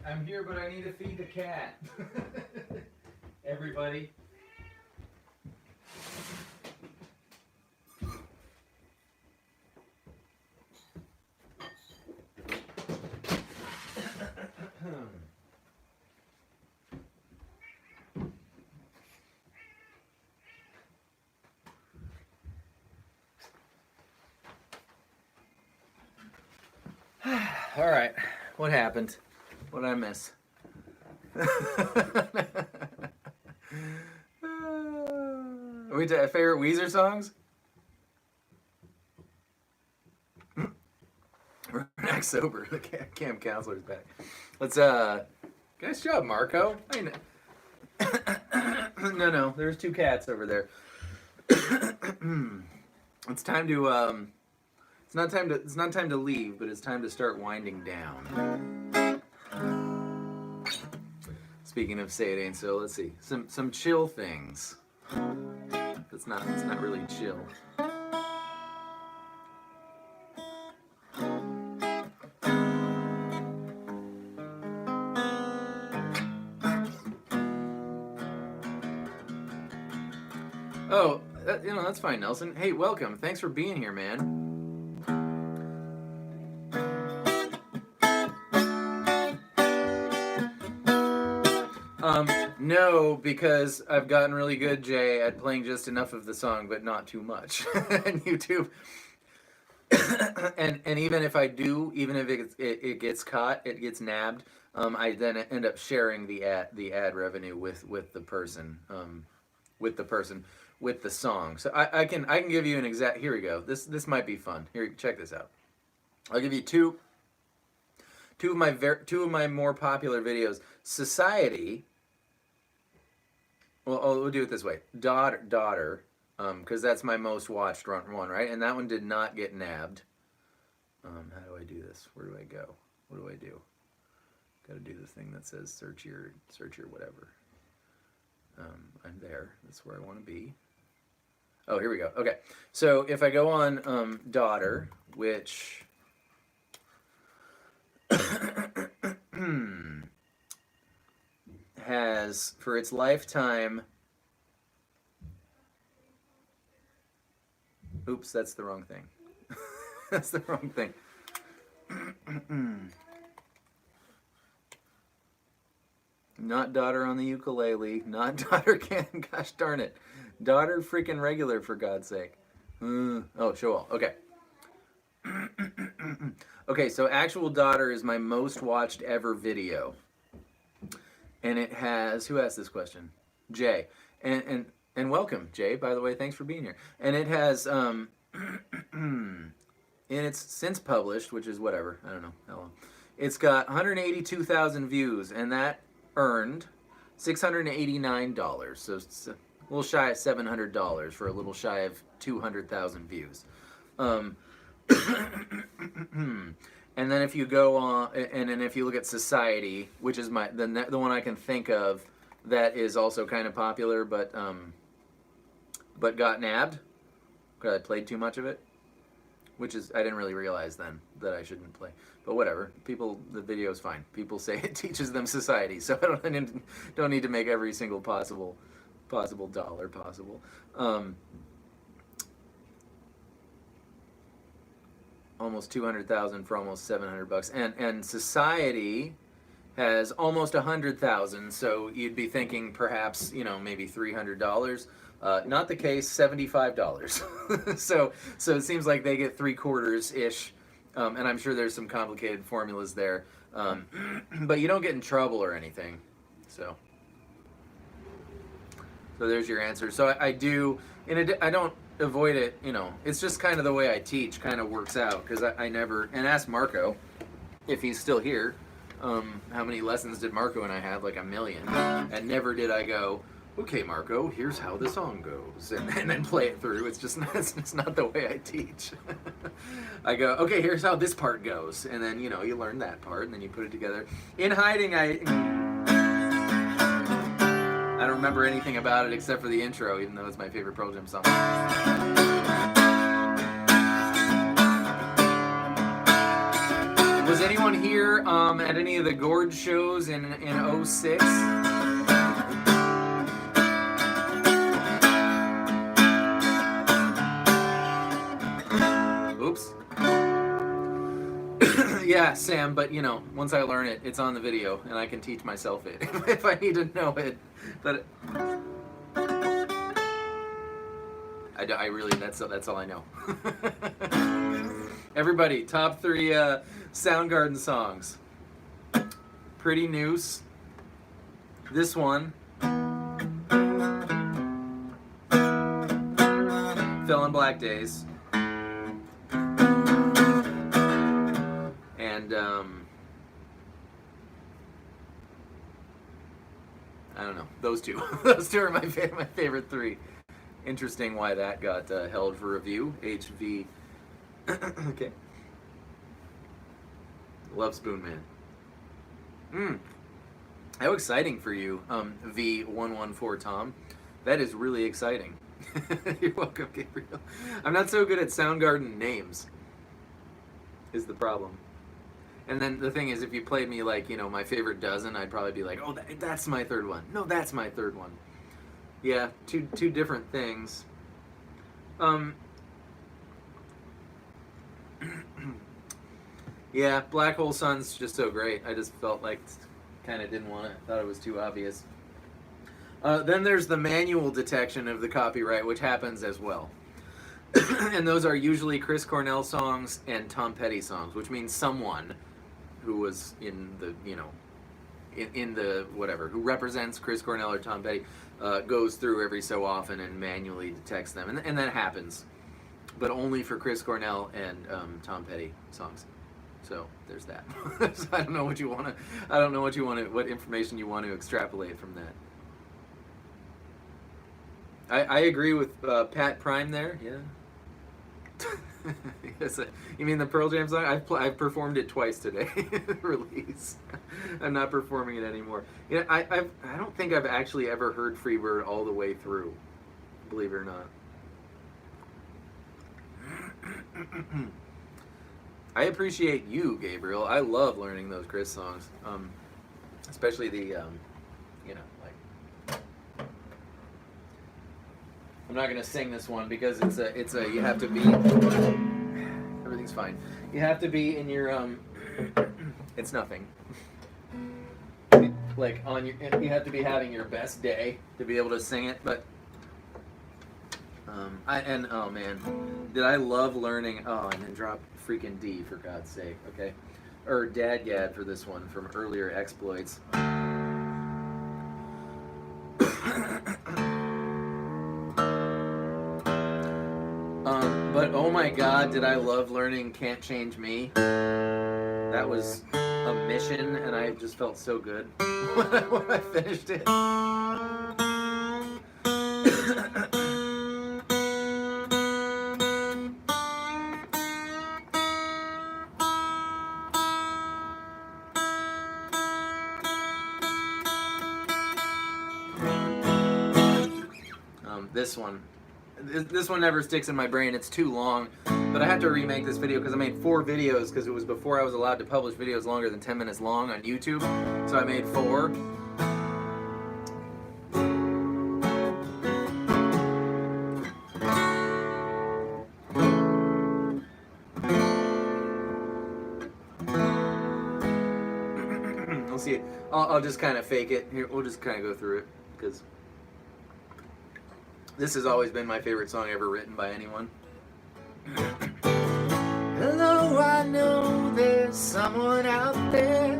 I'm here, but I need to feed the cat. Everybody. All right, what happened? What did I miss? Are we to favorite Weezer songs? We're back sober. The camp counselor's back. Let's nice job, Marco. No, there's two cats over there. It's time to it's not time to leave, but it's time to start winding down. Speaking of say it ain't so, let's see. Some chill things. It's not really chill. Oh, that's fine, Nelson. Hey, welcome. Thanks for being here, man. No, because I've gotten really good, Jay, at playing just enough of the song, but not too much. And YouTube, and even if I do, even if it gets caught, it gets nabbed. I then end up sharing the ad revenue with the person, with the song. So I can give you an exact. Here we go. This might be fun. Here, check this out. I'll give you two of my more popular videos. Society. Well, we'll do it this way. Daughter, because that's my most watched one, right? And that one did not get nabbed. How do I do this? Where do I go? What do I do? Got to do the thing that says search your whatever. I'm there. That's where I want to be. Oh, here we go. Okay. So if I go on daughter, which has, for its lifetime, oops, that's the wrong thing. That's the wrong thing. Not daughter on the ukulele, not daughter can, gosh darn it. Daughter freaking regular, for God's sake. Oh, show all, okay. Okay, so actual daughter is my most watched ever video. And it has, who asked this question? Jay. And welcome, Jay, by the way, thanks for being here. And it has, and it's since published, which is whatever, I don't know how long. It's got 182,000 views, and that earned $689. So it's a little shy of $700 for a little shy of 200,000 views. And then if you go on, and then if you look at Society, which is the one I can think of that is also kind of popular, but got nabbed because I played too much of it, which is, I didn't really realize then that I shouldn't play, but whatever. The video's fine. People say it teaches them society, so I don't need to make every single possible dollar possible. Almost 200,000 for almost $700, and Society has almost 100,000. So you'd be thinking perhaps maybe $300. Not the case. $75. So it seems like they get 3/4 ish, and I'm sure there's some complicated formulas there, but you don't get in trouble or anything. So there's your answer. So I do, and I don't avoid it, it's just kind of the way I teach kind of works out, because I never, and ask Marco if he's still here, how many lessons did Marco and I have? Like 1 million. And never did I go, okay, Marco, here's how the song goes, and then play it through. It's just it's not the way I teach. I go, okay, here's how this part goes, and then you learn that part, and then you put it together. In hiding, I don't remember anything about it except for the intro, even though it's my favorite Pearl Jam song. Was anyone here at any of the Gorge shows in 06? Oops. Yeah, Sam, but you know, once I learn it, it's on the video, and I can teach myself it if I need to know it. But I really, that's all I know. Everybody, top 3 Soundgarden songs. Pretty Noose. This one. Fell on Black Days. And I don't know. Those two. Those two are my favorite 3. Interesting why that got held for review. HV. Okay. Love Spoon Man. How exciting for you, V114 Tom. That is really exciting. You're welcome, Gabriel. I'm not so good at Soundgarden names, is the problem. And then the thing is, if you played me like, you know, my favorite dozen, I'd probably be like, oh, that's my 3rd one. No, that's my 3rd one. Yeah, two different things. Yeah, Black Hole Sun's just so great. I just felt like kind of didn't want it. Thought it was too obvious. Then there's the manual detection of the copyright, which happens as well. And those are usually Chris Cornell songs and Tom Petty songs, which means someone who was in the, you know, in the whatever, who represents Chris Cornell or Tom Petty, goes through every so often and manually detects them. And that happens, but only for Chris Cornell and Tom Petty songs. So there's that. So I don't know what you want to, what information you want to extrapolate from that. I agree with Pat Prime there. Yeah. Yes, you mean the Pearl Jam song? I've performed it twice today. Release. I'm not performing it anymore. You know, I don't think I've actually ever heard Freebird all the way through. Believe it or not. I appreciate you, Gabriel. I love learning those Chris songs, especially the, you know, like. I'm not gonna sing this one because it's a you have to be. Everything's fine. You have to be in your it's nothing. Like on your, you have to be having your best day to be able to sing it, but. Oh man, did I love learning? Oh, and then drop freaking D for God's sake, okay? Or Dadgad for this one from earlier exploits. But oh my God, did I love learning Can't Change Me? That was a mission, and I just felt so good when I finished it. This one never sticks in my brain. It's too long, but I have to remake this video because I made 4 videos because it was before I was allowed to publish videos longer than 10 minutes long on YouTube. So I made 4. We'll see. I'll just kind of fake it. Here, we'll just kind of go through it because. This has always been my favorite song ever written by anyone. Hello, I know there's someone out there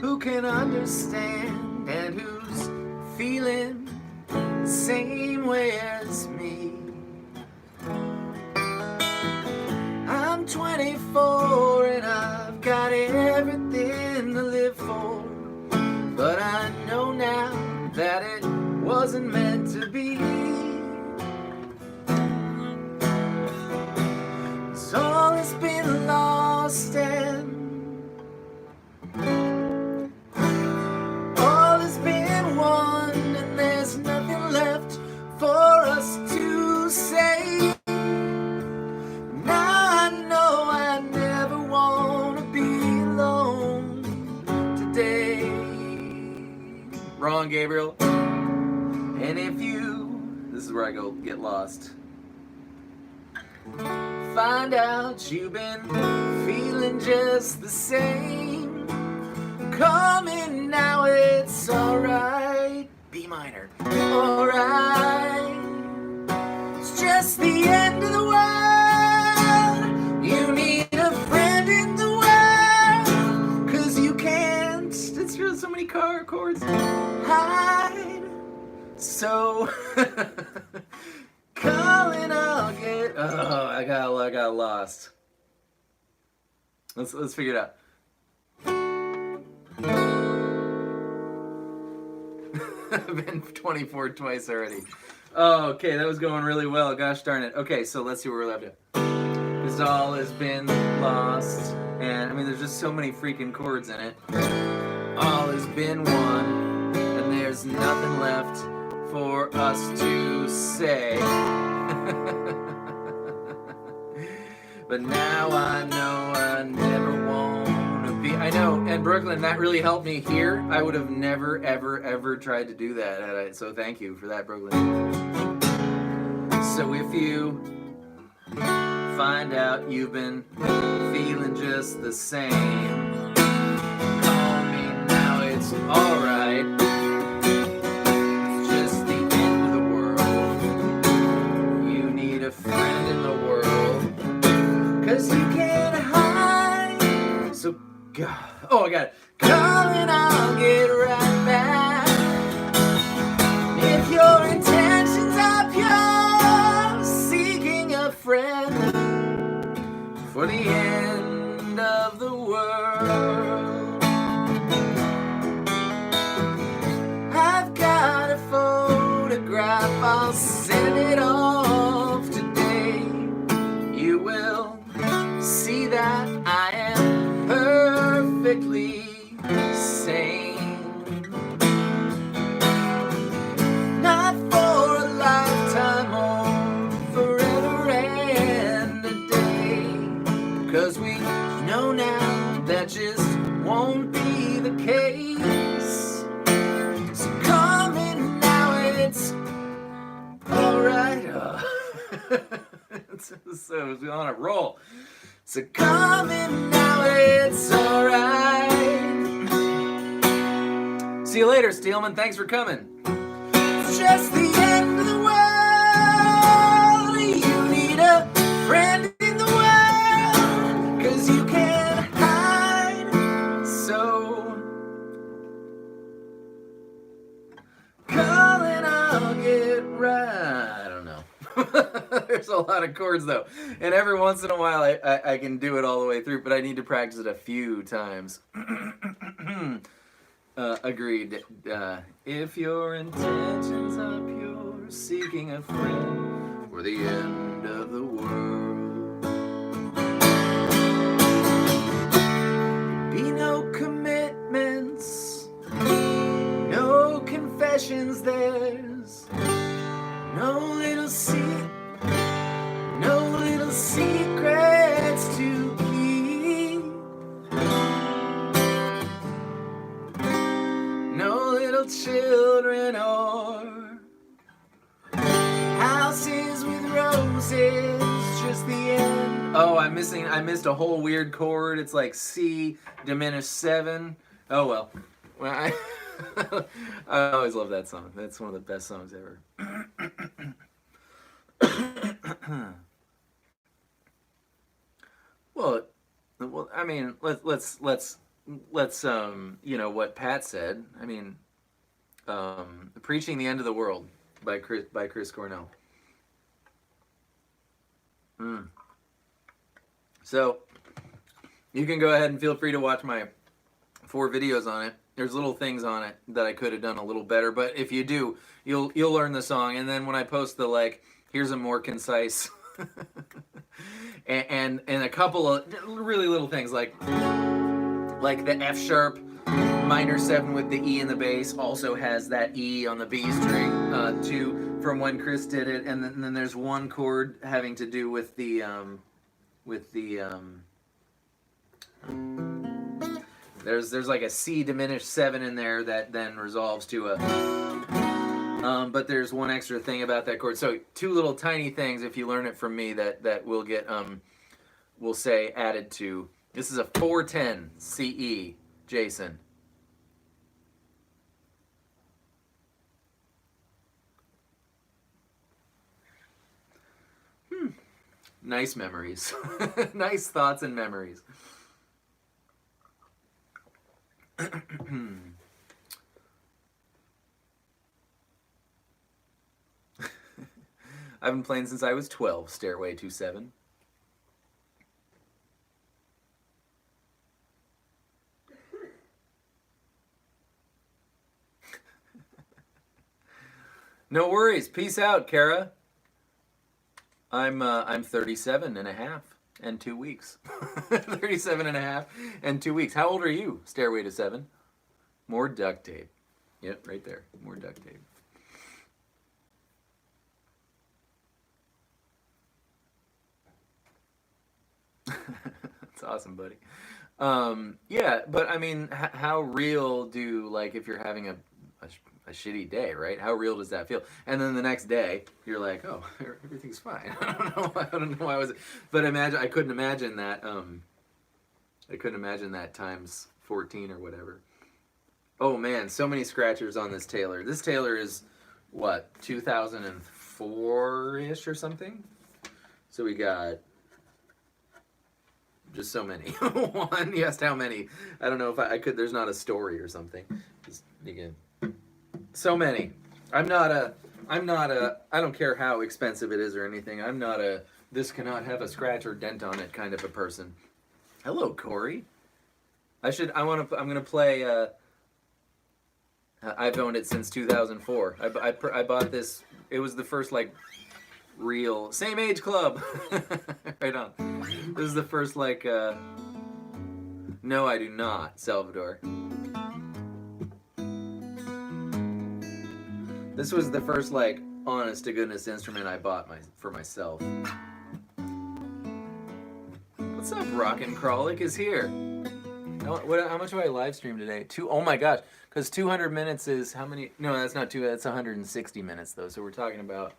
who can understand and who's feeling the same way as me. I'm 24 and I've got everything to live for, but I know now that it wasn't meant to be. All has been lost and all has been won, and there's nothing left for us to say. Now I know I never want to be alone. on, Gabriel. And if you, this is where I go get lost. Find out you've been feeling just the same. Call me now, it's alright. B minor. Alright. It's just the end of the world. You need a friend in the world. Cause you can't, it's just so many chords. Hide. So calling, I'll get. Oh, I got lost. Let's figure it out. I've been 24 twice already. Oh, okay, that was going really well. Gosh darn it. Okay, so let's see where we're left at. Cause all has been lost, and I mean, there's just so many freaking chords in it. All has been won, and there's nothing left for us to say. But now I know I never want to be. I know, and Brooklyn, that really helped me here. I would have never, ever, ever tried to do that. Had I, so thank you for that, Brooklyn. So if you find out you've been feeling just the same, call me now, it's alright. It's just the end of the world. You need a friend in the world, cause you can't hide. So, God, oh, I got it. Call and I'll get right back. If your intentions are pure, seeking a friend for the end of the world. I've got a photograph, I'll send it off today. You will see that I am perfectly sane. Not for a lifetime or forever and a day. Cause we know now that just won't be the case. So come in now, it's alright. So we're on a roll. So come in now, it's alright. See you later, Steelman. Thanks for coming. It's just the end of the world. You need a friend in the world, cause you can't hide. So call and I'll get right. I don't know. There's a lot of chords though, and every once in a while I can do it all the way through, but I need to practice it a few times. Agreed. If your intentions are pure, seeking a friend for the end of the world. Be no commitments, no confessions, there's no little secrets to keep. No little children or houses with roses, just the end. Oh, I missed a whole weird chord. It's like C diminished 7. Oh well. I always love that song. That's one of the best songs ever. Well, I mean, let's you know what Pat said. I mean, "Preaching the End of the World" by Chris Cornell. So you can go ahead and feel free to watch my 4 videos on it. There's little things on it that I could have done a little better, but if you do, you'll learn the song. And then when I post the here's a more concise and a couple of really little things like the F sharp minor 7 with the E in the bass also has that E on the B string too, from when Chris did it. And then there's one chord having to do with the There's like a C diminished 7 in there that then resolves to a... but there's one extra thing about that chord. So 2 little tiny things, if you learn it from me, that will get, we'll say, added to. This is a 410 CE, Jason. Nice memories. Nice thoughts and memories. I've been playing since I was 12, Stairway to 7. No worries. Peace out, Kara. I'm 37 and a half and 2 weeks. 37 and a half and 2 weeks. How old are you, Stairway to 7? More duct tape. Yep, right there. More duct tape. That's awesome, buddy. Yeah, but I mean, how real do, like, if you're having a shitty day, right? How real does that feel? And then the next day, you're like, oh, everything's fine. I don't know why was it, but I couldn't imagine that. I couldn't imagine that times 14 or whatever. Oh man, so many scratchers on this Taylor. This Taylor is what, 2004-ish or something? So we got just so many. One, you asked how many. I don't know if I could, there's not a story or something. Just, again, so many. I don't care how expensive it is or anything. I'm not a, this cannot have a scratch or dent on it kind of a person. Hello, Corey. I'm gonna play, I've owned it since 2004. I bought this, it was the first, like, real, same age club. Right on. This is the first, like, no, I do not, Salvador. This was the first, like, honest to goodness instrument I bought for myself. What's up, Rockin' Crawlick is here. How much do I live stream today? Oh my gosh, because 200 minutes is how many? No, that's not that's 160 minutes though. So we're talking about,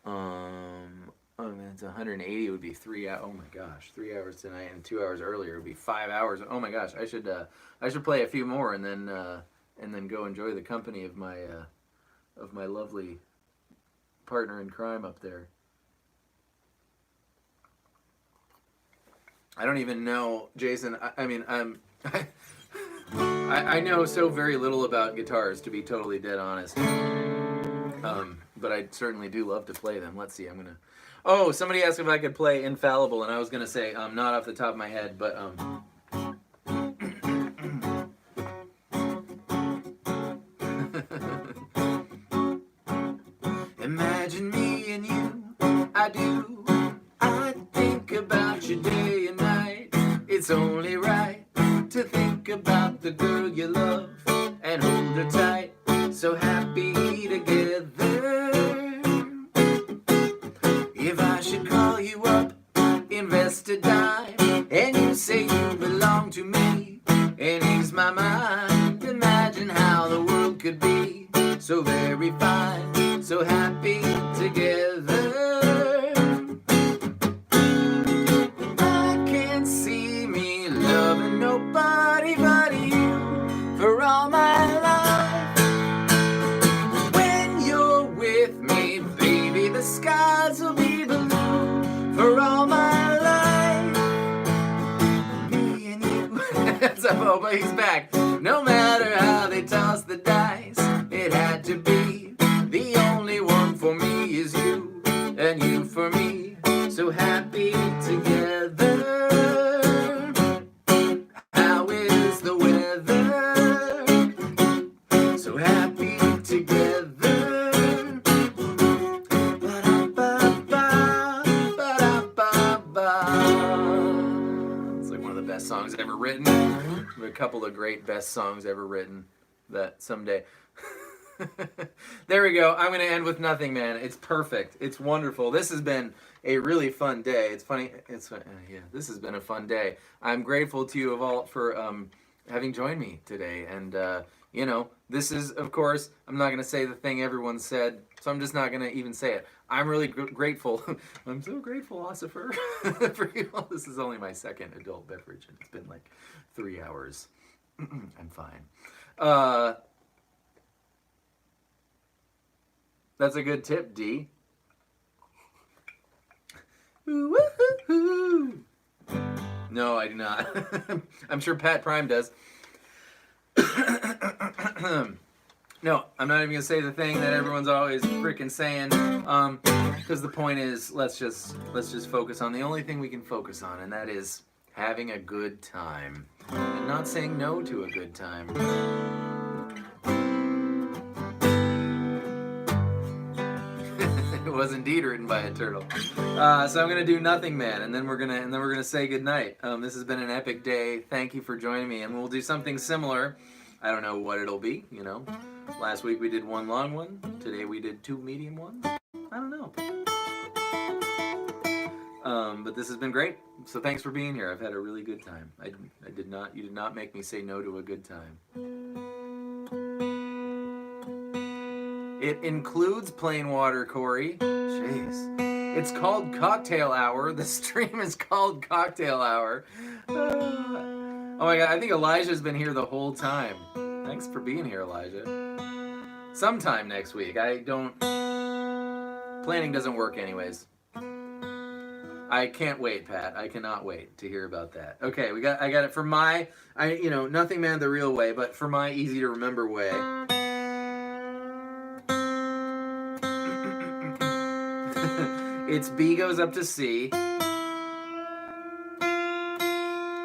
it's 180 would be 3 hours. Oh my gosh, 3 hours tonight and 2 hours earlier would be 5 hours. Oh my gosh, I should play a few more and then go enjoy the company of my lovely partner in crime up there. I don't even know, Jason. I know so very little about guitars, to be totally dead honest. But I certainly do love to play them. Let's see, oh, somebody asked if I could play Infallible, and I was gonna say, not off the top of my head, but, imagine me and you, I do. I think about you day and night. It's only right to think about the girl you love and hold her tight. So happy together. If I should call you up, invest a dime, and you say you belong to me, and ease my mind, imagine how the world could be so very fine, so happy together. I can't see me loving nobody but you for all my life. When you're with me, baby, the skies will be blue for all my life. Me and you. Oh, but he's back. No matter how they toss the dice, it had to be. The only one for me is you, and you for me. So happy together. How is the weather? So happy together. Ba-da-ba-ba, ba-da-ba-ba. It's like one of the best songs ever written. A couple of great best songs ever written that someday. There we go. I'm going to end with Nothingman. It's perfect. It's wonderful. This has been a really fun day. It's funny. Yeah, this has been a fun day. I'm grateful to you all for having joined me today. And, this is, of course, I'm not going to say the thing everyone said, so I'm just not going to even say it. I'm really grateful. I'm so grateful, Ossifer, for you all. This is only my second adult beverage, and it's been like 3 hours. I'm fine. That's a good tip, D. Woo-hoo-hoo. No, I do not. I'm sure Pat Prime does. No, I'm not even gonna say the thing that everyone's always freaking saying, because the point is, let's just focus on the only thing we can focus on, and that is having a good time, and not saying no to a good time. It was indeed written by a turtle. So I'm gonna do Nothingman, and then we're gonna say goodnight. This has been an epic day. Thank you for joining me, and we'll do something similar. I don't know what it'll be. Last week we did one long one. Today we did 2 medium ones. I don't know. But this has been great. So thanks for being here. I've had a really good time. You did not make me say no to a good time. It includes plain water, Corey. Jeez. It's called Cocktail Hour. The stream is called Cocktail Hour. Oh my god, I think Elijah's been here the whole time. Thanks for being here, Elijah. Sometime next week. Planning doesn't work anyways. I can't wait, Pat. I cannot wait to hear about that. Okay, I got it for my, Nothingman the real way, but for my easy to remember way. It's B goes up to C.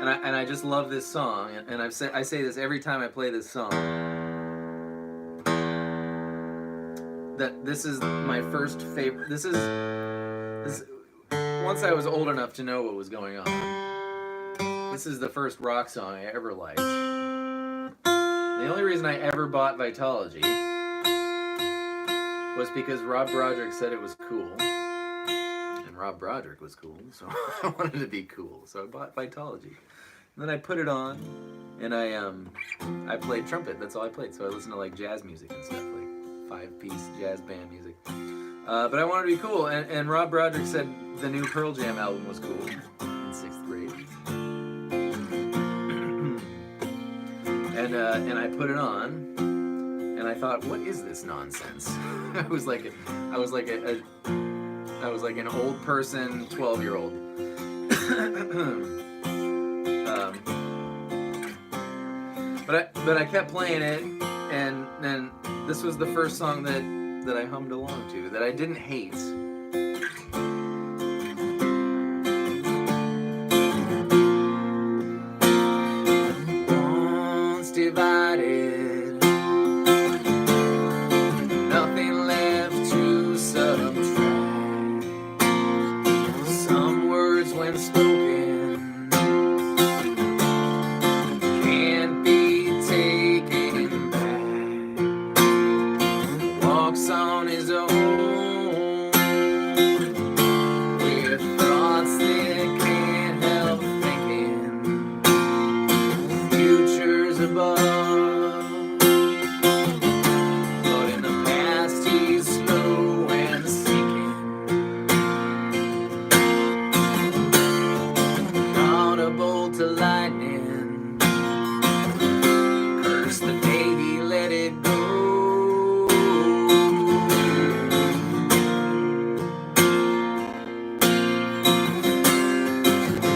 And I just love this song, and I say this every time I play this song, that this is my first favorite. This once I was old enough to know what was going on. This is the first rock song I ever liked. The only reason I ever bought Vitology was because Rob Broderick said it was cool. Rob Broderick was cool, so I wanted to be cool, so I bought Vitology. And then I put it on, and I played trumpet. That's all I played. So I listened to like jazz music and stuff, like 5-piece jazz band music. But I wanted to be cool, and Rob Broderick said the new Pearl Jam album was cool in 6th grade. And I put it on, and I thought, what is this nonsense? I was like an old person, 12-year-old. But I kept playing it, and then this was the first song that I hummed along to, that I didn't hate. Once divided, nothing left to subtract. Some words when spoken can't be taken back. Walks on his own with thoughts that can't help thinking. Future's above, but in the past he's slow and sinking. Audible to lightning, curse the day he let it go.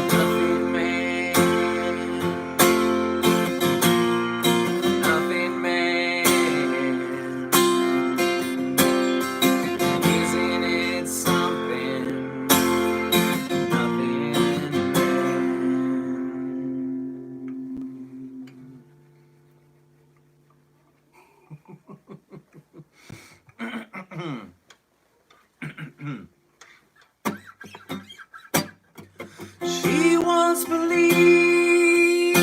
Nothing man, nothing man. Isn't it something? Nothing man. She once believed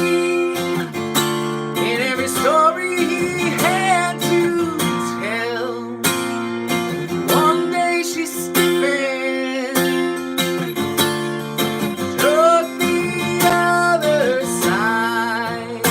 in every story he had to tell. One day she stiffened, took the other side.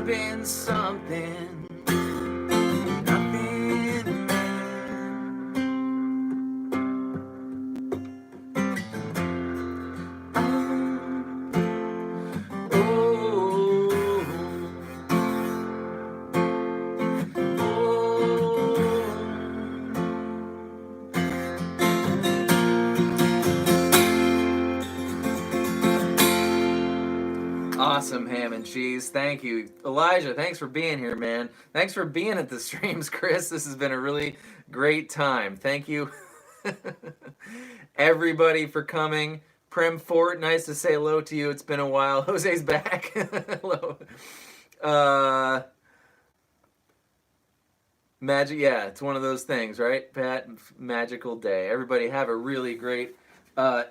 up in something. Nothing Awesome ham and cheese. Thank you. Elijah, thanks for being here, man. Thanks for being at the streams, Chris. This has been a really great time. Thank you, everybody, for coming. Prem Fort, nice to say hello to you. It's been a while. Jose's back. Hello. Magic, yeah, it's one of those things, right, Pat? Magical day. Everybody have a really great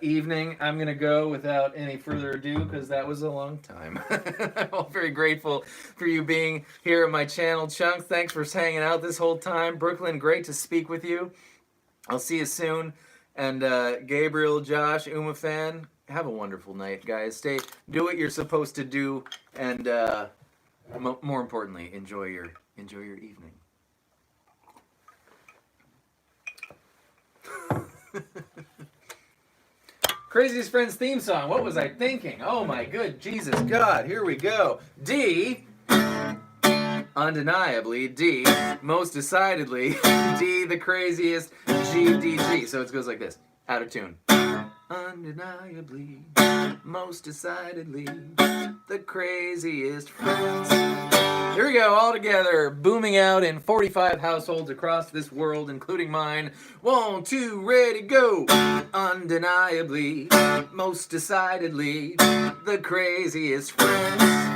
evening. I'm going to go without any further ado because that was a long time. I'm all very grateful for you being here at my channel. Chunk, thanks for hanging out this whole time. Brooklyn, great to speak with you. I'll see you soon. And Gabriel, Josh, Uma Fan, have a wonderful night, guys. Do what you're supposed to do, and more importantly, enjoy your evening. Craziest Friends theme song. What was I thinking? Oh my good Jesus God. Here we go. D. Undeniably. D. Most decidedly. D. The craziest. G. D. G. So it goes like this. Out of tune. Undeniably. Most decidedly. The craziest friends. Here we go, all together, booming out in 45 households across this world, including mine. 1, 2, ready, go! Undeniably, most decidedly, the craziest friends.